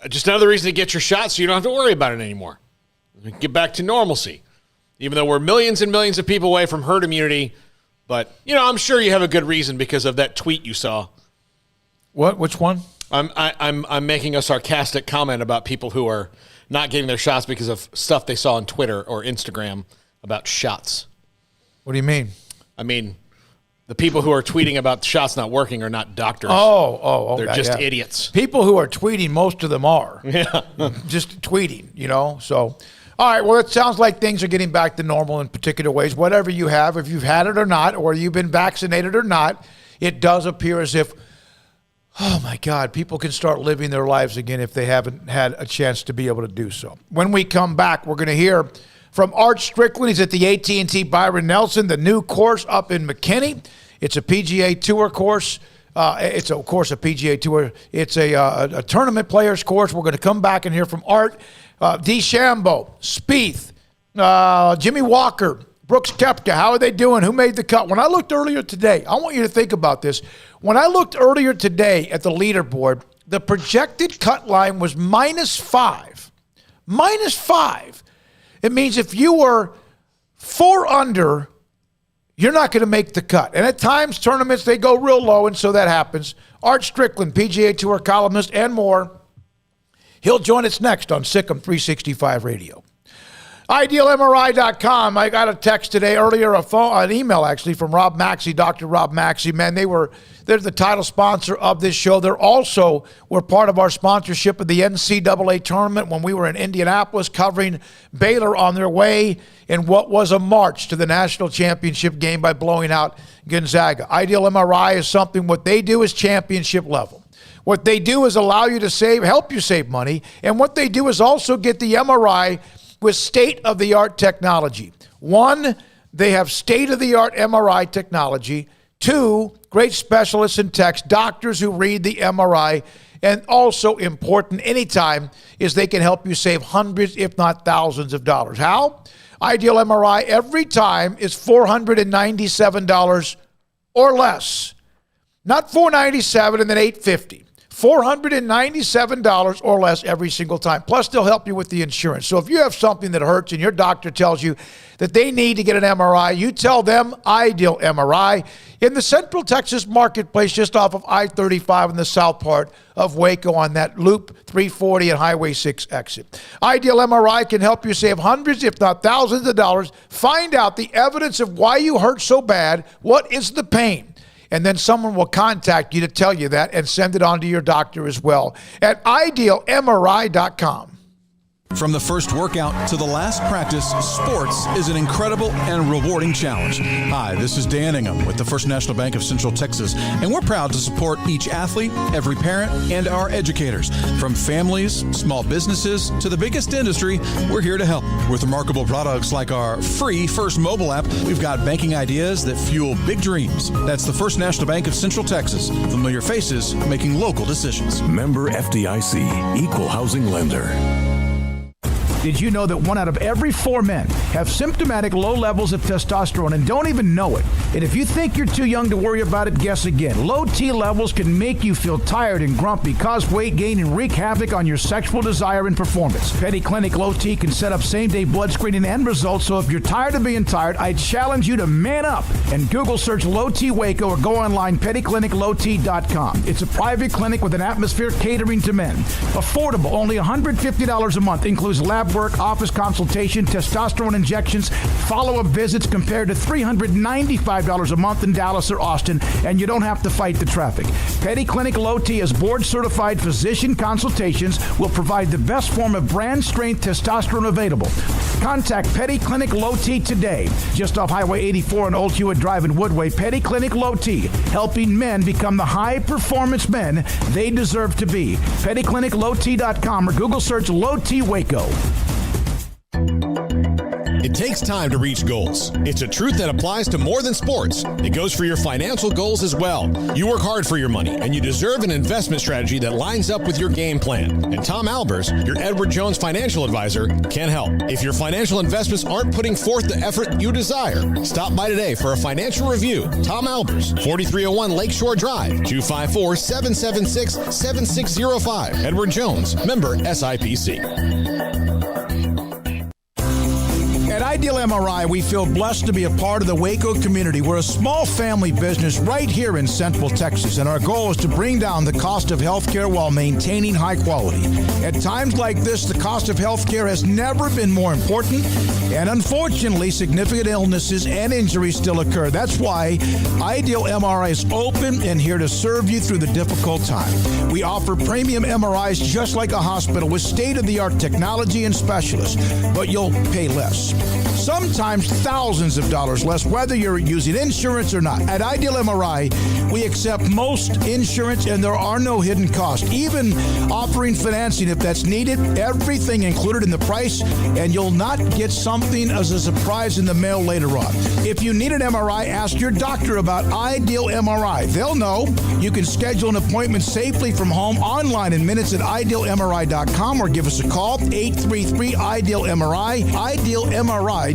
just another reason to get your shot so you don't have to worry about it anymore. Get back to normalcy. Even though we're millions and millions of people away from herd immunity. But, I'm sure you have a good reason because of that tweet you saw. What? Which one? I'm making a sarcastic comment about people who are not getting their shots because of stuff they saw on Twitter or Instagram about shots. What do you mean? I mean, the people who are tweeting about shots not working are not doctors. Oh, they're just idiots. People who are tweeting, most of them are. Yeah. Just tweeting, So, all right, well, it sounds like things are getting back to normal in particular ways. Whatever you have, if you've had it or not, or you've been vaccinated or not, it does appear as if, oh, my God, people can start living their lives again if they haven't had a chance to be able to do so. When we come back, we're going to hear from Art Strickland. He's at the AT&T Byron Nelson, the new course up in McKinney. It's a PGA Tour course. It's, of course, a PGA Tour. It's a tournament players course. We're going to come back and hear from Art, DeChambeau, Spieth, Jimmy Walker, Brooks Koepka, how are they doing? Who made the cut? When I looked earlier today, I want you to think about this. When I looked earlier today at the leaderboard, the projected cut line was -5. -5. It means if you were 4 under, you're not going to make the cut. And at times, tournaments, they go real low, and so that happens. Art Strickland, PGA Tour columnist, and more. He'll join us next on SicEm365 Radio. IdealMRI.com. I got a text today, earlier, an email actually, from Rob Maxey, Dr. Rob Maxey. Man, they're the title sponsor of this show. They're also were part of our sponsorship of the NCAA tournament when we were in Indianapolis covering Baylor on their way in what was a march to the national championship game by blowing out Gonzaga. Ideal MRI is something, what they do is championship level. What they do is allow you to help you save money. And what they do is also get the MRI with state-of-the-art technology. 1, they have state-of-the-art MRI technology. 2, great specialists and techs, doctors who read the MRI. And also important anytime is they can help you save hundreds, if not thousands of dollars. How? Ideal MRI every time is $497 or less. Not $497 and then $850. $497 or less every single time. Plus, they'll help you with the insurance. So if you have something that hurts and your doctor tells you that they need to get an MRI, you tell them Ideal MRI in the Central Texas marketplace just off of I-35 in the south part of Waco on that Loop 340 and Highway 6 exit. Ideal MRI can help you save hundreds, if not thousands of dollars. Find out the evidence of why you hurt so bad. What is the pain? And then someone will contact you to tell you that and send it on to your doctor as well at IdealMRI.com. From the first workout to the last practice, sports is an incredible and rewarding challenge. Hi, this is Dan Ingham with the First National Bank of Central Texas, and we're proud to support each athlete, every parent, and our educators. From families, small businesses, to the biggest industry, we're here to help. With remarkable products like our free First mobile app, we've got banking ideas that fuel big dreams. That's the First National Bank of Central Texas. Familiar faces making local decisions. Member FDIC, Equal Housing Lender. Did you know that 1 out of every 4 men have symptomatic low levels of testosterone and don't even know it? And if you think you're too young to worry about it, guess again. Low T levels can make you feel tired and grumpy, cause weight gain, and wreak havoc on your sexual desire and performance. Petty Clinic Low T can set up same-day blood screening and results, so if you're tired of being tired, I challenge you to man up and Google search Low T Waco or go online pettycliniclowt.com. It's a private clinic with an atmosphere catering to men. Affordable, only $150 a month, includes lab work, office consultation, testosterone injections, follow-up visits compared to $395 a month in Dallas or Austin, and you don't have to fight the traffic. Petty Clinic Low T is board-certified physician consultations, will provide the best form of brand-strength testosterone available. Contact Petty Clinic Low T today, just off Highway 84 and Old Hewitt Drive in Woodway. Petty Clinic Low T, helping men become the high-performance men they deserve to be. PettyClinicLowT.com or Google search Low T Waco. It takes time to reach goals. It's a truth that applies to more than sports. It goes for your financial goals as well. You work hard for your money, and you deserve an investment strategy that lines up with your game plan. And Tom Albers, your Edward Jones financial advisor, can help. If your financial investments aren't putting forth the effort you desire, stop by today for a financial review. Tom Albers, 4301 Lakeshore Drive, 254-776-7605. Edward Jones, member SIPC. At Ideal MRI, we feel blessed to be a part of the Waco community. We're a small family business right here in Central Texas, and our goal is to bring down the cost of healthcare while maintaining high quality. At times like this, the cost of healthcare has never been more important, and unfortunately, significant illnesses and injuries still occur. That's why Ideal MRI is open and here to serve you through the difficult time. We offer premium MRIs just like a hospital with state-of-the-art technology and specialists, but you'll pay less. sometimes thousands of dollars less, whether you're using insurance or not. At Ideal MRI, we accept most insurance and there are no hidden costs, even offering financing if that's needed. Everything included in the price, and you'll not get something as a surprise in the mail later on. If you need an MRI, ask your doctor about Ideal MRI. They'll know. You can schedule an appointment safely from home online in minutes at idealmri.com or give us a call, 833-IDEAL-MRI, idealmri.com.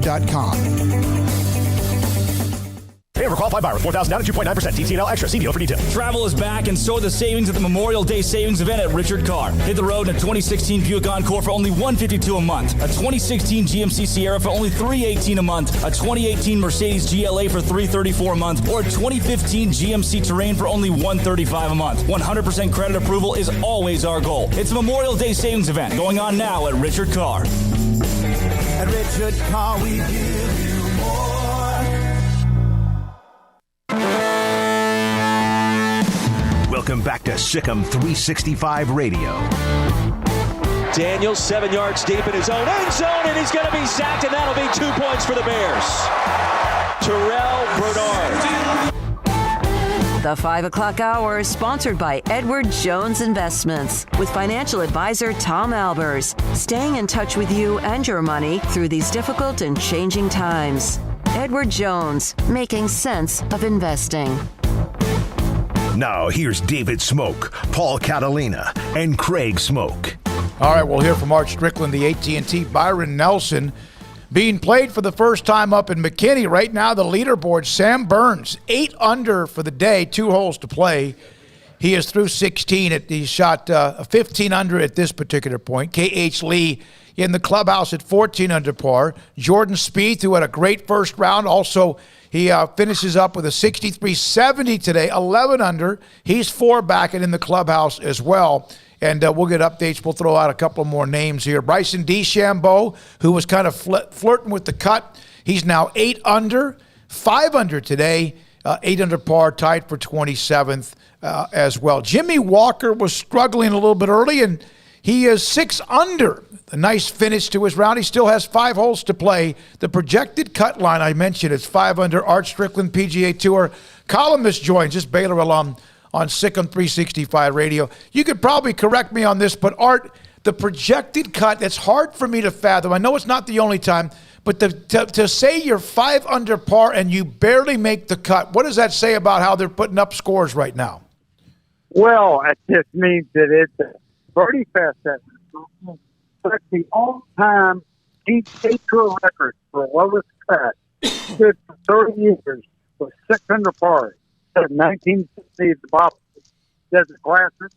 Pay over qualified buyer with 4,000 down to 2.9% TTNL extra. See deal for details. Travel is back, and so are the savings at the Memorial Day Savings Event at Richard Carr. Hit the road in a 2016 Buick Encore for only $152 a month, a 2016 GMC Sierra for only $318 a month, a 2018 Mercedes GLA for $334 a month, or a 2015 GMC Terrain for only $135 a month. 100% credit approval is always our goal. It's a Memorial Day Savings Event going on now at Richard Carr. At Richard Carr, we give you more. Welcome back to SicEm365 Radio. Daniels 7 yards deep in his own end zone, and he's going to be sacked, and that'll be 2 points for the Bears. Terrell Bernard. The 5 o'clock hour is sponsored by Edward Jones Investments with financial advisor Tom Albers, staying in touch with you and your money through these difficult and changing times. Edward Jones, making sense of investing. Now, here's David Smoak, Paul Catalina, and Craig Smoak. All right, we'll hear from Art Strickland, the AT&T Byron Nelson, being played for the first time up in McKinney. Right now, the leaderboard, Sam Burns, 8 under for the day, 2 holes to play. He is through 16. He shot 15 under at this particular point. K.H. Lee in the clubhouse at 14 under par. Jordan Spieth, who had a great first round, also he finishes up with a 63-70 today, 11 under. He's 4 back and in the clubhouse as well. And we'll get updates. We'll throw out a couple more names here. Bryson DeChambeau, who was kind of flirting with the cut. He's now 8 under, 5 under today, 8 under par, tied for 27th as well. Jimmy Walker was struggling a little bit early, and he is 6 under. A nice finish to his round. He still has 5 holes to play. The projected cut line I mentioned is 5 under. Art Strickland, PGA Tour columnist, joins us, Baylor alum, on SicEm365 Radio. You could probably correct me on this, but Art, the projected cut, it's hard for me to fathom. I know it's not the only time, but to say you're 5 under par and you barely make the cut, what does that say about how they're putting up scores right now? Well, it just means that it's a birdie fest. That's the all-time PGA Tour record for lowest cut. Good for 30 years with 6 under par. 1960 at the Boston Desert Classic.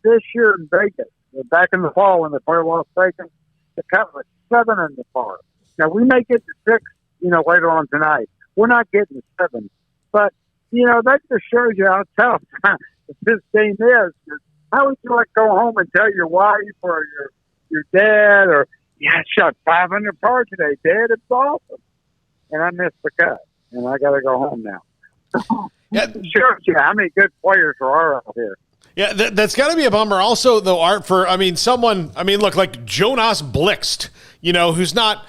This year in Vegas, back in the fall when the player Las Vegas, the cut was 7 under par. Now we may get to 6, later on tonight. We're not getting to 7, but that just shows you how tough this game is. How would you like to go home and tell your wife or your dad, or I shot 5 under par today, Dad? It's awesome, and I missed the cut, and I got to go home now. Yeah, shows you how many good players there are out here. Yeah, that's got to be a bummer. Also, though, Art, for look, like Jonas Blixt, who's not,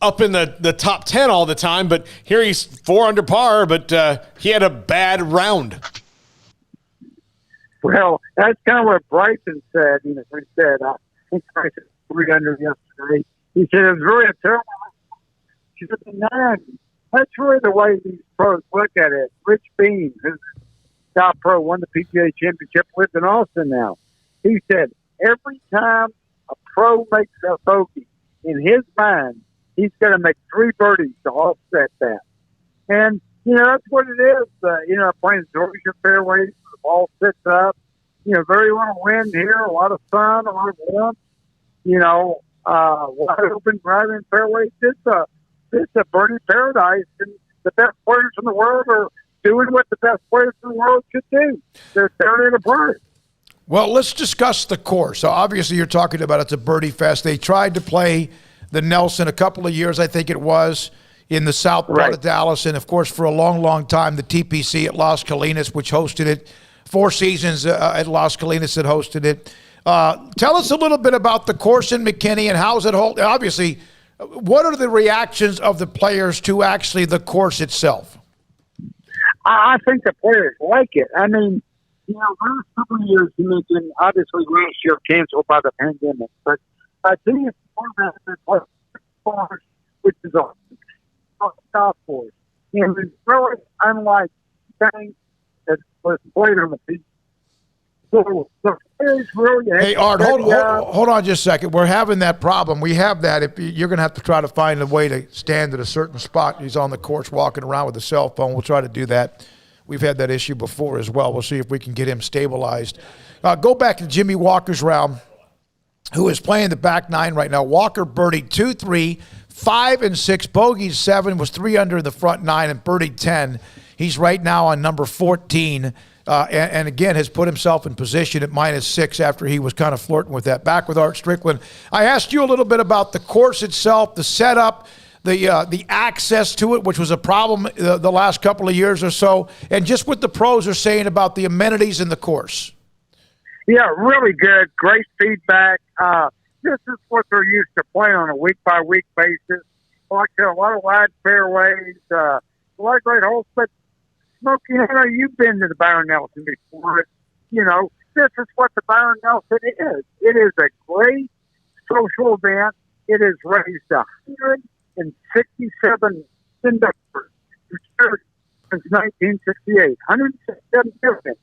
up in the top 10 all the time, but here he's 4 under par, but he had a bad round. Well, that's kind of what Bryson said. He said, I think Bryson 3 under yesterday. He said it was really a terrible. She said, 9. That's really the way these pros look at it. Rich Beam, who's top pro, won the PGA Championship, lives in Austin now. He said every time a pro makes a bogey, in his mind, he's going to make 3 birdies to offset that. And, that's what it is. Playing Georgia fairways, the ball sits up. Very little wind here, a lot of sun, a lot of warmth. Wide open driving fairways. It's a birdie paradise, and the best players in the world are doing what the best players in the world should do. They're tearing it apart. Well, let's discuss the course. So obviously you're talking about it's a birdie fest. They tried to play the Nelson a couple of years, I think it was, in the south part of Dallas. And, of course, for a long, long time, the TPC at Las Colinas, which hosted it. 4 seasons at Las Colinas that hosted it. Tell us a little bit about the course in McKinney and how's it hold. Obviously, What are the reactions of the players to actually the course itself? I think the players like it. I mean, you know, last couple of years, you mentioned, obviously last year canceled by the pandemic, but I think it's more than course, which is a golf course. And it's really unlike things that was played on the beach. So the players really Hey, Art, hold on just a second. We're having that problem. We have that. If you're going to have to try to find a way to stand at a certain spot. He's on the course walking around with a cell phone. We'll try to do that. We've had that issue before as well. We'll see if we can get him stabilized. Go back to Jimmy Walker's round, who is playing the back nine right now. Walker birdied 2, 3, 5, and 6. Bogeyed 7, was 3 under in the front 9, and birdied 10. He's right now on number 14. And again, has put himself in position at -6 after he was kind of flirting with that. Back with Art Strickland. I asked you a little bit about the course itself, the setup, the access to it, which was a problem the last couple of years or so, and just what the pros are saying about the amenities in the course. Yeah, really good. Great feedback. This is what they're used to playing on a week-by-week basis. Like I said, a lot of wide fairways, a lot of great holes, but Smokey, I know you've been to the Byron Nelson before. You know, this is what the Byron Nelson is. It is a great social event. It has raised 167 conductors for charity since 1968. 167 million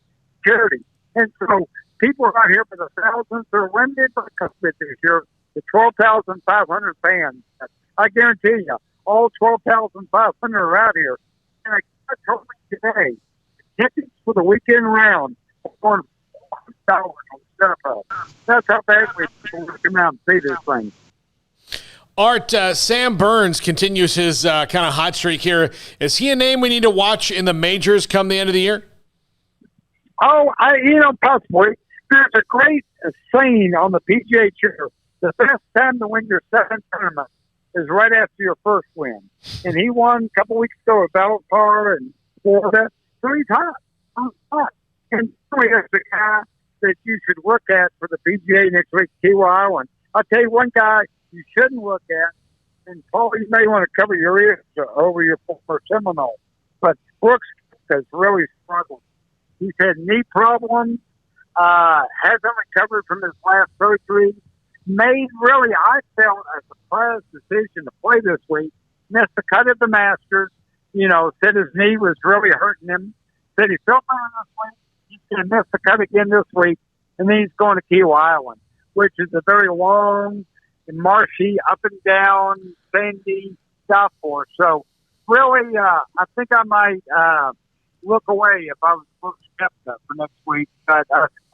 charity. And so people are out here for the thousands. They're limited by COVID this year to 12,500 fans. I guarantee you, all 12,500 are out here. And I told me today, tickets for the weekend round are $400 on StubHub. That's how badly people come out and see this thing. Art, Sam Burns continues his kind of hot streak here. Is he a name we need to watch in the majors come the end of the year? Oh, possibly. There's a great saying on the PGA Tour. The best time to win your second tournament is right after your first win. And he won a couple weeks ago at Valspar and Florida 3 times. And really is the guy that you should look at for the PGA next week, Kiwa Island. I'll tell you one guy you shouldn't look at, and Paul, you may want to cover your ears over your former Seminole, but Brooks has really struggled. He's had knee problems, hasn't recovered from his last surgery, made really, I felt, a surprise decision to play this week. Missed the cut of the Masters. Said his knee was really hurting him. Said he felt better this week. He's going to miss the cut again this week. And then he's going to Kiwa Island, which is a very long and marshy, up and down, sandy golf course. So really, I think I might look away if I was Brooks Koepka for next week. But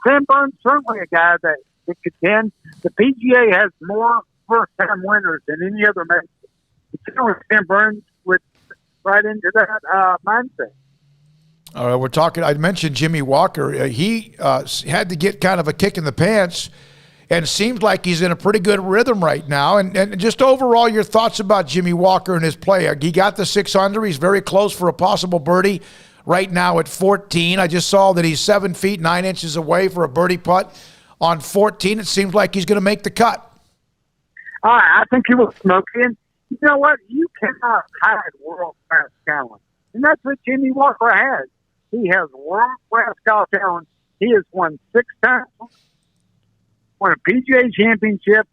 Sam Burns certainly a guy that could contend. The PGA has more first-time winners than any other major. Sam Burns would right into that mindset. All right, we're talking. I mentioned Jimmy Walker. He had to get kind of a kick in the pants, and seems like he's in a pretty good rhythm right now. And just overall, your thoughts about Jimmy Walker and his play? He got the 6 under. He's very close for a possible birdie right now at 14. I just saw that he's 7 feet 9 inches away for a birdie putt on 14. It seems like he's going to make the cut. I think he will smoke in. You know what? You cannot hide world-class talent. And that's what Jimmy Walker has. He has world-class golf talent. He has won 6 times, won a PGA championship.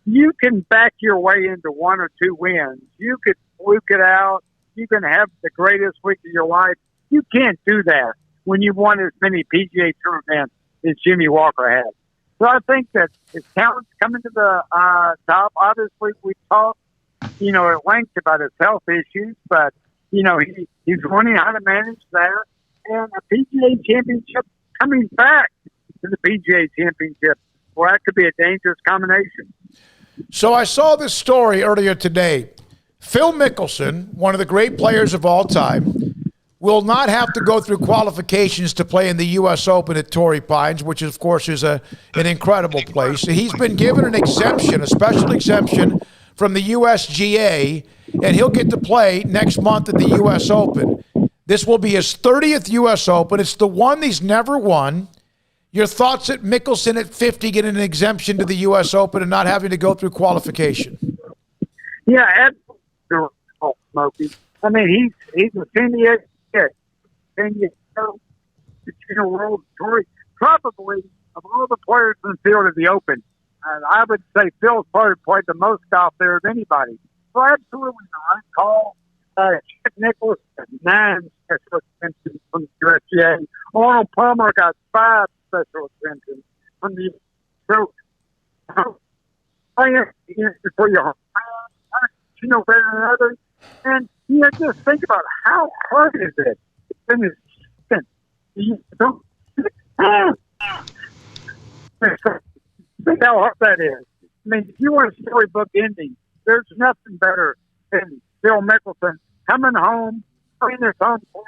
You can back your way into 1 or 2 wins. You could fluke it out. You can have the greatest week of your life. You can't do that when you've won as many PGA Tour events as Jimmy Walker has. So I think that his talent's coming to the top. Obviously, we talked, at length about his health issues, but, he's learning how to manage that. And a PGA championship coming back to the PGA championship, well, that could be a dangerous combination. So I saw this story earlier today. Phil Mickelson, one of the great players of all time, will not have to go through qualifications to play in the U.S. Open at Torrey Pines, which, of course, is an incredible place. He's been given an exemption, a special exemption from the USGA, and he'll get to play next month at the U.S. Open. This will be his 30th U.S. Open. It's the one he's never won. Your thoughts at Mickelson at 50 getting an exemption to the U.S. Open and not having to go through qualification? Yeah, absolutely, Smokey. I mean, he's a 10-year kid. 10-year world story. Probably, of all the players in the field of the Open, I would say Phil's probably played the most golf there of anybody. So absolutely not. Call Chick Nicklaus 9 special extensions from the USGA. Arnold Palmer got 5 special extensions from the So, before you know better than others. And just think about how hard is it in this second. You don't think how hard that is. I mean, if you want a storybook ending, there's nothing better than Phil Mickelson coming home, playing his home course,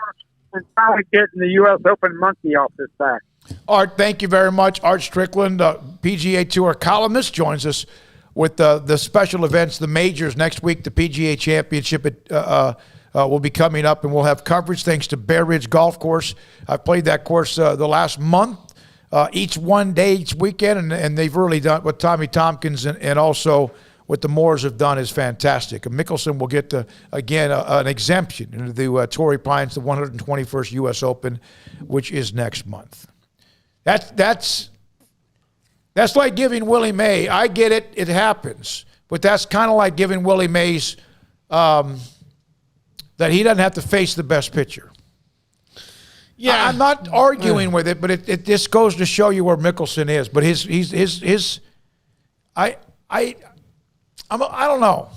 and finally getting the U.S. Open monkey off his back. Art, thank you very much. Art Strickland, PGA Tour columnist, joins us with the special events, the majors next week. The PGA Championship will be coming up, and we'll have coverage thanks to Bear Ridge Golf Course. I've played that course the last month, each one day, each weekend, and they've really done what Tommy Tompkins and also what the Moores have done is fantastic. Mickelson will get, an exemption into the Torrey Pines, the 121st U.S. Open, which is next month. That's like giving Willie May. I get it. It happens. But that's kind of like giving Willie Mays that he doesn't have to face the best pitcher. Yeah, I'm not arguing with it, but it just goes to show you where Mickelson is. But I don't know.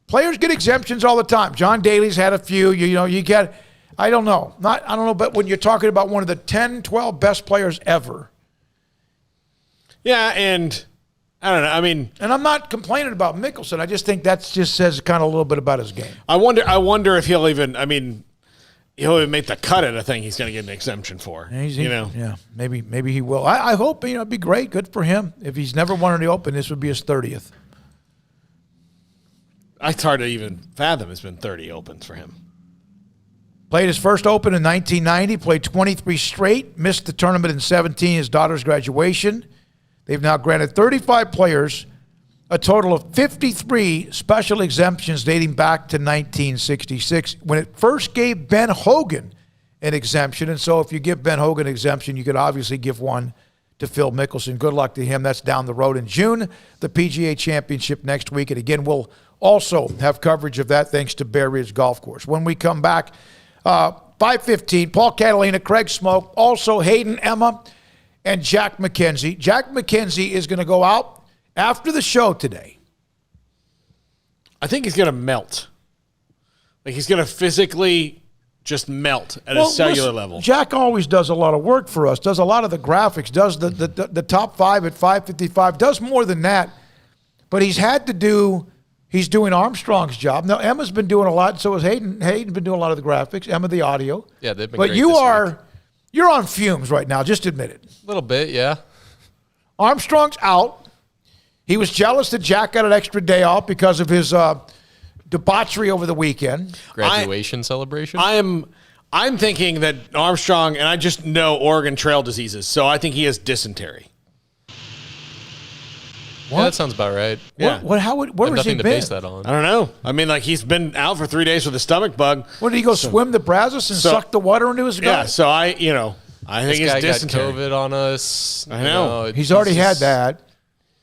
Players get exemptions all the time. John Daly's had a few. You get. I don't know. I don't know, but when you're talking about one of the 10, 12 best players ever. Yeah, and I don't know. I mean, and I'm not complaining about Mickelson. I just think that just says kind of a little bit about his game. I wonder if he'll even. I mean, he'll even make the cut at a thing he's going to get an exemption for. Yeah, maybe he will. I hope. It'd be great. Good for him. If he's never won the Open, this would be his 30th. It's hard to even fathom. It's been 30 Opens for him. Played his first Open in 1990, played 23 straight, missed the tournament in 17, his daughter's graduation. They've now granted 35 players a total of 53 special exemptions dating back to 1966, when it first gave Ben Hogan an exemption. And so if you give Ben Hogan an exemption, you could obviously give one to Phil Mickelson. Good luck to him. That's down the road in June, the PGA Championship next week. And again, we'll also have coverage of that thanks to Bear Ridge Golf Course. When we come back, 5:15, Paul Catalina, Craig Smoak, also Hayden Emma, and Jack McKenzie. Jack McKenzie is going to go out after the show today. I think he's going to melt. Like he's going to physically just melt at a cellular level. Jack always does a lot of work for us, does a lot of the graphics, does the top 5 at 5:55, does more than that. But he's doing Armstrong's job. Now, Emma's been doing a lot, so has Hayden. Hayden's been doing a lot of the graphics, Emma the audio. Yeah, they've been great. But you're on fumes right now, just admit it. A little bit, yeah. Armstrong's out. He was jealous that Jack got an extra day off because of his debauchery over the weekend. Graduation celebration? I'm thinking that Armstrong, and I just know Oregon Trail diseases, so I think he has dysentery. Yeah, that sounds about right. Yeah. Where has he been? Nothing to base that on. I don't know. I mean, like he's been out for 3 days with a stomach bug. What, did he go swim the Brazos and suck the water into his gut? Yeah, so I think it's dysentery. Got COVID on us. I know. He's already had that.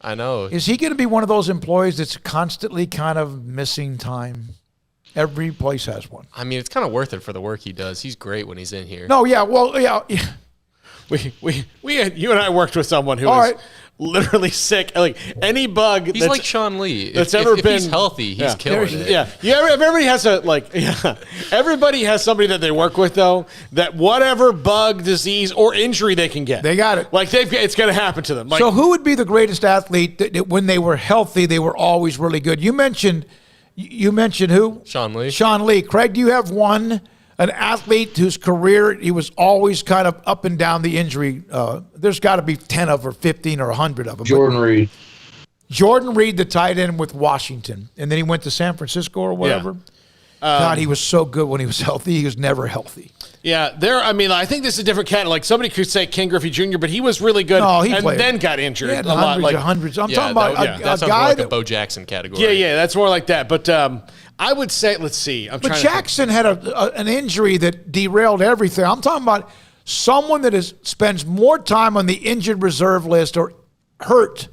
I know. Is he going to be one of those employees that's constantly kind of missing time? Every place has one. I mean, it's kind of worth it for the work he does. He's great when he's in here. No, yeah, well, yeah. You and I worked with someone who was literally sick. Like any bug. He's like Sean Lee. If he's healthy, he's killing it. Yeah. Everybody has everybody has somebody that they work with though, that whatever bug, disease, or injury they can get. They got it. Like it's going to happen to them. Like, so who would be the greatest athlete that when they were healthy, they were always really good? You mentioned who? Sean Lee. Sean Lee. Craig, do you have an athlete whose career he was always kind of up and down the injury? There's got to be 10 of or 15 or 100 of them. Jordan Reed. Jordan Reed, the tight end with Washington, and then he went to San Francisco or whatever. God, he was so good when he was healthy. He was never healthy. Yeah, I think this is a different cat. Like somebody could say Ken Griffey Jr., but he was really good then got injured a lot. Hundreds. I'm talking about that's a guy like a Bo Jackson category. Yeah, that's more like that. But I would say, let's see. But Jackson had an injury that derailed everything. I'm talking about someone that spends more time on the injured reserve list or hurt,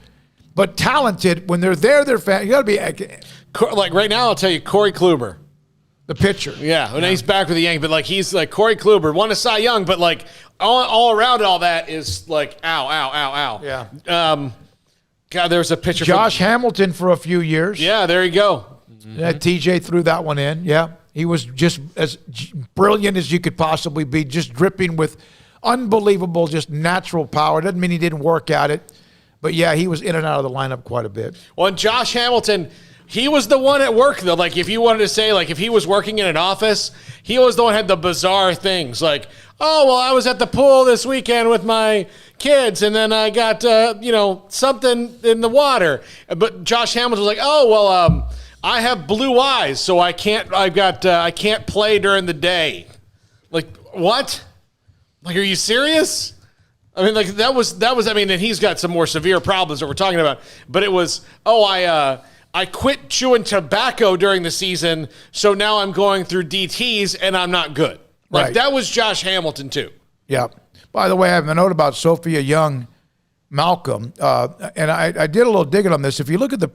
but talented. When they're there, they're fan. You got to be like right now. I'll tell you, Corey Kluber. The pitcher. Yeah, and he's back with the Yankees, but like he's like Corey Kluber, won a Cy Young, but like all around all that is like ow. Yeah. God, there's a pitcher. Josh Hamilton for a few years. Yeah, there you go. Yeah, TJ threw that one in. Yeah, he was just as brilliant as you could possibly be, just dripping with unbelievable, just natural power. Doesn't mean he didn't work at it, but yeah, he was in and out of the lineup quite a bit. Well, and Josh Hamilton. He was the one at work, though. Like, if you wanted to say, like, if he was working in an office, he was the one who had the bizarre things. Like, oh, well, I was at the pool this weekend with my kids, and then I got, something in the water. But Josh Hamilton was like, oh, well, I have blue eyes, so I can't play during the day. Like, what? Like, are you serious? I mean, like, that was, and he's got some more severe problems that we're talking about. But it was, I quit chewing tobacco during the season, so now I'm going through DTs and I'm not good. Like, right. That was Josh Hamilton, too. Yeah. By the way, I have a note about Sophia Young-Malcolm, and I did a little digging on this. If you look at the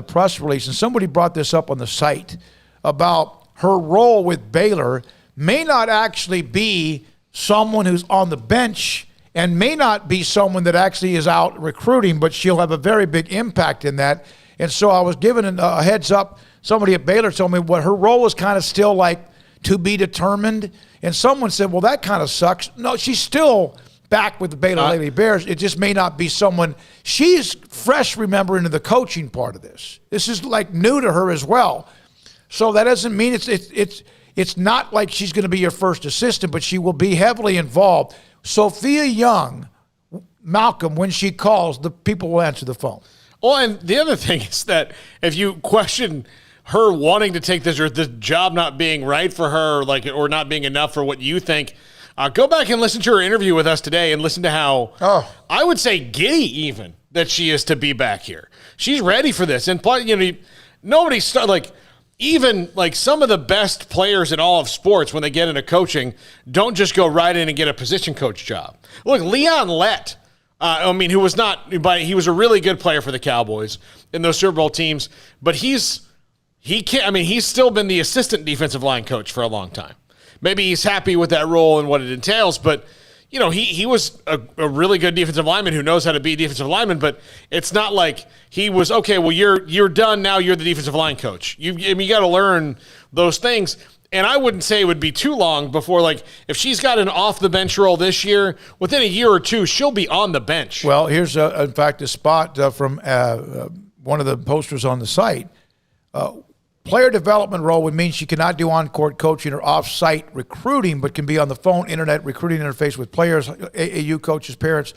press release, and somebody brought this up on the site about her role with Baylor, may not actually be someone who's on the bench and may not be someone that actually is out recruiting, but she'll have a very big impact in that. And so I was given a heads up. Somebody at Baylor told me what her role was kind of still like to be determined. And someone said, well, that kind of sucks. No, she's still back with the Baylor Lady Bears. It just may not be someone. She's fresh, remember, into the coaching part of this. This is like new to her as well. So that doesn't mean it's not like she's going to be your first assistant, but she will be heavily involved. Sophia Young-Malcolm, when she calls, the people will answer the phone. Well, and the other thing is that if you question her wanting to take this or the job not being right for her, like, or not being enough for what you think, go back and listen to her interview with us today and listen to how I would say giddy even that she is to be back here. She's ready for this, and nobody even like some of the best players in all of sports when they get into coaching don't just go right in and get a position coach job. Look, Leon Lett. Who was not, but he was a really good player for the Cowboys in those Super Bowl teams. But he's still been the assistant defensive line coach for a long time. Maybe he's happy with that role and what it entails, but he was a really good defensive lineman who knows how to be a defensive lineman. But it's not like he was okay. Well, you're done now. You're the defensive line coach. You got to learn those things. And I wouldn't say it would be too long before, like, if she's got an off-the-bench role this year, within a year or two, she'll be on the bench. Well, here's, in fact, a spot from one of the posters on the site. Player development role would mean she cannot do on-court coaching or off-site recruiting, but can be on the phone, internet, recruiting interface with players, AAU coaches, parents.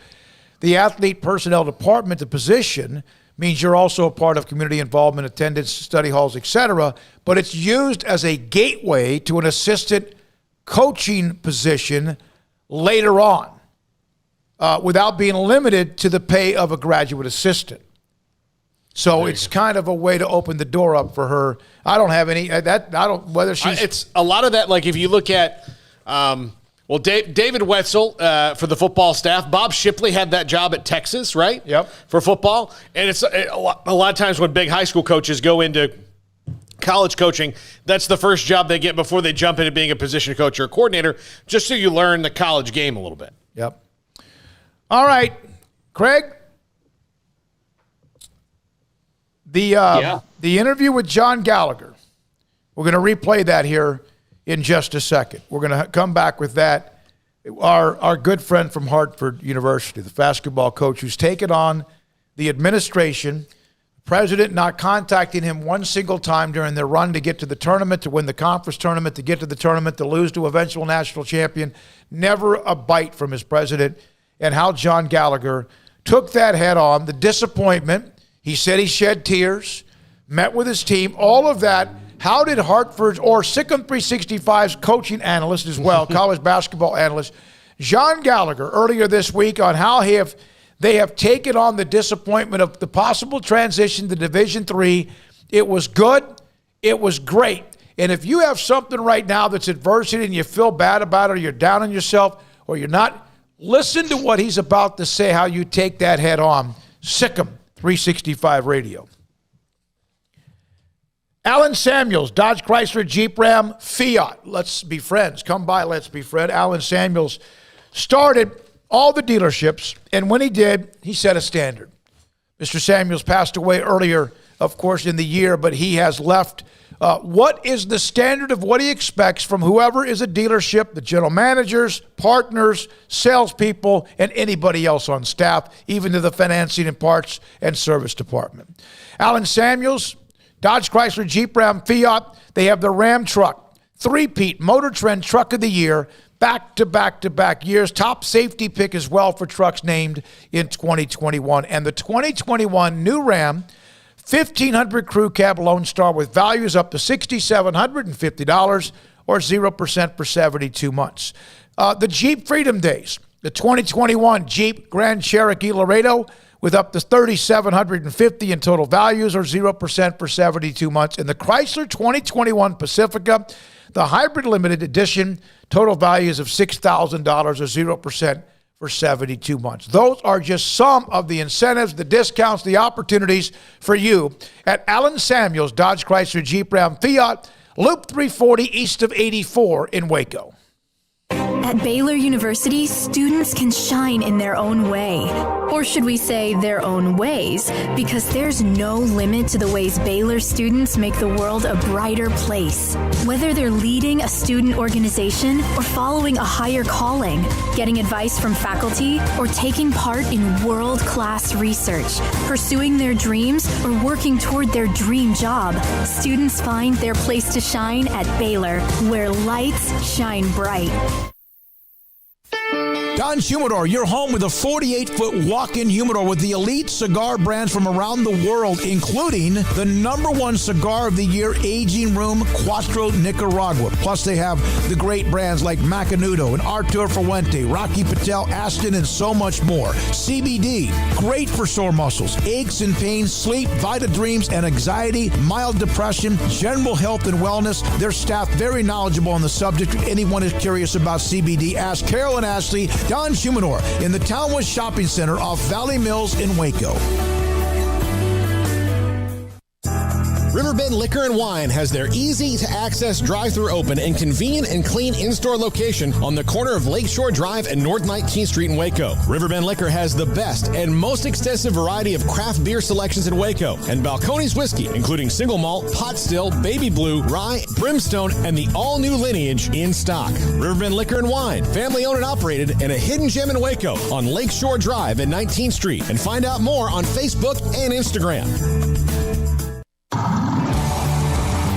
The athlete personnel department, the position, means you're also a part of community involvement, attendance, study halls, etc., but it's used as a gateway to an assistant coaching position later on without being limited to the pay of a graduate assistant. So it's kind of a way to open the door up for her. I don't have any, whether she's. It's a lot of that, like if you look at, David Wetzel for the football staff. Bob Shipley had that job at Texas, right? Yep. For football. And it's a lot of times when big high school coaches go into college coaching, that's the first job they get before they jump into being a position coach or a coordinator, just so you learn the college game a little bit. Yep. All right, Craig. The interview with John Gallagher, we're going to replay that here in just a second. We're going to come back with that. Our good friend from Hartford University, the basketball coach who's taken on the administration, president not contacting him one single time during their run to get to the tournament, to win the conference tournament, to get to the tournament, to lose to eventual national champion. Never a bite from his president, and how John Gallagher took that head on, the disappointment. He said he shed tears, met with his team, all of that How did Hartford's, or SicEm365's coaching analyst as well, college basketball analyst, John Gallagher, earlier this week on how they have taken on the disappointment of the possible transition to Division III. It was good. It was great. And if you have something right now that's adversity and you feel bad about it, or you're down on yourself, or you're not, listen to what he's about to say, how you take that head on. SicEm365 Radio. Alan Samuels, Dodge Chrysler Jeep Ram Fiat. Let's be friends. Come by, let's be friends. Alan Samuels started all the dealerships, and when he did, he set a standard. Mr. Samuels passed away earlier, of course, in the year, but he has left what is the standard of what he expects from whoever is a dealership, the general managers, partners, salespeople, and anybody else on staff, even to the financing and parts and service department. Alan Samuels, Dodge Chrysler Jeep Ram Fiat, they have the Ram truck, three-peat Motor Trend Truck of the Year, back-to-back-to-back years, top safety pick as well for trucks named in 2021. And the 2021 new Ram 1500 Crew Cab Lone Star with values up to $6,750 or 0% for 72 months. The Jeep Freedom Days, the 2021 Jeep Grand Cherokee Laredo with up to $3,750 in total values or 0% for 72 months. And the Chrysler 2021 Pacifica, the Hybrid Limited Edition, total values of $6,000 or 0% for 72 months. Those are just some of the incentives, the discounts, the opportunities for you at Alan Samuels, Dodge Chrysler Jeep Ram Fiat, Loop 340 east of 84 in Waco. At Baylor University, students can shine in their own way. Or should we say their own ways? Because there's no limit to the ways Baylor students make the world a brighter place. Whether they're leading a student organization or following a higher calling, getting advice from faculty, or taking part in world-class research, pursuing their dreams, or working toward their dream job, students find their place to shine at Baylor, where lights shine bright. Don Humidor, your home with a 48-foot walk-in humidor with the elite cigar brands from around the world, including the #1 cigar of the year, Aging Room Cuatro Nicaragua. Plus, they have the great brands like Macanudo and Artur Fuente, Rocky Patel, Aston, and so much more. CBD, great for sore muscles, aches and pains, sleep, Vita Dreams, and anxiety, mild depression, general health and wellness. Their staff very knowledgeable on the subject. If anyone is curious about CBD, ask Carol and Ashley. Don Humidor in the Townwood Shopping Center off Valley Mills in Waco. Riverbend Liquor and Wine has their easy-to-access drive-thru open and convenient and clean in-store location on the corner of Lakeshore Drive and North 19th Street in Waco. Riverbend Liquor has the best and most extensive variety of craft beer selections in Waco, and Balcones Whiskey, including single malt, pot still, baby blue, rye, brimstone, and the all-new Lineage in stock. Riverbend Liquor and Wine, family-owned and operated, and a hidden gem in Waco on Lakeshore Drive and 19th Street. And find out more on Facebook and Instagram.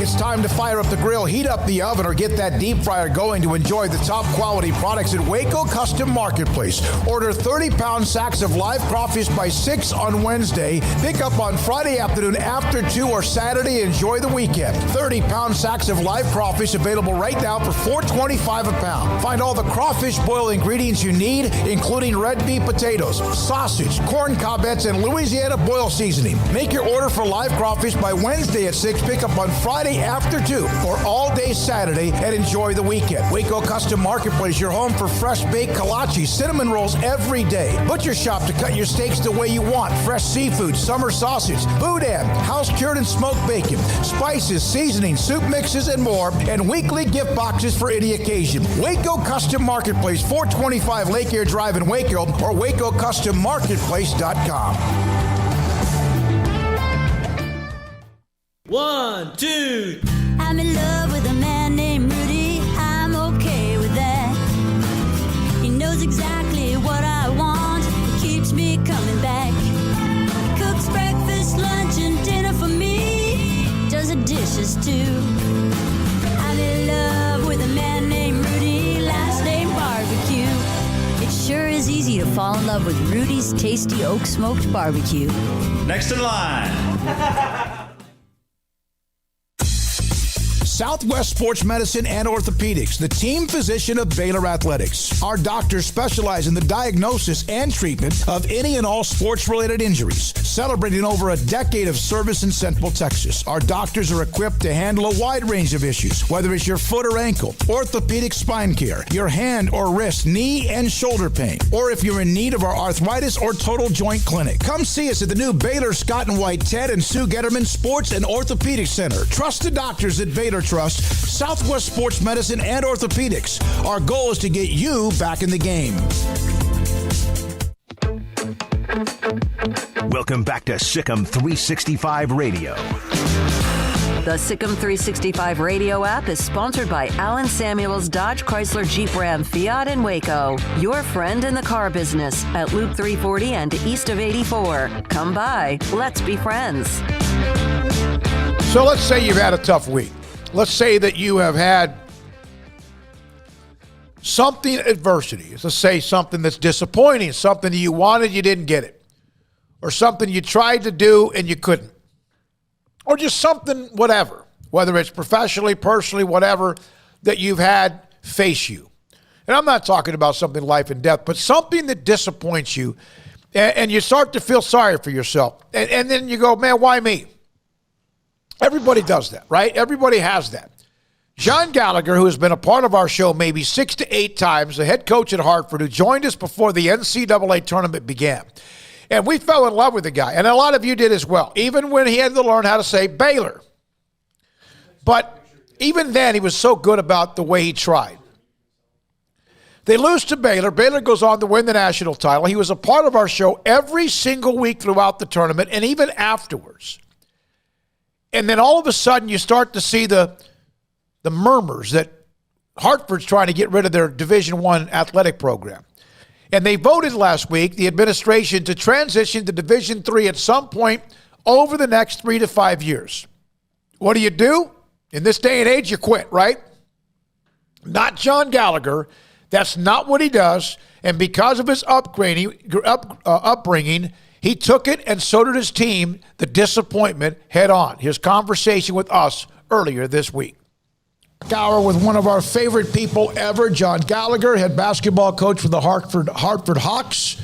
It's time to fire up the grill, heat up the oven, or get that deep fryer going to enjoy the top quality products at Waco Custom Marketplace. Order 30-pound sacks of live crawfish by 6 on Wednesday. Pick up on Friday afternoon after 2 or Saturday. Enjoy the weekend. 30-pound sacks of live crawfish available right now for $4.25 a pound. Find all the crawfish boil ingredients you need, including red beef potatoes, sausage, corn cobettes, and Louisiana boil seasoning. Make your order for live crawfish by Wednesday at 6. Pick up on Friday after 2 or all day Saturday, and enjoy the weekend. Waco Custom Marketplace, your home for fresh baked kolache, cinnamon rolls every day. Butcher shop to cut your steaks the way you want. Fresh seafood, summer sausage, boudin, house cured and smoked bacon, spices, seasonings, soup mixes, and more, and weekly gift boxes for any occasion. Waco Custom Marketplace, 425 Lake Air Drive in Waco, or WacoCustomMarketplace.com. 1, 2. I'm in love with a man named Rudy. I'm okay with that. He knows exactly what I want. He keeps me coming back. Cooks breakfast, lunch, and dinner for me. Does the dishes too. I'm in love with a man named Rudy. Last name Barbecue. It sure is easy to fall in love with Rudy's tasty oak smoked barbecue. Next in line. Southwest Sports Medicine and Orthopedics, the team physician of Baylor Athletics. Our doctors specialize in the diagnosis and treatment of any and all sports-related injuries. Celebrating over a decade of service in Central Texas, our doctors are equipped to handle a wide range of issues, whether it's your foot or ankle, orthopedic spine care, your hand or wrist, knee and shoulder pain, or if you're in need of our arthritis or total joint clinic. Come see us at the new Baylor Scott and White Ted and Sue Getterman Sports and Orthopedic Center. Trusted doctors at Baylor Trust, Southwest Sports Medicine and Orthopedics. Our goal is to get you back in the game. Welcome back to SicEm365 Radio. The SicEm365 Radio app is sponsored by Allen Samuels Dodge Chrysler Jeep Ram Fiat in Waco. Your friend in the car business at Loop 340 and east of 84. Come by. Let's be friends. So let's say you've had a tough week. Let's say that you have had something adversity. Let's say something that's disappointing, something that you wanted, you didn't get it. Or something you tried to do and you couldn't. Or just something, whatever, whether it's professionally, personally, whatever, that you've had face you. And I'm not talking about something life and death, but something that disappoints you, and you start to feel sorry for yourself. And then you go, man, why me? Everybody does that, right? Everybody has that. John Gallagher, who has been a part of our show maybe 6 to 8 times, the head coach at Hartford, who joined us before the NCAA tournament began. And we fell in love with the guy, and a lot of you did as well, even when he had to learn how to say Baylor. But even then, he was so good about the way he tried. They lose to Baylor. Baylor goes on to win the national title. He was a part of our show every single week throughout the tournament and even afterwards. And then all of a sudden, you start to see the murmurs that Hartford's trying to get rid of their Division I athletic program. And they voted last week, the administration, to transition to Division III at some point over the next 3 to 5 years. What do? In this day and age, you quit, right? Not John Gallagher. That's not what he does. And because of his upbringing, he took it, and so did his team, the disappointment, head on. His conversation with us earlier this week. Hour with one of our favorite people ever, John Gallagher, head basketball coach for the Hartford Hawks.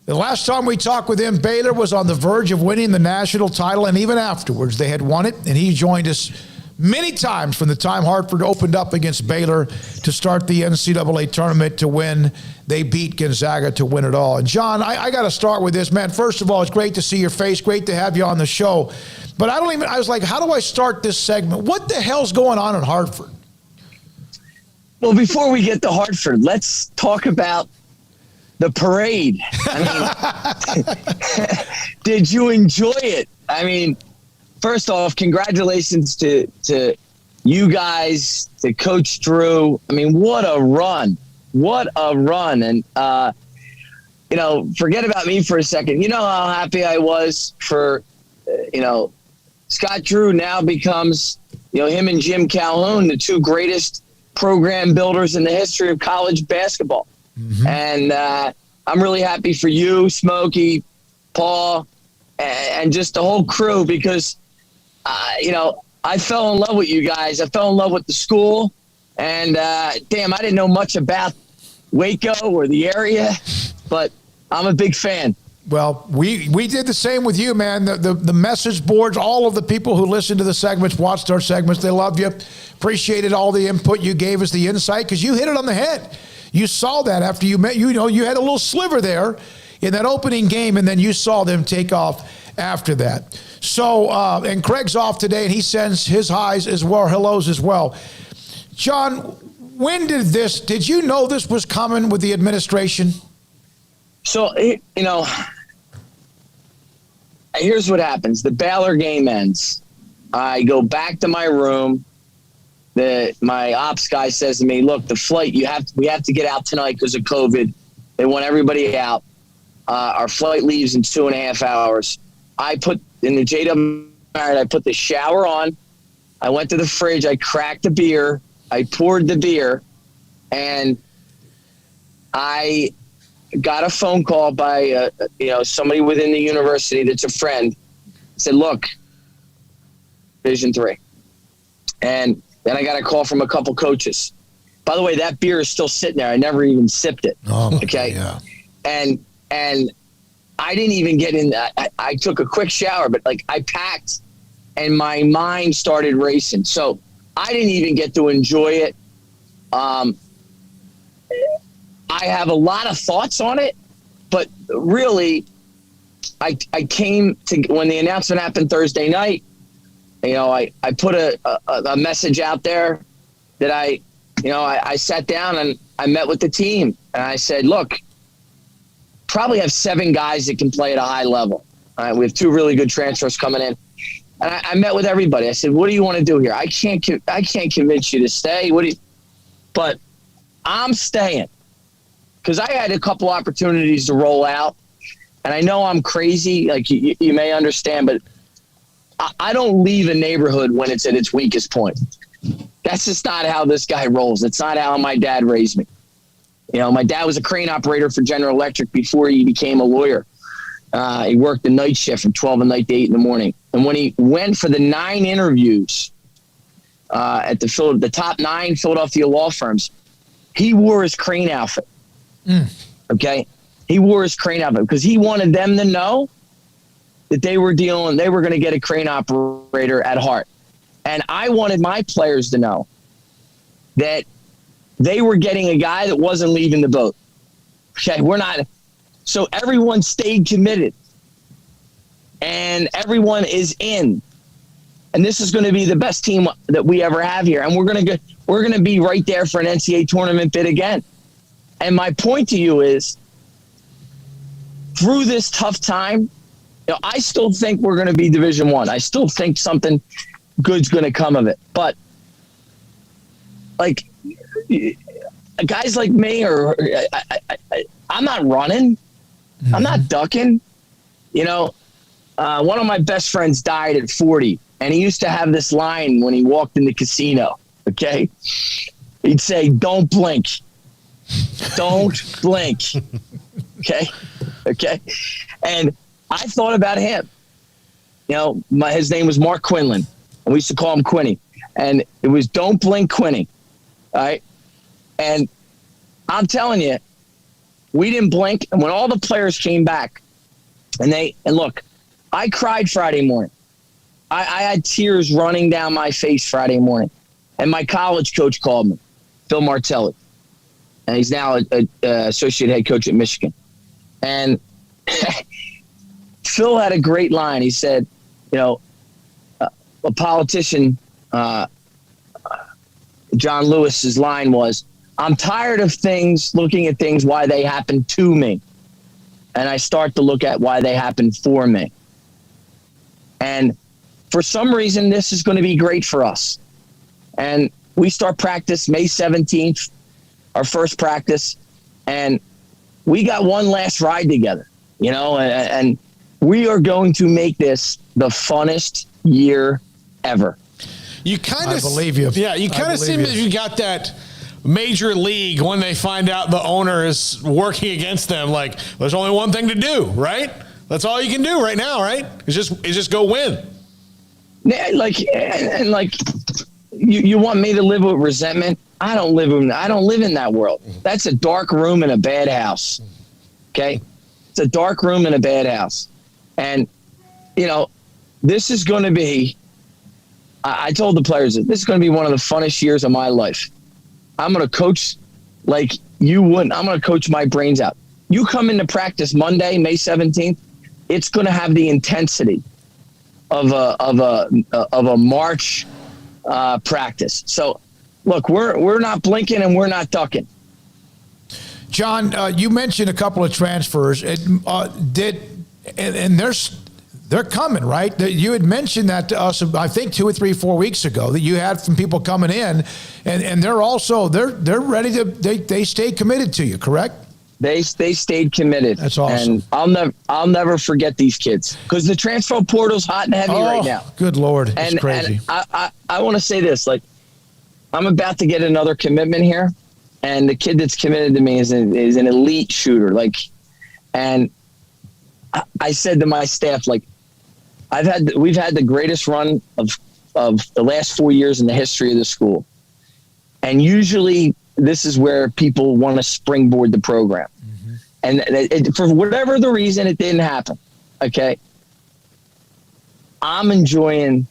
The last time we talked with him, Baylor was on the verge of winning the national title, and even afterwards they had won it, and he joined us many times from the time Hartford opened up against Baylor to start the NCAA tournament to win. They beat Gonzaga to win it all. And John, I got to start with this, man. First of all, it's great to see your face. Great to have you on the show. But I was like, how do I start this segment? What the hell's going on in Hartford? Well, before we get to Hartford, let's talk about the parade. I mean, did you enjoy it? I mean, first off, congratulations to you guys, to Coach Drew. I mean, what a run. What a run. And, forget about me for a second. You know how happy I was for, Scott Drew now becomes, him and Jim Calhoun, the two greatest program builders in the history of college basketball. Mm-hmm. And I'm really happy for you, Smokey, Paul, and just the whole crew because, I fell in love with you guys. I fell in love with the school. And, damn, I didn't know much about Waco or the area, but I'm a big fan. Well, we did the same with you, man. The message boards, all of the people who listened to the segments, watched our segments, they loved you. Appreciated all the input you gave us, the insight, because you hit it on the head. You saw that after you met, you had a little sliver there in that opening game, and then you saw them take off after that. So, and Craig's off today, and he sends his highs as well, hellos as well. John, when did you know this was coming with the administration? So, here's what happens. The Baylor game ends. I go back to my room. My ops guy says to me, look, the flight, we have to get out tonight because of COVID. They want everybody out. Our flight leaves in 2.5 hours. I put in the JW, I put the shower on. I went to the fridge. I cracked a beer. I poured the beer, and I got a phone call by somebody within the university that's a friend. Said, look, Division III. And Then I got a call from a couple coaches. By the way, that beer is still sitting there. I never even sipped it. Oh, okay. Yeah. And I didn't even get in. I took a quick shower, but like I packed and my mind started racing. So I didn't even get to enjoy it. I have a lot of thoughts on it, but really I came to, when the announcement happened Thursday night, I put a message out there that I sat down and I met with the team and I said, look, probably have 7 guys that can play at a high level. All right, we have 2 really good transfers coming in. And I met with everybody. I said, what do you want to do here? I can't convince you to stay. But I'm staying because I had a couple opportunities to roll out. And I know I'm crazy, like you may understand, but I don't leave a neighborhood when it's at its weakest point. That's just not how this guy rolls. It's not how my dad raised me. My dad was a crane operator for General Electric before he became a lawyer. He worked the night shift from 12 at night to 8 in the morning. And when he went for the 9 interviews at the top 9 Philadelphia law firms, he wore his crane outfit. Okay? He wore his crane outfit because he wanted them to know that they were going to get a crane operator at heart. And I wanted my players to know that they were getting a guy that wasn't leaving the boat. Okay, so everyone stayed committed. And everyone is in. And this is going to be the best team that we ever have here. And we're going to be right there for an NCAA tournament bid again. And my point to you is, through this tough time, I still think we're going to be Division I. I still think something good's going to come of it. But like guys like me, or I'm not running. I'm not ducking. One of my best friends died at 40, and he used to have this line when he walked in the casino. Okay, he'd say, "Don't blink, don't blink." Okay, and I thought about him. His name was Mark Quinlan, and we used to call him Quinny, and it was "Don't blink, Quinny." All right. And I'm telling you, we didn't blink. And when all the players came back and look, I cried Friday morning. I had tears running down my face Friday morning. And my college coach called me, Phil Martelli. And he's now an associate head coach at Michigan. And Phil had a great line. He said, a politician, John Lewis's line was, "I'm tired of looking at things why they happen to me. And I start to look at why they happen for me." And for some reason, this is going to be great for us. And we start practice May 17th, our first practice. And we got one last ride together, and we are going to make this the funnest year ever. You kind of, I believe you. Yeah, you kind of seem as you got that major league when they find out the owner is working against them. Like, there's only one thing to do, right? That's all you can do right now, right? Is just go win. You want me to live with resentment? I don't live in that world. That's a dark room in a bad house. Okay, it's a dark room in a bad house, and this is going to be. I told the players that this is going to be one of the funnest years of my life. I'm going to coach like you wouldn't. I'm going to coach my brains out. You come into practice Monday, May 17th. It's going to have the intensity of a March practice. So, look, we're not blinking and we're not ducking. John, you mentioned a couple of transfers. They're coming, right? You had mentioned that to us, I think 2 or 3, 4 weeks ago, that you had some people coming in, and they're ready to. They stay committed to you, correct? They stayed committed. That's awesome. And I'll never forget these kids because the transfer portal's hot and heavy right now. Good Lord, it's crazy. And I want to say this: like, I'm about to get another commitment here, and the kid that's committed to me is an elite shooter. Like, and I said to my staff, like, we've had the greatest run of the last 4 years in the history of the school. And usually this is where people want to springboard the program. And for whatever the reason, it didn't happen. Okay. I'm enjoying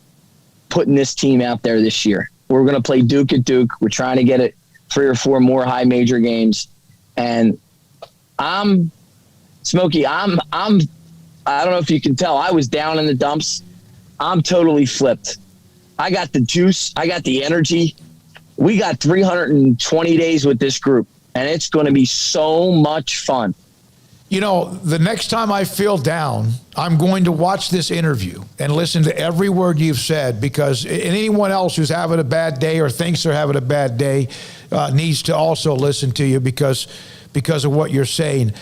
putting this team out there this year. We're going to play Duke at Duke. We're trying to get it 3 or 4 more high major games. And Smokey, I don't know if you can tell, I was down in the dumps. I'm totally flipped. I got the juice. I got the energy. We got 320 days with this group, and it's going to be so much fun. You know, the next time I feel down, I'm going to watch this interview and listen to every word you've said, because anyone else who's having a bad day or thinks they're having a bad day needs to also listen to you because of what you're saying.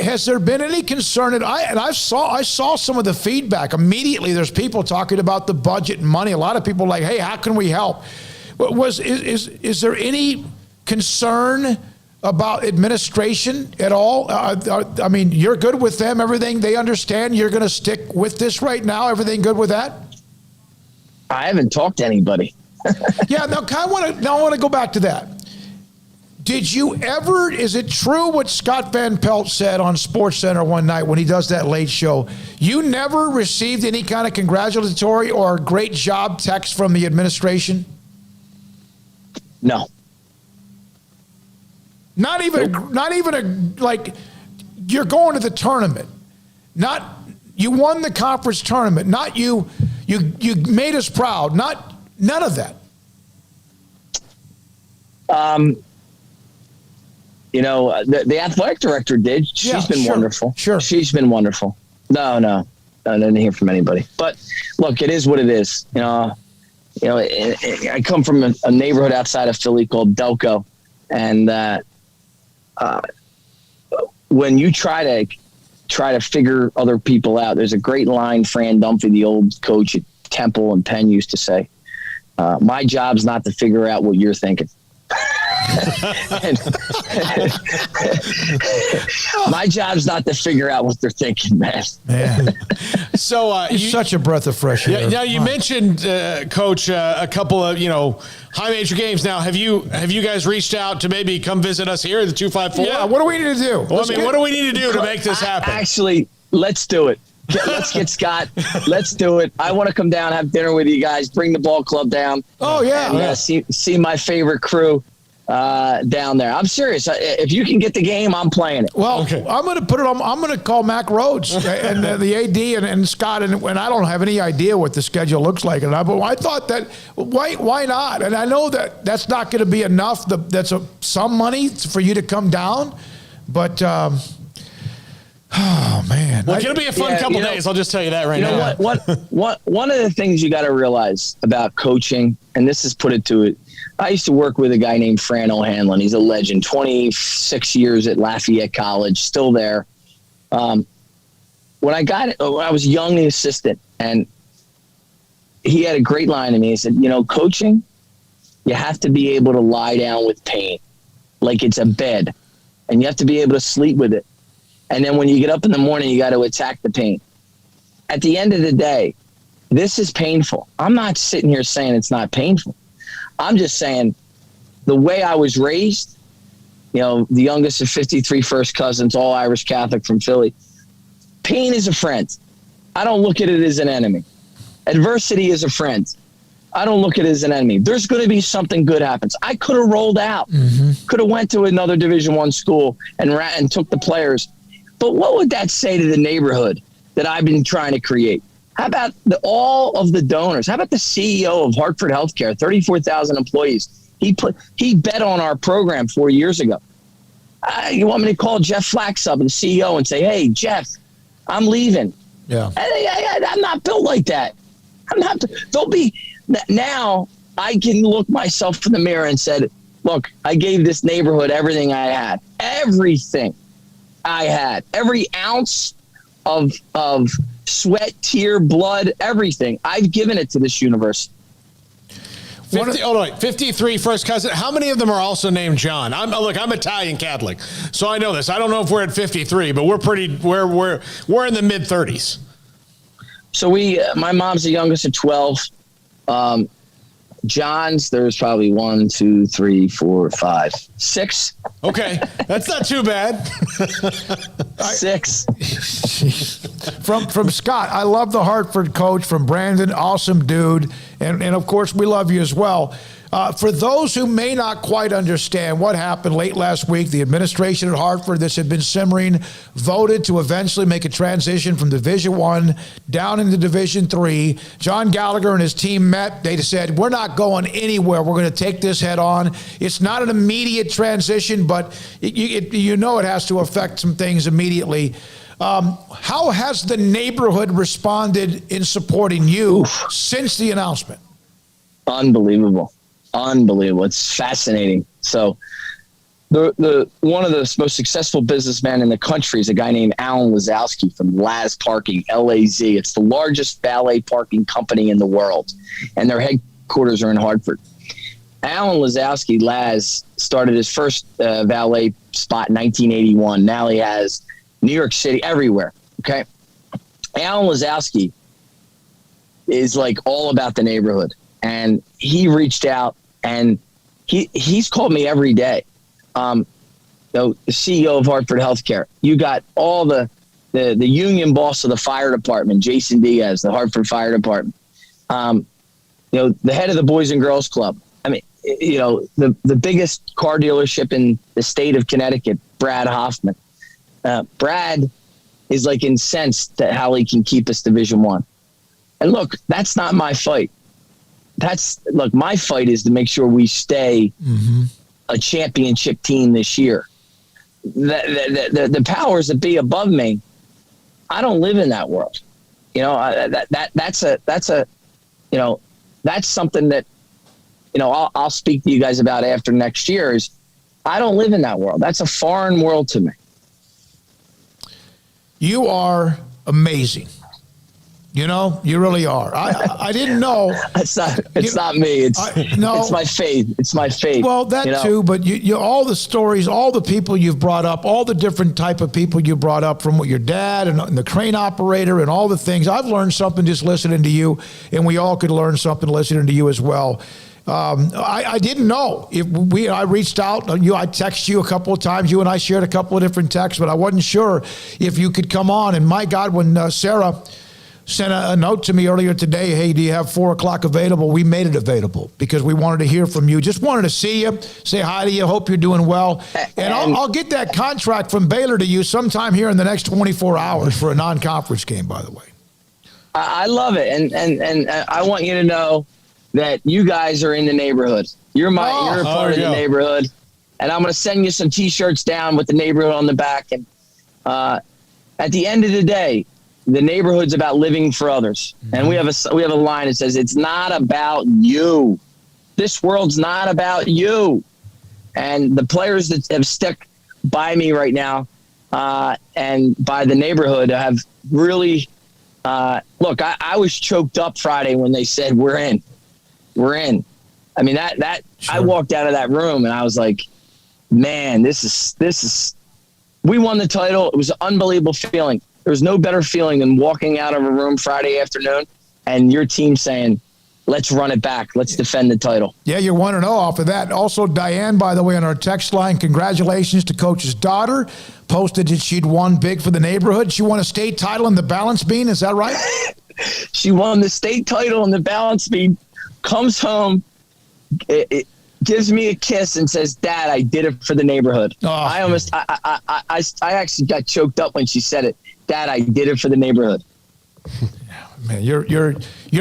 Has there been any concern? And I saw some of the feedback immediately. There's people talking about the budget and money. A lot of people are like, hey, how can we help? Is there any concern about administration at all? I mean, you're good with them, everything they understand. You're going to stick with this right now. Everything good with that? I haven't talked to anybody. Yeah, I want to go back to that. Did you ever, is it true what Scott Van Pelt said on SportsCenter one night when he does that late show? You never received any kind of congratulatory or great job text from the administration? No. Not even like, you're going to the tournament. Not, you won the conference tournament. Not you made us proud. None of that. You know, the athletic director did. She's been wonderful. Sure. She's been wonderful. No. I didn't hear from anybody. But look, it is what it is. You know, I come from a neighborhood outside of Philly called Delco. And when you try to figure other people out, there's a great line Fran Dunphy, the old coach at Temple and Penn, used to say, my job's not to figure out what you're thinking. My job's not to figure out what they're thinking, man. So you're such a breath of fresh air. Now you mentioned, Coach, a couple of high major games. Now, have you guys reached out to maybe come visit us here at the 254? Yeah. What do we need to do? Well, what do we need to do to make this happen? Actually, let's do it. Let's get Scott. Let's do it. I want to come down, have dinner with you guys, bring the ball club down. Oh yeah. And, see my favorite crew down there. I'm serious. If you can get the game, I'm playing it. Well, okay. I'm going to put it on. I'm going to call Mac Rhodes and the AD and Scott, and I don't have any idea what the schedule looks like. But I thought that why not? And I know that's not going to be enough. That's some money for you to come down, but. Oh man! Well, it's gonna be a fun couple days. I'll just tell you that right now. One of the things you got to realize about coaching, and this is put it to it. I used to work with a guy named Fran O'Hanlon. He's a legend. 26 years at Lafayette College, still there. When I was a young assistant, and he had a great line to me. He said, coaching, you have to be able to lie down with pain, like it's a bed, and you have to be able to sleep with it. And then when you get up in the morning, you got to attack the pain. At the end of the day, this is painful. I'm not sitting here saying it's not painful. I'm just saying the way I was raised, the youngest of 53 first cousins, all Irish Catholic from Philly. Pain is a friend. I don't look at it as an enemy. Adversity is a friend. I don't look at it as an enemy. There's going to be something good happens. I could have rolled out, could have went to another Division I school and took the players. But what would that say to the neighborhood that I've been trying to create? How about all of the donors? How about the CEO of Hartford Healthcare, 34,000 employees? He bet on our program 4 years ago. You want me to call Jeff Flax up, the CEO, and say, hey, Jeff, I'm leaving. Yeah. I'm not built like that. Now I can look myself in the mirror and said, look, I gave this neighborhood everything I had. Everything I had. Every ounce of sweat, tear, blood, everything. I've given it to this university. 53 first cousin. How many of them are also named John? I'm Italian Catholic, so I know this. I don't know if we're at 53, but we're in the mid 30s. So my mom's the youngest of 12. John's, there's probably 1, 2, 3, 4, 5, 6. Okay, that's not too bad. 6. From Scott, I love the Hartford coach. From Brandon, awesome dude. And of course, we love you as well. For those who may not quite understand what happened late last week, the administration at Hartford, this had been simmering, voted to eventually make a transition from Division I down into Division III. John Gallagher and his team met. They said, we're not going anywhere. We're going to take this head on. It's not an immediate transition, but you know it has to affect some things immediately. How has the neighborhood responded in supporting you since the announcement? Unbelievable. It's fascinating. So the one of the most successful businessmen in the country is a guy named Alan Lazowski from Laz Parking, L-A-Z. It's the largest valet parking company in the world, and their headquarters are in Hartford. Alan Lazowski, Laz, started his first valet spot in 1981. Now he has New York City, everywhere. Okay. Alan Lazowski is like all about the neighborhood. And he reached out, and he's called me every day. The CEO of Hartford Healthcare. You got all the union boss of the fire department, Jason Diaz, the Hartford Fire Department. The head of the Boys and Girls Club. I mean, the biggest car dealership in the state of Connecticut, Brad Hoffman. Brad is like incensed at how he can keep us Division I. And look, that's not my fight. My fight is to make sure we stay a championship team this year. The powers that be above me, I don't live in that world. That's something that, I'll speak to you guys about after next year. Is I don't live in that world. That's a foreign world to me. You are amazing. You really are. I didn't know. It's not me. It's my faith. It's my faith. Well, that too, but you all the stories, all the people you've brought up, all the different type of people you brought up, from your dad and the crane operator and all the things. I've learned something just listening to you, and we all could learn something listening to you as well. I didn't know if I reached out. I texted you a couple of times. You and I shared a couple of different texts, but I wasn't sure if you could come on. And my God, when Sarah sent a note to me earlier today, hey, do you have 4 o'clock available? We made it available because we wanted to hear from you. Just wanted to see you, say hi to you, hope you're doing well. And I'll get that contract from Baylor to you sometime here in the next 24 hours for a non-conference game, by the way. I love it. And I want you to know that you guys are in the neighborhood. You're a part of the neighborhood. And I'm going to send you some T-shirts down with the neighborhood on the back. And at the end of the day, the neighborhood's about living for others. And we have a line that says, it's not about you. This world's not about you. And the players that have stuck by me right now and by the neighborhood have really look, I was choked up Friday when they said we're in. I mean, that sure. I walked out of that room and I was like, man, this is we won the title. It was an unbelievable feeling. There was no better feeling than walking out of a room Friday afternoon and your team saying, let's run it back. Let's defend the title. Yeah, you're 1-0 off of that. Also, Diane, by the way, on our text line, congratulations to Coach's daughter. Posted that she'd won big for the neighborhood. She won a state title in the balance beam. Is that right? She won the state title in the balance beam. Comes home, it gives me a kiss and says, Dad, I did it for the neighborhood. Oh. I actually got choked up when she said it. Dad, I did it for the neighborhood. Man, you're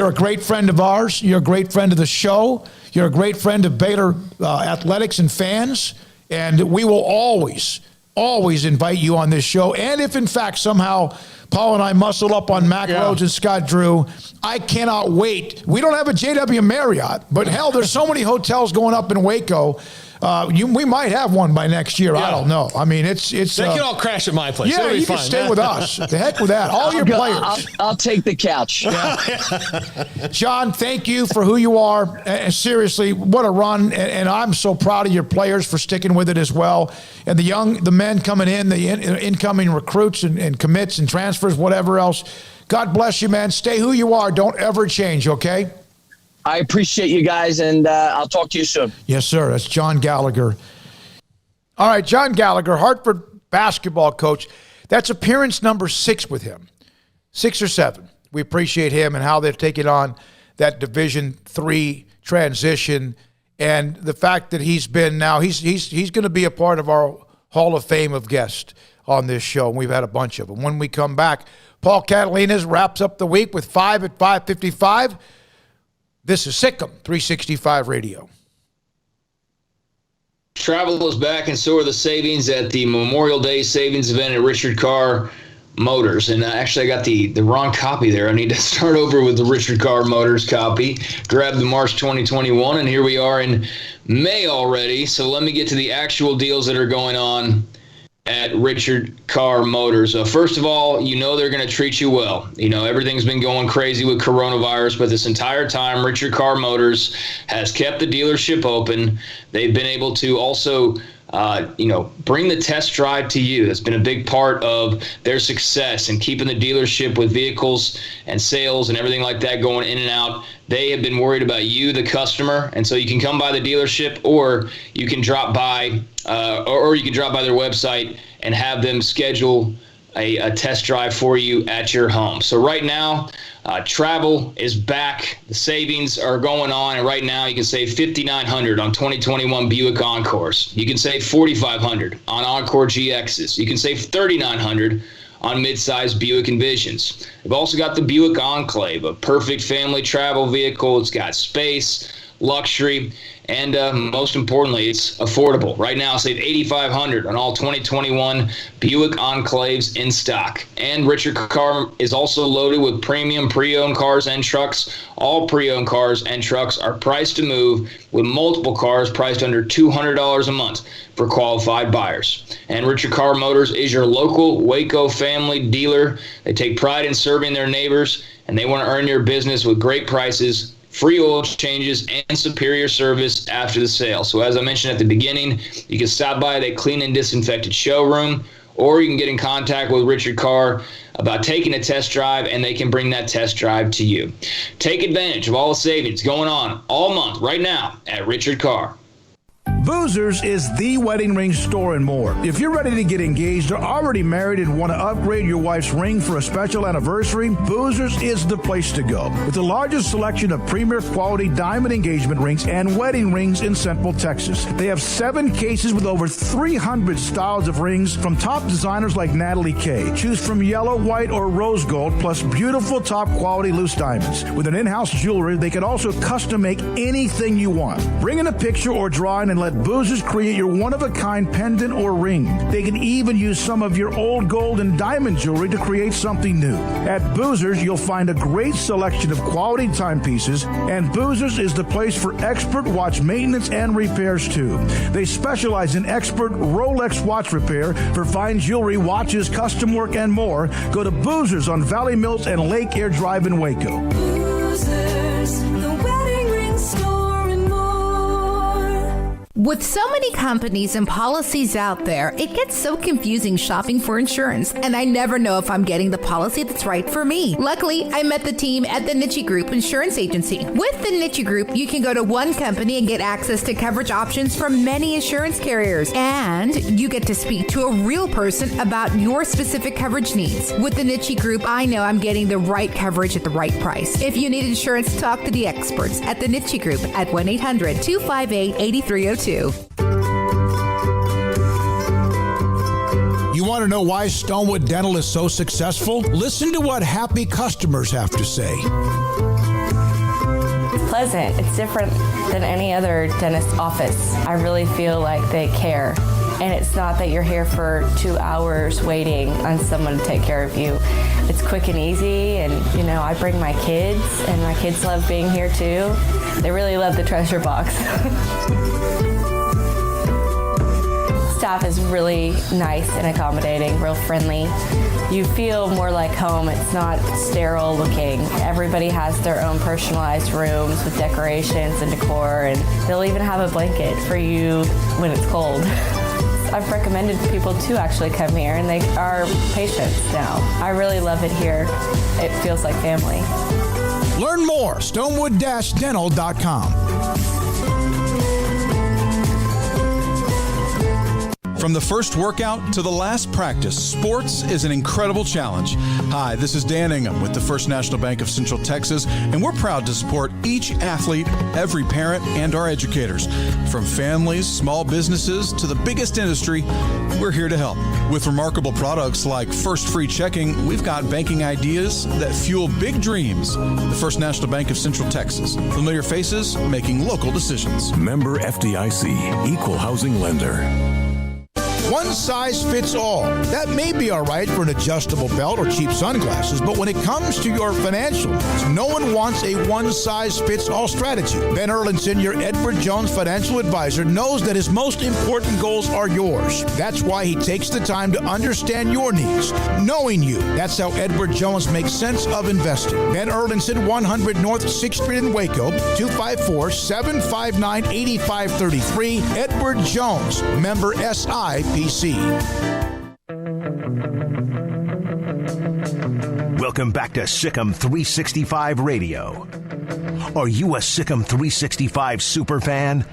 a great friend of ours. You're a great friend of the show. You're a great friend of Baylor athletics and fans. And we will always invite you on this show. And if, in fact, somehow Paul and I muscle up on Mac Rhodes and Scott Drew, I cannot wait. We don't have a JW Marriott, but hell, there's so many hotels going up in Waco. We might have one by next year. Yeah. I don't know. I mean, it's. They can all crash at my place. Yeah, you can stay with us. The heck with that. All your players. I'll take the couch. Yeah. John, thank you for who you are. And seriously, what a run! And I'm so proud of your players for sticking with it as well. And the men coming in, the incoming recruits and commits and transfers, whatever else. God bless you, man. Stay who you are. Don't ever change. Okay. I appreciate you guys, and I'll talk to you soon. Yes, sir. That's John Gallagher. All right, John Gallagher, Hartford basketball coach. That's appearance number 6 with him. 6 or 7. We appreciate him and how they've taken on that Division III transition, and the fact that he's been now, he's going to be a part of our Hall of Fame of guests on this show, and we've had a bunch of them. When we come back, Paul Catalina wraps up the week with 5 at 5:55. This is SicEm365 Radio. Travel is back, and so are the savings at the Memorial Day savings event at Richard Carr Motors. And actually, I got the wrong copy there. I need to start over with the Richard Carr Motors copy. Grab the March 2021, and here we are in May already. So let me get to the actual deals that are going on at Richard Carr Motors. First of all, they're going to treat you well. Everything's been going crazy with coronavirus, but this entire time, Richard Carr Motors has kept the dealership open. They've been able to also bring the test drive to you. That's been a big part of their success and keeping the dealership with vehicles and sales and everything like that going in and out. They have been worried about you, the customer, and so you can come by the dealership, or you can drop by, or you can drop by their website and have them schedule a test drive for you at your home. So right now, travel is back. The savings are going on, and right now you can save $5,900 on 2021 Buick Encores. You can save $4,500 on Encore GXs. You can save $3,900 on midsize Buick Envisions. We've also got the Buick Enclave, a perfect family travel vehicle. It's got space, luxury, and most importantly, it's affordable. Right now, save $8,500 on all 2021 Buick Enclaves in stock. And Richard Carr is also loaded with premium pre-owned cars and trucks. All pre-owned cars and trucks are priced to move, with multiple cars priced under $200 a month for qualified buyers. And Richard Carr Motors is your local Waco family dealer. They take pride in serving their neighbors, and they want to earn your business with great prices, free oil changes, and superior service after the sale. So as I mentioned at the beginning, you can stop by their clean and disinfected showroom, or you can get in contact with Richard Carr about taking a test drive, and they can bring that test drive to you. Take advantage of all the savings going on all month right now at Richard Carr. Boozers is the wedding ring store and more. If you're ready to get engaged or already married and want to upgrade your wife's ring for a special anniversary, Boozers is the place to go. With the largest selection of premier quality diamond engagement rings and wedding rings in Central Texas. They have 7 cases with over 300 styles of rings from top designers like Natalie Kay. Choose from yellow, white, or rose gold, plus beautiful top quality loose diamonds. With an in-house jewelry, they can also custom make anything you want. Bring in a picture or drawing and let Boozers create your one-of-a-kind pendant or ring. They can even use some of your old gold and diamond jewelry to create something new. At Boozers, you'll find a great selection of quality timepieces, and Boozers is the place for expert watch maintenance and repairs too. They specialize in expert Rolex watch repair for fine jewelry, watches, custom work, and more. Go to Boozers on Valley Mills and Lake Air Drive in Waco. Boozers, the wedding ring store and more. With so many companies and policies out there, it gets so confusing shopping for insurance, and I never know if I'm getting the policy that's right for me. Luckily, I met the team at the Nicki Group Insurance Agency. With the Nicki Group, you can go to one company and get access to coverage options from many insurance carriers, and you get to speak to a real person about your specific coverage needs. With the Nicki Group, I know I'm getting the right coverage at the right price. If you need insurance, talk to the experts at the Nicki Group at 1-800-258-8302. You want to know why Stonewood Dental is so successful? Listen to what happy customers have to say. It's pleasant. It's different than any other dentist office. I really feel like they care. And it's not that you're here for 2 hours waiting on someone to take care of you. It's quick and easy, and I bring my kids, and my kids love being here too. They really love the treasure box. Staff is really nice and accommodating, real friendly. You feel more like home. It's not sterile looking. Everybody has their own personalized rooms with decorations and decor, and they'll even have a blanket for you when it's cold. I've recommended people to actually come here, and they are patients now. I really love it here. It feels like family. Learn more, stonewood-dental.com. From the first workout to the last practice, sports is an incredible challenge. Hi, this is Dan Ingham with the First National Bank of Central Texas, and we're proud to support each athlete, every parent, and our educators. From families, small businesses, to the biggest industry, we're here to help. With remarkable products like First Free Checking, we've got banking ideas that fuel big dreams. The First National Bank of Central Texas. Familiar faces making local decisions. Member FDIC, Equal Housing Lender. One size fits all. That may be all right for an adjustable belt or cheap sunglasses, but when it comes to your financial needs, no one wants a one-size-fits-all strategy. Ben Erlinson, your Edward Jones financial advisor, knows that his most important goals are yours. That's why he takes the time to understand your needs, knowing you. That's how Edward Jones makes sense of investing. Ben Erlinson, 100 North 6th Street in Waco, 254-759-8533. Edward Jones, member SIPC. Welcome back to SicEm365 Radio. Are you a SicEm365 super fan?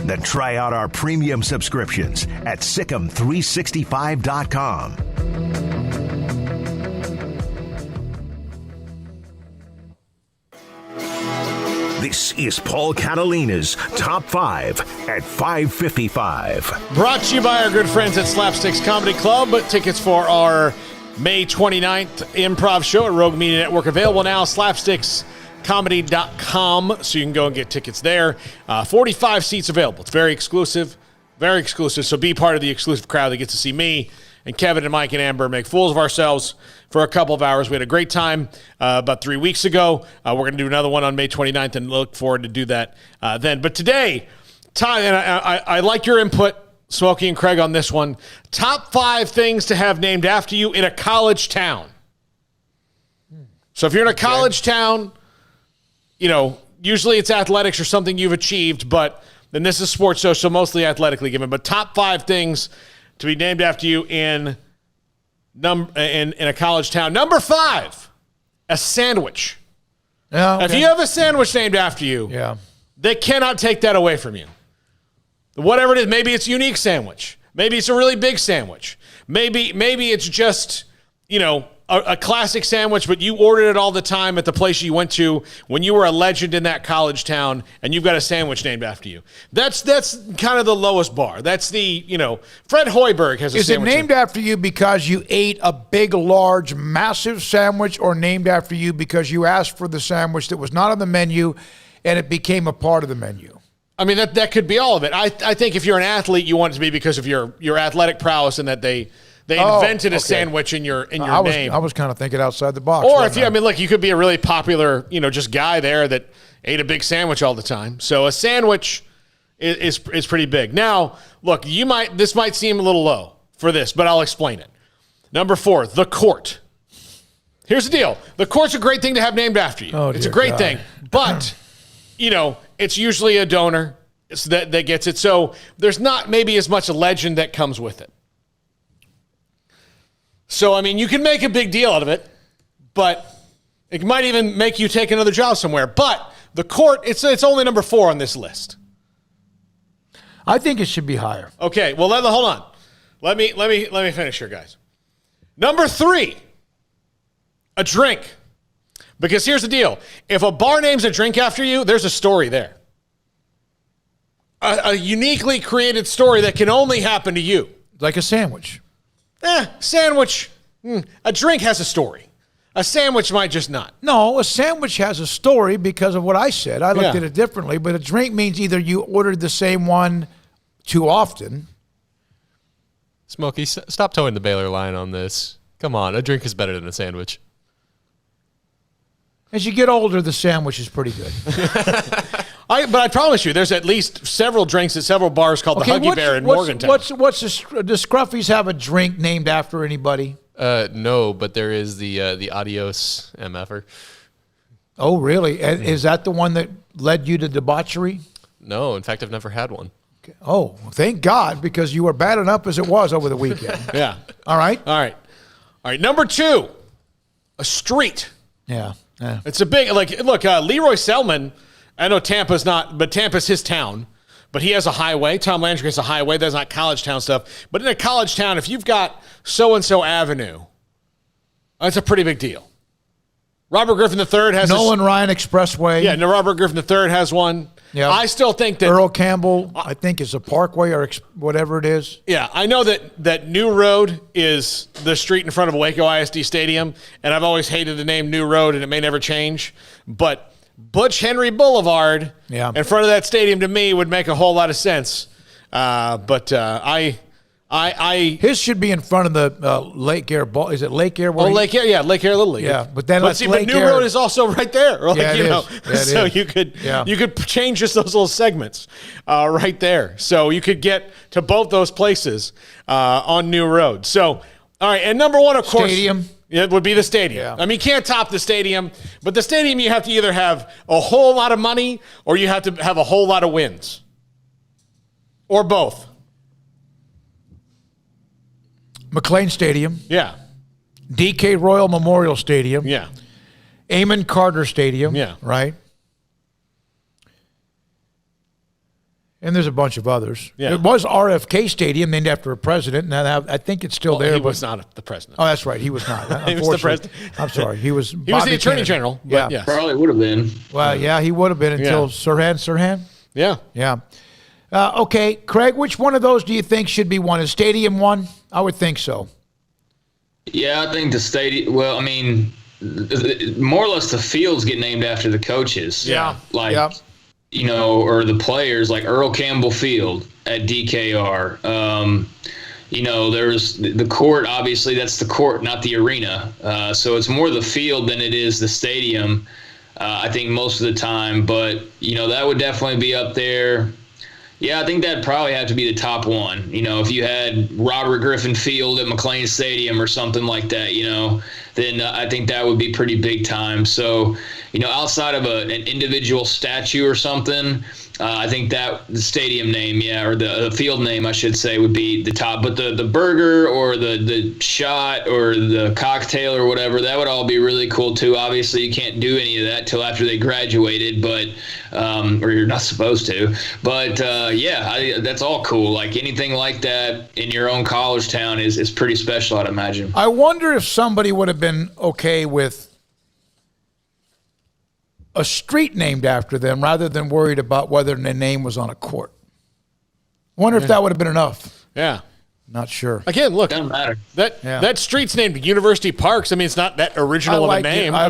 Then try out our premium subscriptions at SicEm365.com. This is Paul Catalina's Top 5 at 5:55. Brought to you by our good friends at Slapsticks Comedy Club. But tickets for our May 29th improv show at Rogue Media Network available now. Slapstickscomedy.com, so you can go and get tickets there. 45 seats available. It's very exclusive. Very exclusive. So be part of the exclusive crowd that gets to see me and Kevin and Mike and Amber make fools of ourselves for a couple of hours. We had a great time about 3 weeks ago. We're going to do another one on May 29th and look forward to do that then. But today, and I like your input, Smokey and Craig, on this one. Top 5 things to have named after you in a college town. So if you're in a college town, you know, usually it's athletics or something you've achieved, but then this is sports, so mostly athletically given. But top 5 things to be named after you in a college town. Number 5, a sandwich. Yeah, okay. If you have a sandwich named after you, they cannot take that away from you. Whatever it is, maybe it's a unique sandwich. Maybe it's a really big sandwich. Maybe it's just, you know, a classic sandwich, but you ordered it all the time at the place you went to when you were a legend in that college town, and you've got a sandwich named after you. That's kind of the lowest bar. That's the, you know, Fred Hoiberg has a sandwich. Is it named after you because you ate a big, large, massive sandwich, or named after you because you asked for the sandwich that was not on the menu and it became a part of the menu? I mean, that could be all of it. I think if you're an athlete, you want it to be because of your athletic prowess and that they invented a sandwich in your name. I was kind of thinking outside the box. Or if you, I mean, look, you could be a really popular, you know, just guy there that ate a big sandwich all the time. So a sandwich is pretty big. Now, look, this might seem a little low for this, but I'll explain it. Number 4, the court. Here's the deal. The court's a great thing to have named after you. Oh, it's a great thing. But, you know, it's usually a donor that gets it. So there's not maybe as much a legend that comes with it. So, I mean, you can make a big deal out of it, but it might even make you take another job somewhere. But the court, it's only number 4 on this list. I think it should be higher. Okay, well, hold on. Let me finish here, guys. Number 3, a drink. Because here's the deal. If a bar names a drink after you, there's a story there. A uniquely created story that can only happen to you. Like a sandwich. Sandwich. A drink has a story. A sandwich might just not. No, a sandwich has a story because of what I said. I looked at it differently, but a drink means either you ordered the same one too often. Smokey, stop towing the Baylor line on this. Come on, a drink is better than a sandwich. As you get older, the sandwich is pretty good. But I promise you, there's at least several drinks at several bars called the Huggy Bear in Morgantown. Does Scruffy's have a drink named after anybody? No, but there is the Adios MFer. Oh, really? Is that the one that led you to debauchery? No, in fact, I've never had one. Okay. Oh, thank God, because you were bad enough as it was over the weekend. Yeah. All right. Number 2, a street. Yeah. Yeah. It's a big, look, Leroy Selman, I know Tampa's not, but Tampa's his town. But he has a highway. Tom Landry has a highway. That's not college town stuff. But in a college town, if you've got so-and-so Avenue, that's a pretty big deal. Robert Griffin III has Nolan Ryan Expressway. Yeah, no, Robert Griffin III has one. Yeah. I still think that Earl Campbell, I think, is a parkway or whatever it is. Yeah, I know that New Road is the street in front of Waco ISD Stadium, and I've always hated the name New Road, and it may never change. But Butch Henry Boulevard in front of that stadium to me would make a whole lot of sense. His should be in front of the Lake Air ball. Is it Lake Air? Lake Air, yeah, Lake Air Little League. Yeah, but then but New Road is also right there. So you could change just those little segments right there. So you could get to both those places on New Road. So all right, and number one, of course, stadium. It would be the stadium. I mean, you can't top the stadium, but the stadium you have to either have a whole lot of money or you have to have a whole lot of wins. Or both. McLean Stadium. Yeah. DK Royal Memorial Stadium. Yeah. Amon Carter Stadium. Yeah. Right? And there's a bunch of others. Yeah. It was RFK Stadium, named after a president, and I think it's still there. He was not the president. Oh, that's right. He was not. He was the president. I'm sorry. He was the Attorney General. Yeah. Yes. Probably would have been. Well, yeah, he would have been until Sirhan? Yeah. Yeah. Okay, Craig, which one of those do you think should be one? Is Stadium one? I would think so. Yeah, I think the stadium. Well, I mean, more or less the fields get named after the coaches. Yeah. You know, or the players, like Earl Campbell Field at DKR. You know, there's the court, obviously, that's the court, not the arena. So it's more the field than it is the stadium, I think, most of the time. But, you know, that would definitely be up there. Yeah, I think that'd probably have to be the top one. You know, if you had Robert Griffin Field at McLean Stadium or something like that, you know, then I think that would be pretty big time. So, you know, outside of an individual statue or something, I think that the stadium name, or the field name, I should say, would be the top. But the burger or the shot or the cocktail or whatever, that would all be really cool too. Obviously, you can't do any of that till after they graduated, but or you're not supposed to. But that's all cool. Like anything like that in your own college town is pretty special, I'd imagine. I wonder if somebody would have been okay with a street named after them rather than worried about whether their name was on a court. I wonder if that would have been enough. Yeah. Not sure. Again, look, doesn't matter. That street's named University Parks. I mean, it's not that original of a name. I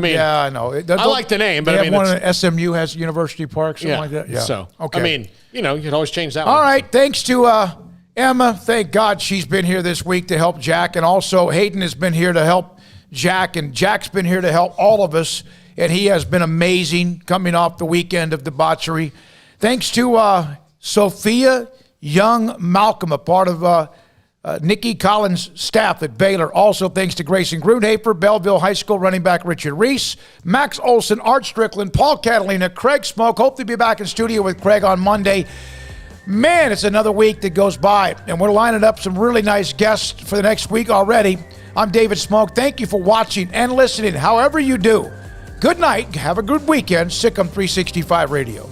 know. I like the name, but I mean, one of SMU has University Park, something like that. Yeah. So, okay. I mean, you know, you can always change that All one. right. Thanks to Emma. Thank God she's been here this week to help Jack. And also Hayden has been here to help Jack. And Jack's been here to help all of us. And he has been amazing coming off the weekend of debauchery. Thanks to Sophia Young-Malcolm, a part of Nicki Collen's staff at Baylor. Also thanks to Grayson Grunhafer, Belleville High School running back Richard Reese, Max Olson, Art Strickland, Paul Catalina, Craig Smoak. Hope to be back in studio with Craig on Monday. Man, it's another week that goes by, and we're lining up some really nice guests for the next week already. I'm David Smoak. Thank you for watching and listening, however you do. Good night. Have a good weekend. SicEm365 Radio.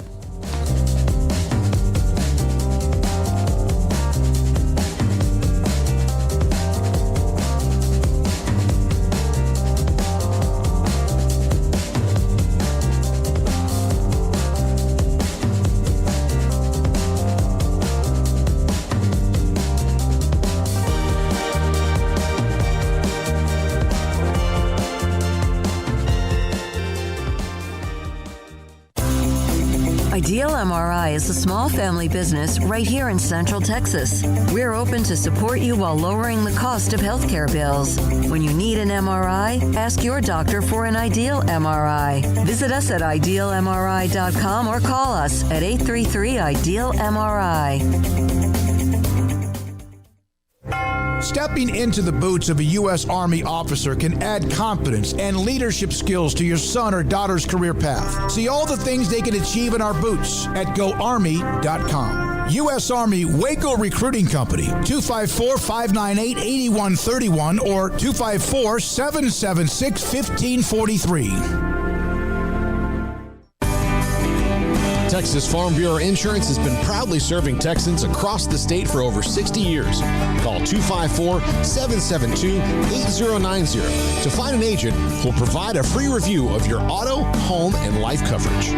Ideal MRI is a small family business right here in Central Texas. We're open to support you while lowering the cost of healthcare bills. When you need an MRI, ask your doctor for an Ideal MRI. Visit us at idealmri.com or call us at 833-IDEAL-MRI. Stepping into the boots of a U.S. Army officer can add confidence and leadership skills to your son or daughter's career path. See all the things they can achieve in our boots at GoArmy.com. U.S. Army Waco Recruiting Company, 254-598-8131 or 254-776-1543. Texas Farm Bureau Insurance has been proudly serving Texans across the state for over 60 years. Call 254-772-8090 to find an agent who will provide a free review of your auto, home, and life coverage.